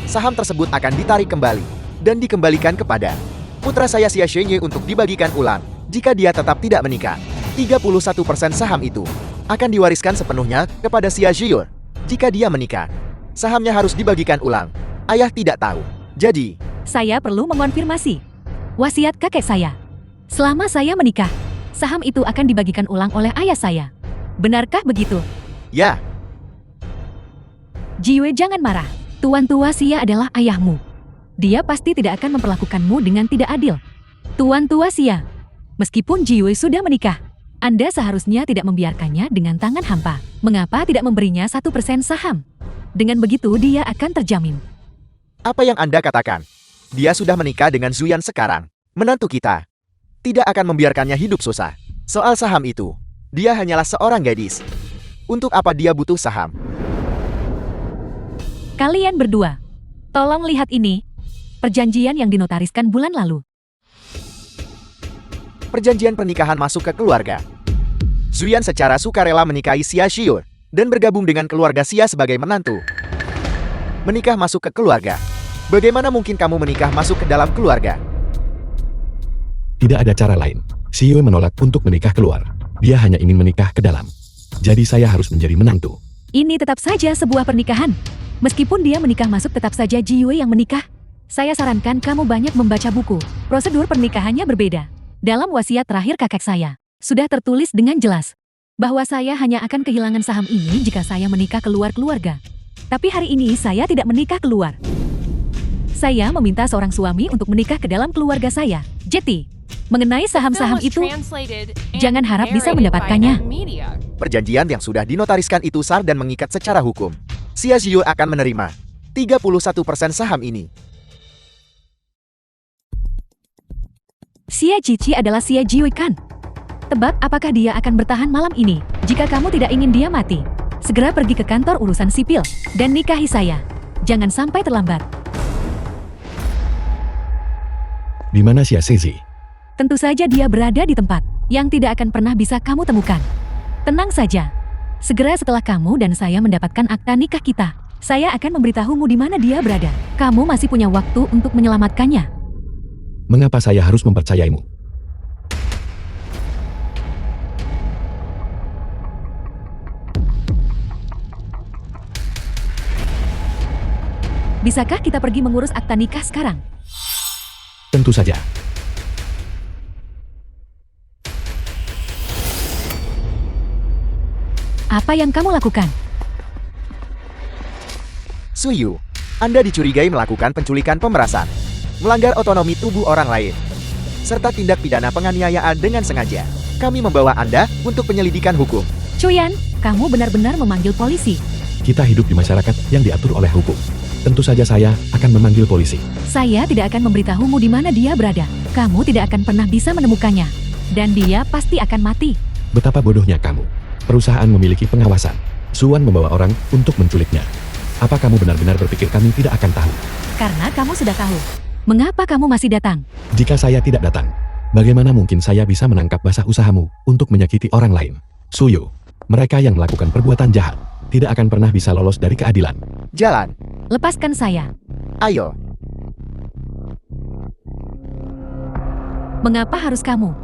C: saham tersebut akan ditarik kembali dan dikembalikan kepada putra saya Xia Shenye untuk dibagikan ulang. Jika dia tetap tidak menikah, 31% saham itu akan diwariskan sepenuhnya kepada Xia Xior. Jika dia menikah, sahamnya harus dibagikan ulang. Ayah tidak tahu. Jadi,
A: Saya perlu mengonfirmasi. Wasiat kakek saya. Selama saya menikah, saham itu akan dibagikan ulang oleh ayah saya. Benarkah begitu?
C: ya,
A: Jiwei, jangan marah. Tuan tua Xia adalah ayahmu. Dia pasti tidak akan memperlakukanmu dengan tidak adil. Tuan tua Xia, meskipun Jiwei sudah menikah, Anda seharusnya tidak membiarkannya dengan tangan hampa. Mengapa tidak memberinya 1% saham? Dengan begitu dia akan terjamin.
C: apa yang Anda katakan? Dia sudah menikah dengan Zuyan sekarang. Menantu kita tidak akan membiarkannya hidup susah. Soal saham itu, dia hanyalah seorang gadis. Untuk apa dia butuh saham?
A: Kalian berdua, tolong lihat ini. Perjanjian yang dinotariskan bulan lalu.
C: Perjanjian pernikahan masuk ke keluarga. Zuyan secara sukarela menikahi Xia Xior dan bergabung dengan keluarga Xia sebagai menantu. Menikah masuk ke keluarga. Bagaimana mungkin kamu menikah masuk ke dalam keluarga?
B: Tidak ada cara lain. Xiue menolak untuk menikah keluar. Dia hanya ingin menikah ke dalam. Jadi saya harus menjadi menantu.
A: Ini tetap saja sebuah pernikahan. Meskipun dia menikah masuk, tetap saja Jiwei yang menikah. Saya sarankan kamu banyak membaca buku. Prosedur pernikahannya berbeda. Dalam wasiat terakhir kakek saya, sudah tertulis dengan jelas bahwa saya hanya akan kehilangan saham ini jika saya menikah keluar keluarga. Tapi hari ini saya tidak menikah keluar. Saya meminta seorang suami untuk menikah ke dalam keluarga saya. Jeti, mengenai
D: The film
A: saham-saham
D: was
A: itu,
D: translated and
A: jangan harap bisa
D: narrated by
A: mendapatkannya.
D: Media.
C: Perjanjian yang sudah dinotariskan itu sah dan mengikat secara hukum. Xia Xior akan menerima 31% saham ini.
A: Xia Cici adalah Xia Jiwei kan? Tebak apakah dia akan bertahan malam ini? Jika kamu tidak ingin dia mati, segera pergi ke kantor urusan sipil dan nikahi saya. Jangan sampai terlambat.
B: Di mana Xia Sezi?
A: Tentu saja dia berada di tempat yang tidak akan pernah bisa kamu temukan. Tenang saja. Segera setelah kamu dan saya mendapatkan akta nikah kita, saya akan memberitahumu di mana dia berada. Kamu masih punya waktu untuk menyelamatkannya.
B: Mengapa saya harus mempercayaimu?
A: Bisakah kita pergi mengurus akta nikah sekarang?
B: Tentu saja.
A: Apa yang kamu lakukan?
C: Suyu, Anda dicurigai melakukan penculikan pemerasan, melanggar otonomi tubuh orang lain, serta tindak pidana penganiayaan dengan sengaja. Kami membawa Anda untuk penyelidikan hukum.
A: Cuyan, kamu benar-benar memanggil polisi.
B: Kita hidup di masyarakat yang diatur oleh hukum. Tentu saja saya akan memanggil polisi.
A: Saya tidak akan memberitahumu di mana dia berada. Kamu tidak akan pernah bisa menemukannya. Dan dia pasti akan mati.
B: Betapa bodohnya kamu. Perusahaan memiliki pengawasan. Suan membawa orang untuk menculiknya. Apa kamu benar-benar berpikir kami tidak akan tahu?
A: Karena kamu sudah tahu. Mengapa kamu masih datang?
B: Jika saya tidak datang, bagaimana mungkin saya bisa menangkap basah usahamu untuk menyakiti orang lain? Suyo, mereka yang melakukan perbuatan jahat tidak akan pernah bisa lolos dari keadilan.
C: Jalan,
A: Lepaskan saya.
C: ayo.
A: Mengapa harus kamu?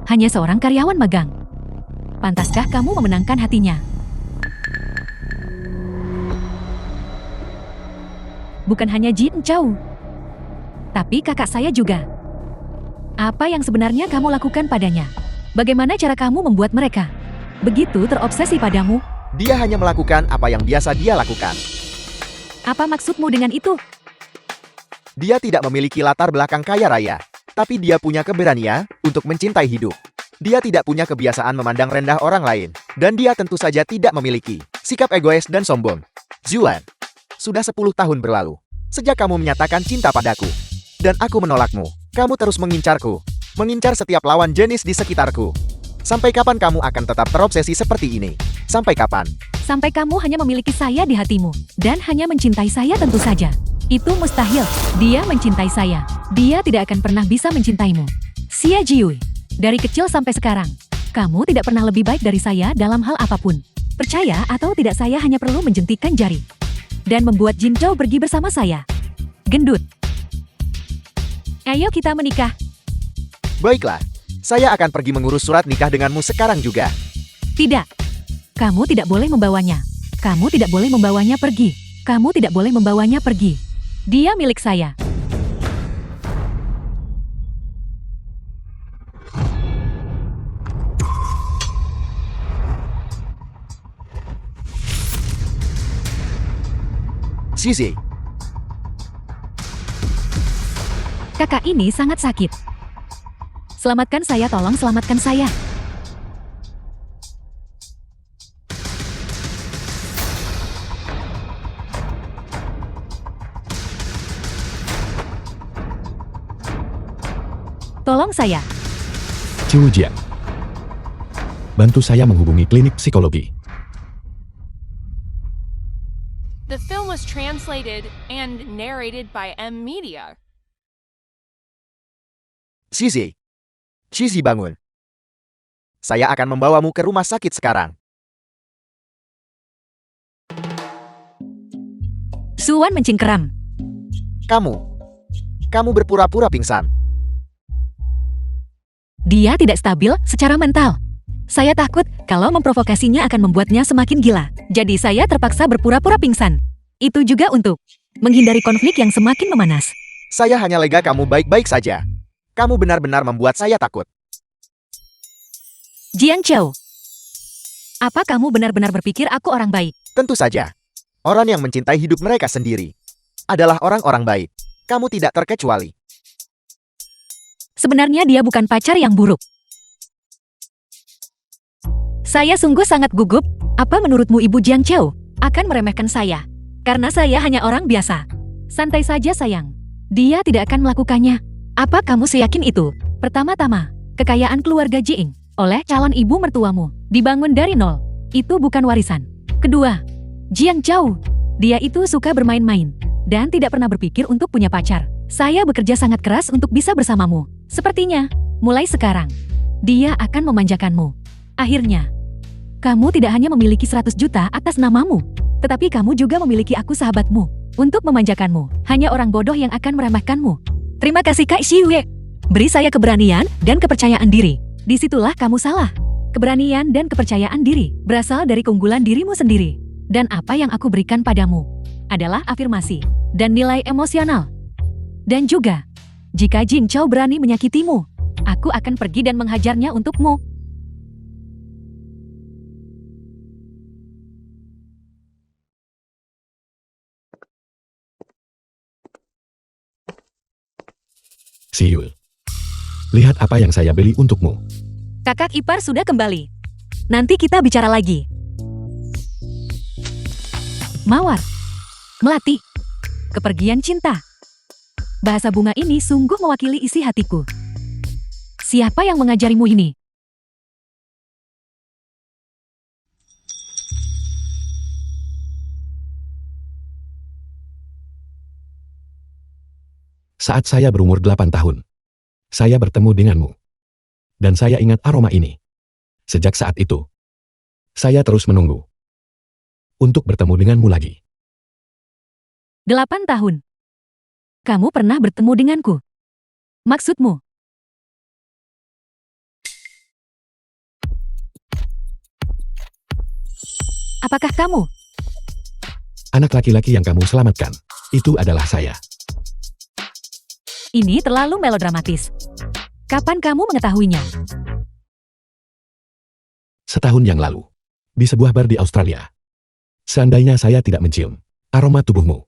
A: Hanya seorang karyawan magang. Pantaskah kamu memenangkan hatinya? Bukan hanya Jin Chao, tapi kakak saya juga. Apa yang sebenarnya kamu lakukan padanya? Bagaimana cara kamu membuat mereka begitu terobsesi padamu?
C: Dia hanya melakukan apa yang biasa dia lakukan.
A: Apa maksudmu dengan itu?
C: Dia tidak memiliki latar belakang kaya raya, tapi dia punya keberanian untuk mencintai hidup. Dia tidak punya kebiasaan memandang rendah orang lain, dan dia tentu saja tidak memiliki sikap egois dan sombong. Zuan, sudah 10 tahun berlalu sejak kamu menyatakan cinta padaku, dan aku menolakmu. Kamu terus mengincarku, mengincar setiap lawan jenis di sekitarku. Sampai kapan kamu akan tetap terobsesi seperti ini? Sampai kapan?
A: Sampai kamu hanya memiliki saya di hatimu dan hanya mencintai saya tentu saja. Itu mustahil. Dia mencintai saya. Dia tidak akan pernah bisa mencintaimu. Xia Jiwei, dari kecil sampai sekarang, kamu tidak pernah lebih baik dari saya dalam hal apapun. Percaya atau tidak, saya hanya perlu menjentikan jari. dan membuat Jin Chou pergi bersama saya. Gendut. Ayo kita menikah.
C: Baiklah, saya akan pergi mengurus surat nikah denganmu sekarang juga.
A: Tidak. Kamu tidak boleh membawanya. Kamu tidak boleh membawanya pergi. Kamu tidak boleh membawanya pergi. Dia milik saya.
C: Zizi,
A: Kakak ini sangat sakit. Selamatkan saya, tolong selamatkan saya. Tolong saya.
B: Ciu Jian. Bantu saya menghubungi klinik psikologi.
D: The film was translated and narrated by M Media.
C: Zizi. Zizi bangun. Saya akan membawamu ke rumah sakit sekarang.
A: Suwan mencengkeram.
C: Kamu berpura-pura pingsan.
A: Dia tidak stabil secara mental. Saya takut kalau memprovokasinya akan membuatnya semakin gila. Jadi saya terpaksa berpura-pura pingsan. Itu juga untuk menghindari konflik yang semakin memanas.
C: Saya hanya lega kamu baik-baik saja. Kamu benar-benar membuat saya takut.
A: Jian Chou, apa kamu benar-benar berpikir aku orang baik?
C: Tentu saja. Orang yang mencintai hidup mereka sendiri adalah orang-orang baik. Kamu tidak terkecuali.
A: Sebenarnya dia bukan pacar yang buruk. Saya sungguh sangat gugup. Apa menurutmu Ibu Jian Chou akan meremehkan saya? Karena saya hanya orang biasa. Santai saja sayang. Dia tidak akan melakukannya. Apa kamu seyakin itu? Pertama-tama, kekayaan keluarga Jiing oleh calon ibu mertuamu dibangun dari nol. Itu bukan warisan. Kedua, Jiang Chou. Dia itu suka bermain-main dan tidak pernah berpikir untuk punya pacar. Saya bekerja sangat keras untuk bisa bersamamu. Sepertinya, mulai sekarang, dia akan memanjakanmu. Akhirnya, kamu tidak hanya memiliki 100 juta atas namamu, tetapi kamu juga memiliki aku sahabatmu. Untuk memanjakanmu, hanya orang bodoh yang akan meremehkanmu. Terima kasih Kak Xiue. Beri saya keberanian dan kepercayaan diri. Disitulah kamu salah. Keberanian dan kepercayaan diri berasal dari keunggulan dirimu sendiri. Dan apa yang aku berikan padamu adalah afirmasi dan nilai emosional. Dan juga, jika Jin Chou berani menyakitimu, aku akan pergi dan menghajarnya untukmu.
B: Siul. Lihat apa yang saya beli untukmu.
A: Kakak ipar sudah kembali. Nanti kita bicara lagi. Mawar. Melati. Kepergian cinta. Bahasa bunga ini sungguh mewakili isi hatiku. Siapa yang mengajarimu ini?
B: Saat saya berumur 8 tahun, saya bertemu denganmu. Dan saya ingat aroma ini. Sejak saat itu, saya terus menunggu untuk bertemu denganmu lagi.
A: 8 tahun. Kamu pernah bertemu denganku. Maksudmu? Apakah kamu?
B: Anak laki-laki yang kamu selamatkan, itu adalah saya.
A: Ini terlalu melodramatis. Kapan kamu mengetahuinya?
B: Setahun yang lalu, di sebuah bar di Australia. Seandainya saya tidak mencium aroma tubuhmu,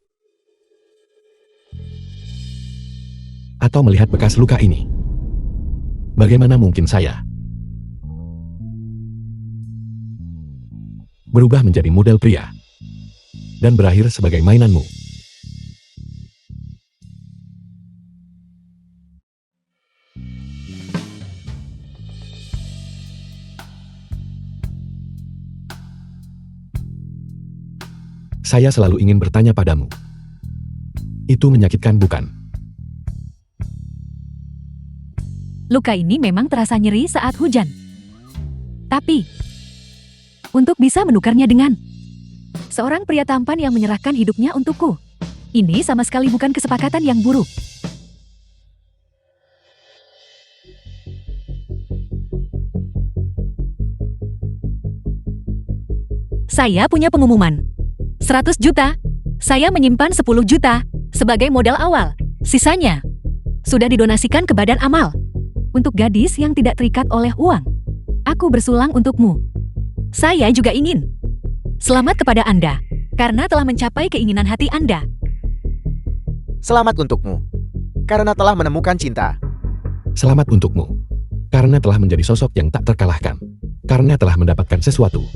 B: atau melihat bekas luka ini, bagaimana mungkin saya berubah menjadi model pria dan berakhir sebagai mainanmu? Saya selalu ingin bertanya padamu. Itu menyakitkan, bukan?
A: Luka ini memang terasa nyeri saat hujan. Tapi, untuk bisa menukarnya dengan Seorang pria tampan yang menyerahkan hidupnya untukku. Ini sama sekali bukan kesepakatan yang buruk. Saya punya pengumuman. 100 juta. Saya menyimpan 10 juta sebagai modal awal. Sisanya sudah didonasikan ke badan amal. Untuk gadis yang tidak terikat oleh uang. Aku bersulang untukmu. Saya juga ingin. Selamat kepada Anda, karena telah mencapai keinginan hati Anda.
C: Selamat untukmu. Karena telah menemukan cinta.
B: Selamat untukmu. Karena telah menjadi sosok yang tak terkalahkan. Karena telah mendapatkan sesuatu.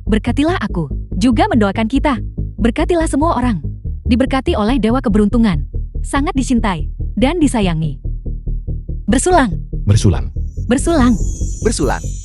A: Berkatilah aku, juga mendoakan kita. Berkatilah semua orang. Diberkati oleh Dewa Keberuntungan. Sangat dicintai dan disayangi. Bersulang.
B: Bersulang.
A: Bersulang.
C: Bersulang.